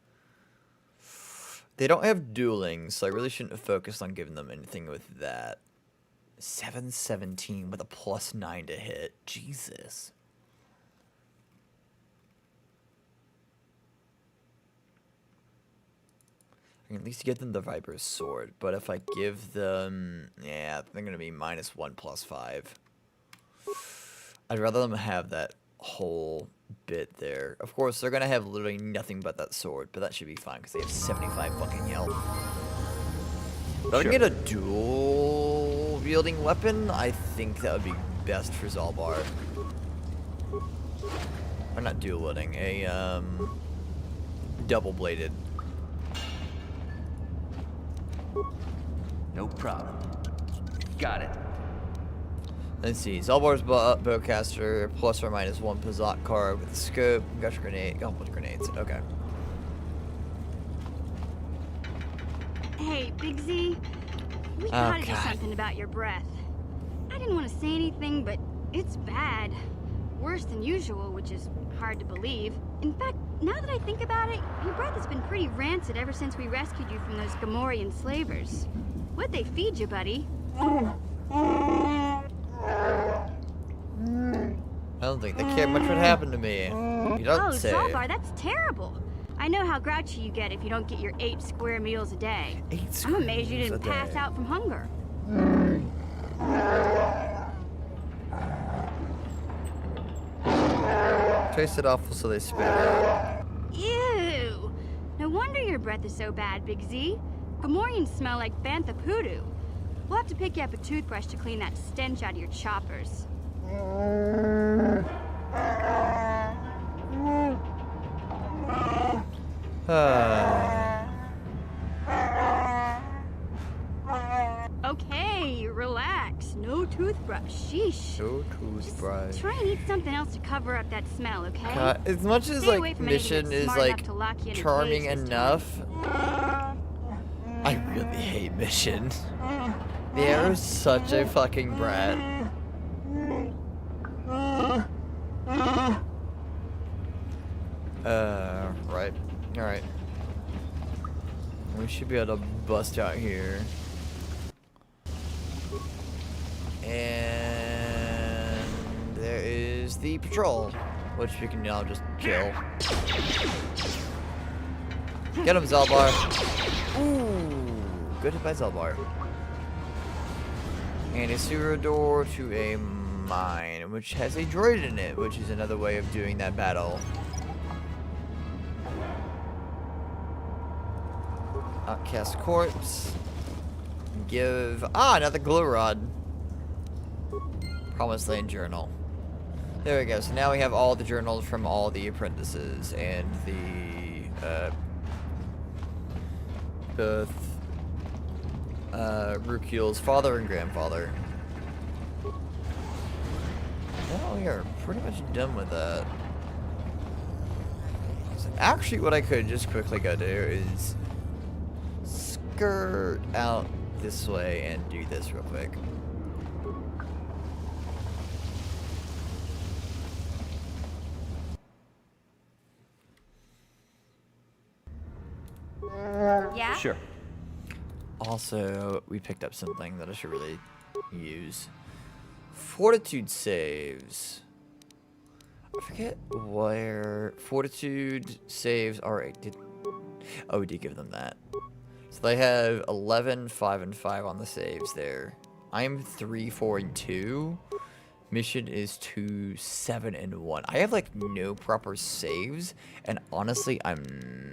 They don't have dueling, so I really shouldn't have focused on giving them anything with that. 717 with a +9 to hit. Jesus. I can at least give them the Viper's Sword, but if I give them... Yeah, they're going to be -1 +5. I'd rather them have that whole bit there. Of course, they're going to have literally nothing but that sword, but that should be fine because they have 75 fucking health. But if I can get a dual wielding weapon, I think that would be best for Zalbar. Or not dual wielding, a double bladed. No problem. Got it. Let's see, Zalbar's bowcaster, ±1 Pazak card with a scope, gush grenade, a bunch of grenades. Okay. Hey, Big Z, we gotta do something about your breath. I didn't want to say anything, but it's bad. Worse than usual, which is hard to believe. In fact, now that I think about it, your breath has been pretty rancid ever since we rescued you from those Gamorrean slavers. What'd they feed you, buddy? I don't think they care much what happened to me. You don't say. Oh, Zalbar, that's terrible. I know how grouchy you get if you don't get your 8 square meals a day. I'm amazed you didn't pass out from hunger. Taste it awful so they spit it out. Ew! No wonder your breath is so bad, Big Z. Gamorreans smell like bantha poodoo. We'll have to pick you up a toothbrush to clean that stench out of your choppers. Okay, relax. No toothbrush. Sheesh. No toothbrush. Just try and eat something else to cover up that smell, okay? As much as Stay away like from mission anything that's is smart like enough to lock you in a charming cage this enough, I really hate Mission. The Arrow's such a fucking brat. Right. Alright. We should be able to bust out here. And there is the patrol, which we can now just kill. Get him, Zelbar. Ooh, good hit by Zelbar. And a sewer door to a mine, which has a droid in it, which is another way of doing that battle. Outcast corpse. Give another glow rod. Promised Land journal. There we go. So now we have all the journals from all the apprentices and the both Rukiel's father and grandfather. Now we are pretty much done with that. So actually, what I could just quickly go do is skirt out this way and do this real quick. Yeah? Sure. Also, we picked up something that I should really use. Fortitude saves. I forget where fortitude saves are. Oh, we did give them that. So they have 11, 5, and 5 on the saves there. I'm 3, 4, and 2. Mission is 2, 7, and 1. I have like no proper saves, and honestly, I'm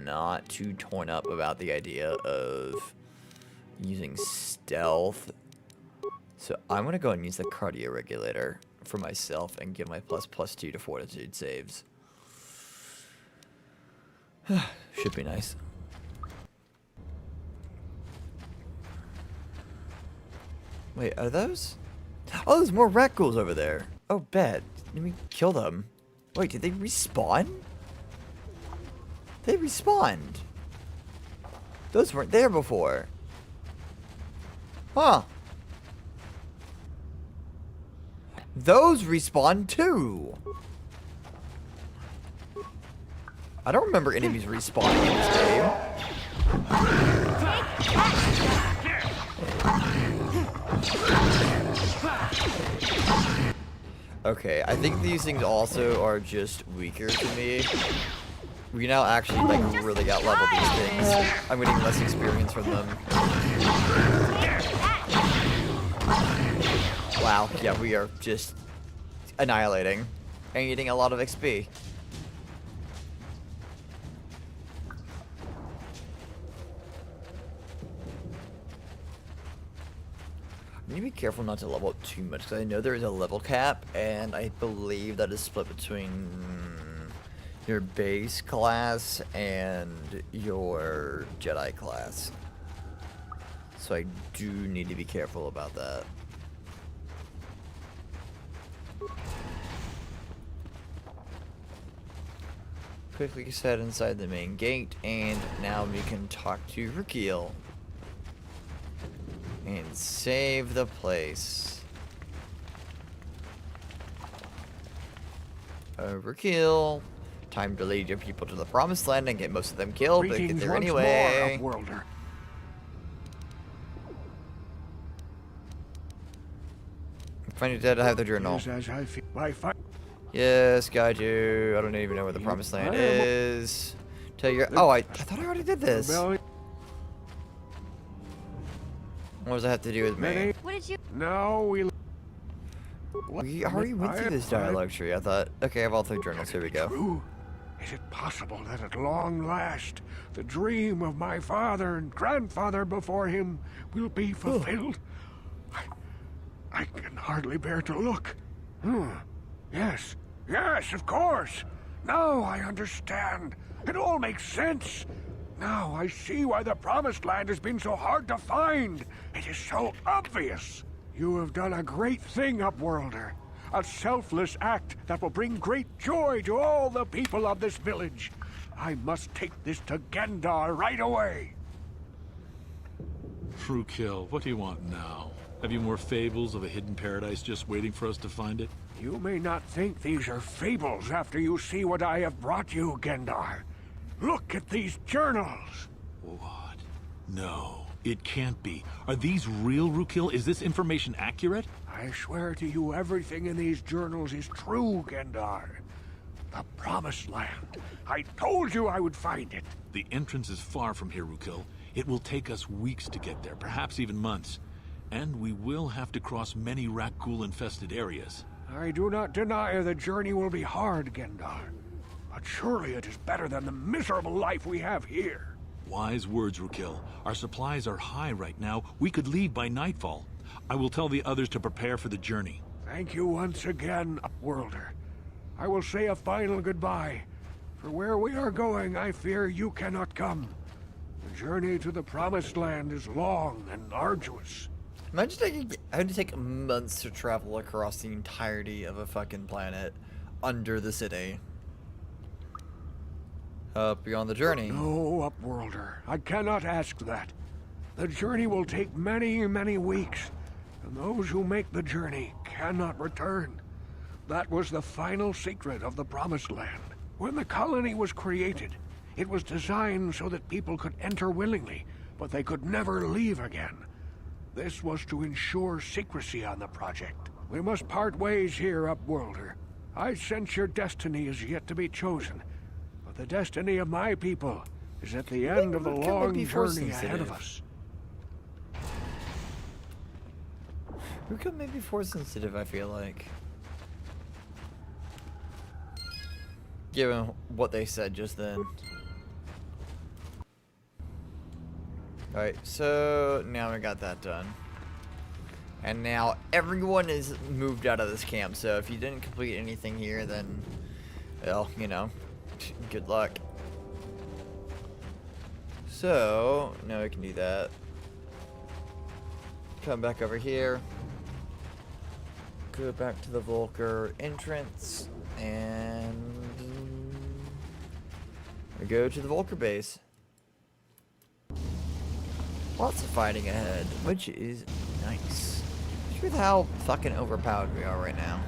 not too torn up about the idea of using stealth. So I'm gonna go and use the cardio regulator for myself and give my +2 to fortitude saves. Should be nice. Wait, are those? Oh, there's more rat ghouls over there. Oh, bet. Let me kill them. Wait, did they respawn? They respawned. Those weren't there before. Huh. Those respawn too. I don't remember enemies respawning in this game. Okay, I think these things also are just weaker to me. We now actually like really got level these things. I'm getting less experience from them. Wow, yeah, we are just annihilating and getting a lot of XP. You need to be careful not to level up too much, because I know there is a level cap, and I believe that is split between your base class and your Jedi class. So I do need to be careful about that. Quickly set inside the main gate, and now we can talk to Rukiel. And save the place. Overkill. Time to lead your people to the promised land and get most of them killed, but get there anyway. Find your dead, I have the journal. Yes, got you. I don't even know where the promised land is. Tell your. Oh, I thought I already did this. What does that have to do with me? What did you? No, we already went through this dialogue tree. I thought, okay, I have all 3 journals. Here we go. True. Is it possible that at long last the dream of my father and grandfather before him will be fulfilled? I can hardly bear to look. Yes, of course. Now I understand. It all makes sense. Now I see why the Promised Land has been so hard to find. It is so obvious. You have done a great thing, Upworlder. A selfless act that will bring great joy to all the people of this village. I must take this to Gendar right away. True kill. What do you want now? Have you more fables of a hidden paradise just waiting for us to find it? You may not think these are fables after you see what I have brought you, Gendar. Look at these journals. What? No, it can't be. Are these real, Rukil? Is this information accurate? I swear to you, everything in these journals is true, Gendar. The Promised Land. I told you I would find it. The entrance is far from here, Rukil. It will take us weeks to get there, perhaps even months. And we will have to cross many Rakghoul-infested areas. I do not deny the journey will be hard, Gendar. But surely it is better than the miserable life we have here. Wise words, Rukil. Our supplies are high right now. We could leave by nightfall. I will tell the others to prepare for the journey. Thank you once again, Upworlder. I will say a final goodbye. For where we are going, I fear you cannot come. The journey to the Promised Land is long and arduous. Imagine having to take months to travel across the entirety of a fucking planet under the city. Up beyond the journey. No, Upworlder. I cannot ask that. The journey will take many, many weeks, and those who make the journey cannot return. That was the final secret of the Promised Land. When the colony was created, it was designed so that people could enter willingly, but they could never leave again. This was to ensure secrecy on the project. We must part ways here, Upworlder. I sense your destiny is yet to be chosen, but the destiny of my people is at the end of the long journey ahead of us. Who could maybe force sensitive, I feel like. Given what they said just then. Alright, so now we got that done. And now everyone is moved out of this camp, so if you didn't complete anything here, then, well, you know, good luck. So, now we can do that. Come back over here. Go back to the Volker entrance, and we go to the Volker base. Lots of fighting ahead, which is nice. With how fucking overpowered we are right now.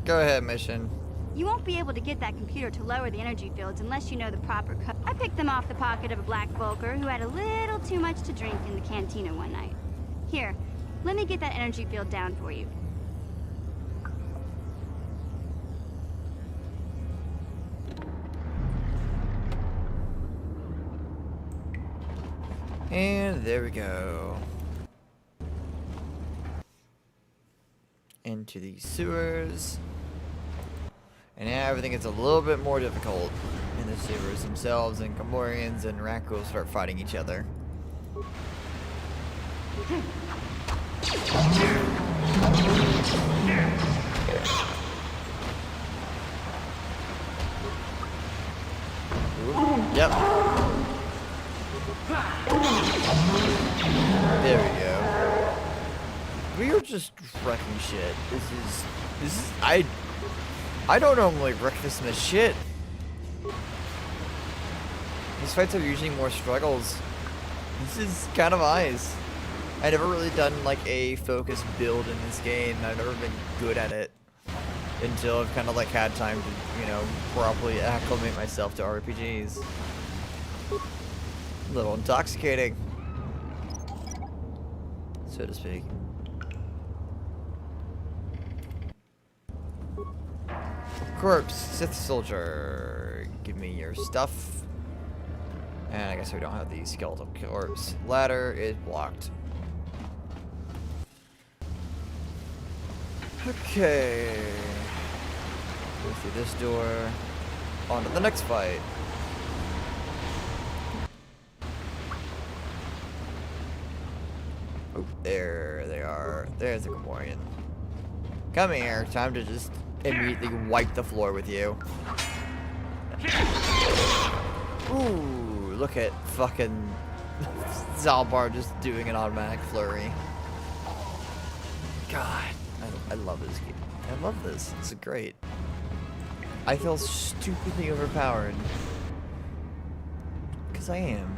Go ahead, mission. You won't be able to get that computer to lower the energy fields unless you know the proper code. I picked them off the pocket of a black Volker who had a little too much to drink in the cantina one night. Here, let me get that energy field down for you. And there we go. Into the sewers. And now everything gets a little bit more difficult in the sewers themselves, and Gamorreans and Rakghoul start fighting each other. Ooh, yep. There we go. We are just wrecking shit. This is I don't normally wreck this much shit. These fights are usually more struggles. This is kind of nice. I've never really done like a focused build in this game. I've never been good at it until I've kind of like had time to, you know, properly acclimate myself to RPGs. A little intoxicating, so to speak. Corpse, Sith soldier, give me your stuff. And I guess we don't have the skeletal corpse. Ladder is blocked. Okay. Go through this door. On to the next fight. Oh, there they are. There's the Gamorrean. Come here. Time to just immediately wipe the floor with you. Ooh, look at fucking Zalbar just doing an automatic flurry. God, I love this game. I love this. This is great. I feel stupidly overpowered. Because I am.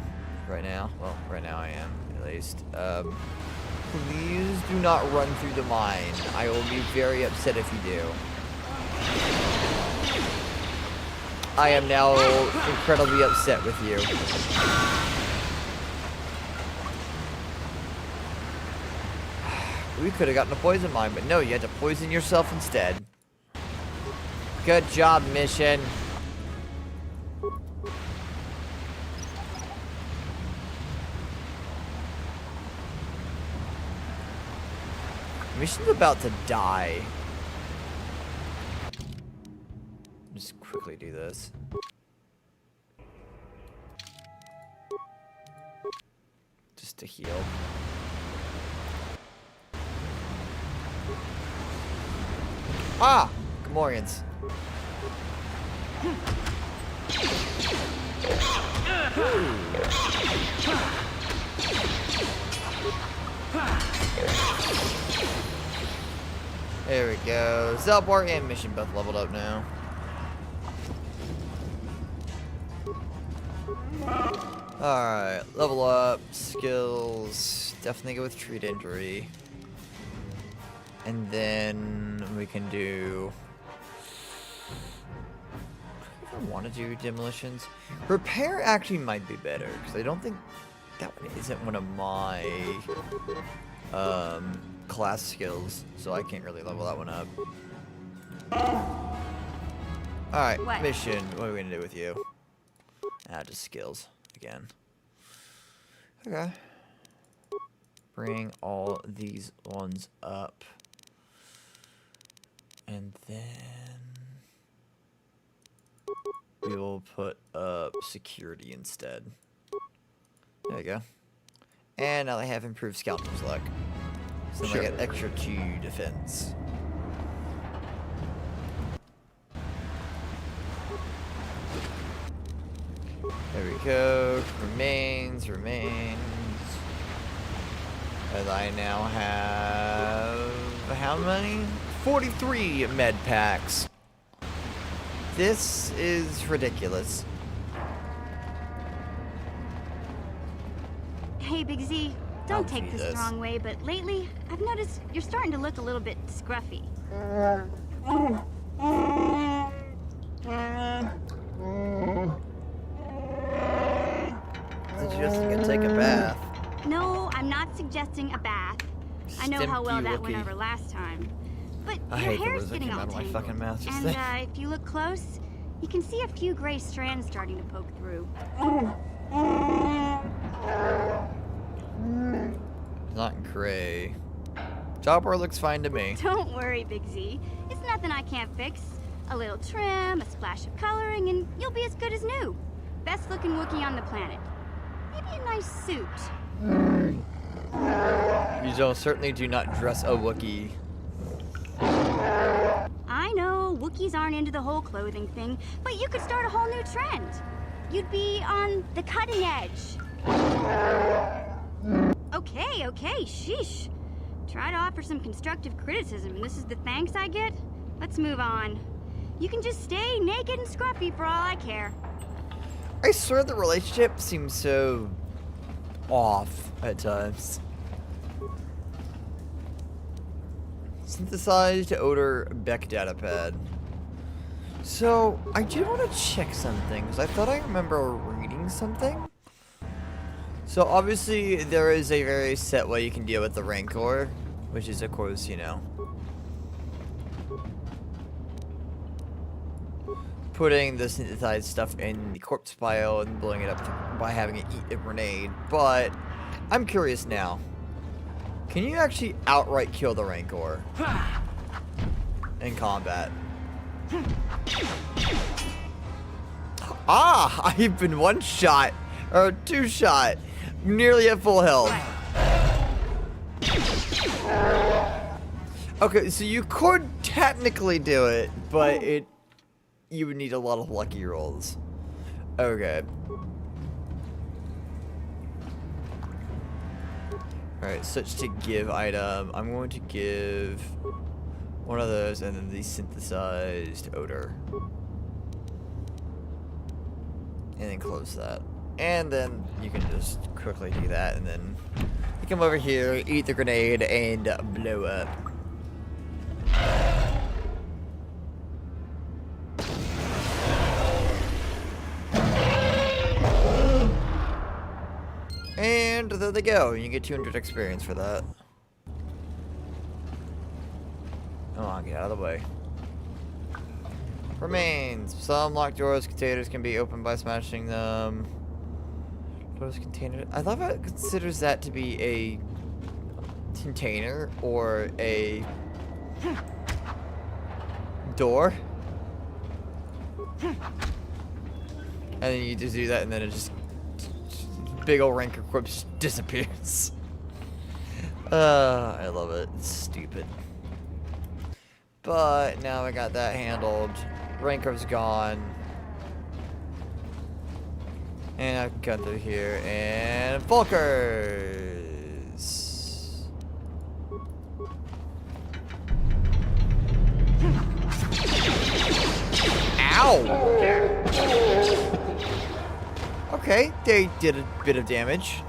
Right now. Well, right now I am, at least. Please do not run through the mine. I will be very upset if you do. I am now incredibly upset with you. We could have gotten a poison mine, but no, you had to poison yourself instead. Good job, mission. Mission's about to die. Just quickly do this. Just to heal. Ah! Gamorreans. There we go. Zelbar and Mission both leveled up now. Alright, level up, skills, definitely go with treat injury. And then we can do... I want to do demolitions. Repair actually might be better, because I don't think that one isn't one of my class skills, so I can't really level that one up. Alright, mission. What are we going to do with you? Just skills again. Okay. Bring all these ones up. And then we will put up security instead. There we go. And now they have improved scoundrel's luck. So they get extra 2 defense. There we go. Remains. And I now have how many? 43 med packs. This is ridiculous. Hey, Big Z, don't take this the wrong way, but lately, I've noticed you're starting to look a little bit scruffy. Suggesting I take a bath. No, I'm not suggesting a bath. I know how well that went over last time. But your hair's getting all tangled. And if you look close, you can see a few gray strands starting to poke through. Not gray. Chopper looks fine to me. Don't worry, Big Z. It's nothing I can't fix. A little trim, a splash of coloring, and you'll be as good as new. Best looking Wookiee on the planet. Maybe a nice suit. You certainly do not dress a Wookiee. I know, Wookiees aren't into the whole clothing thing, but you could start a whole new trend. You'd be on the cutting edge. Okay, sheesh. Try to offer some constructive criticism, and this is the thanks I get? Let's move on. You can just stay naked and scruffy for all I care. I swear the relationship seems so off at times. Synthesized odor Beck datapad. So, I do want to check something, because I thought I remember reading something. So, obviously, there is a very set way you can deal with the Rancor, which is, of course, you know, putting the synthesized stuff in the corpse pile and blowing it up by having it eat a grenade. But, I'm curious now. Can you actually outright kill the Rancor in combat? Ah! I've been one shot, or 2 shot, nearly at full health. Okay, so you could technically do it, but you would need a lot of lucky rolls. Okay. Alright, switch to give item. I'm going to give one of those and then the synthesized odor. and then close that. And then you can just quickly do that, and then you come over here, eat the grenade, and blow up. And there they go. You get 200 experience for that. Come on, get out of the way. Remains. Some locked doors, containers can be opened by smashing them. Doors, container. I love how it considers that to be a container or a door. And then you just do that, and then it just big ol' Ranker corpse disappears. I love it. It's stupid. But now I got that handled. Ranker's gone. And I can cut through here. And Volkers! Ow! Okay, they did a bit of damage.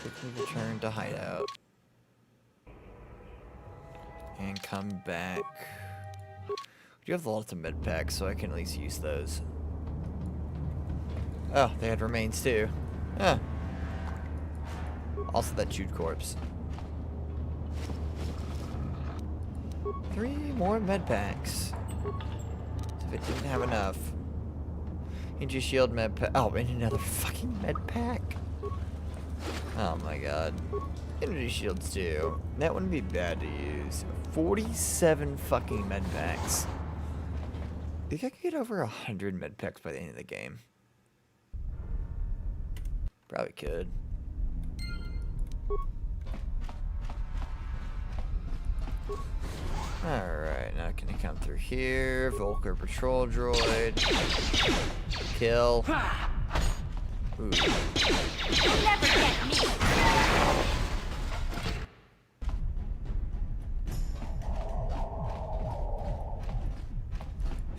Quickly return to hideout. And come back. You have lots of med packs, so I can at least use those. Oh, they had remains too. Huh. Also that chewed corpse. 3 more med packs. If it didn't have enough. Injury shield med pack. Oh, and another fucking med pack. Oh my god. Energy shields too. That wouldn't be bad to use. 47 fucking med packs. I think I could get over 100 med packs by the end of the game. Probably could. Alright, now can I come through here? Volker patrol droid. Kill. Ooh. You'll never get me.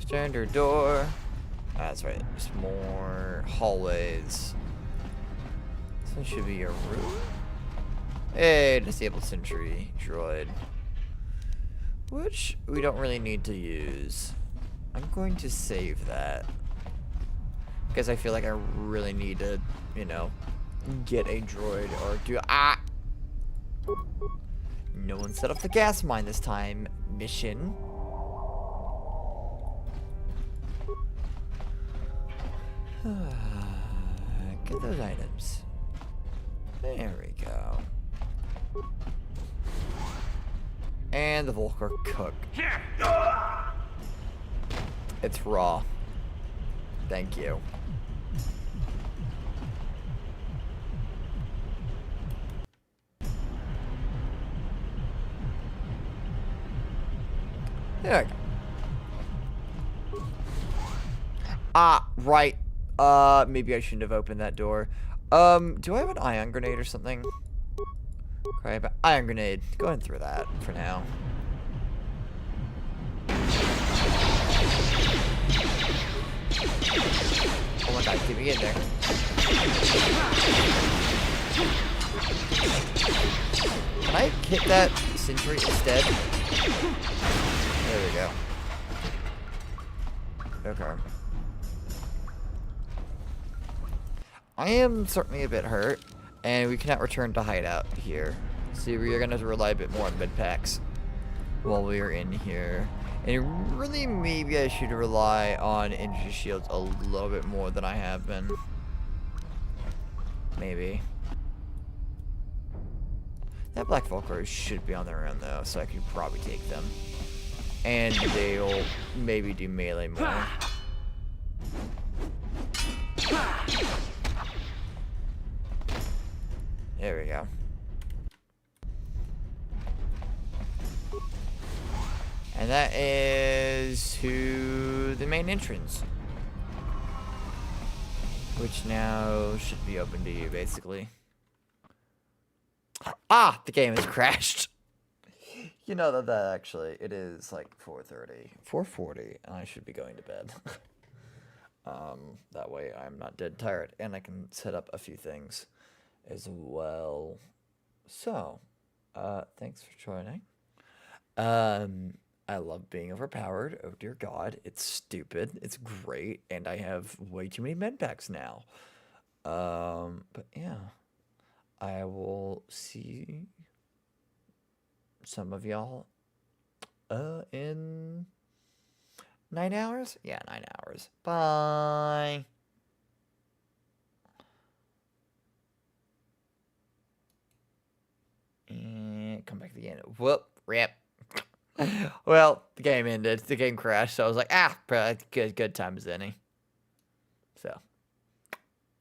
Standard door. That's right. There's more hallways. This one should be a room. Hey, disabled sentry droid. Which we don't really need to use. I'm going to save that. Because I feel like I really need to, you know, get a droid or do. Ah! No one set up the gas mine this time. Mission. Get those items. There we go. And the Volker cook. It's raw. Thank you. There we go. Ah, right. Maybe I shouldn't have opened that door. Do I have an ion grenade or something? Okay, but ion grenade. Go ahead and throw that for now. Oh my god, get me in there. Can I hit that sentry instead? There we go. Okay. I am certainly a bit hurt, and we cannot return to hideout here. So we are going to rely a bit more on med packs while we are in here. And really, maybe I should rely on energy shields a little bit more than I have been. Maybe. That Black Volker should be on their own, though, so I could probably take them. And they'll maybe do melee more. There we go. And that is to the main entrance. Which now should be open to you, basically. Ah! The game has crashed. You know that actually, it is like 4:30. 4:40, and I should be going to bed. That way I'm not dead tired, and I can set up a few things as well. So, thanks for joining. I love being overpowered. Oh dear God, it's stupid. It's great, and I have way too many med packs now. But yeah, I will see some of y'all in 9 hours. Yeah, 9 hours. Bye. And come back to the end. Whoop, rip. Well, the game ended. The game crashed, so I was like, good time as any. So.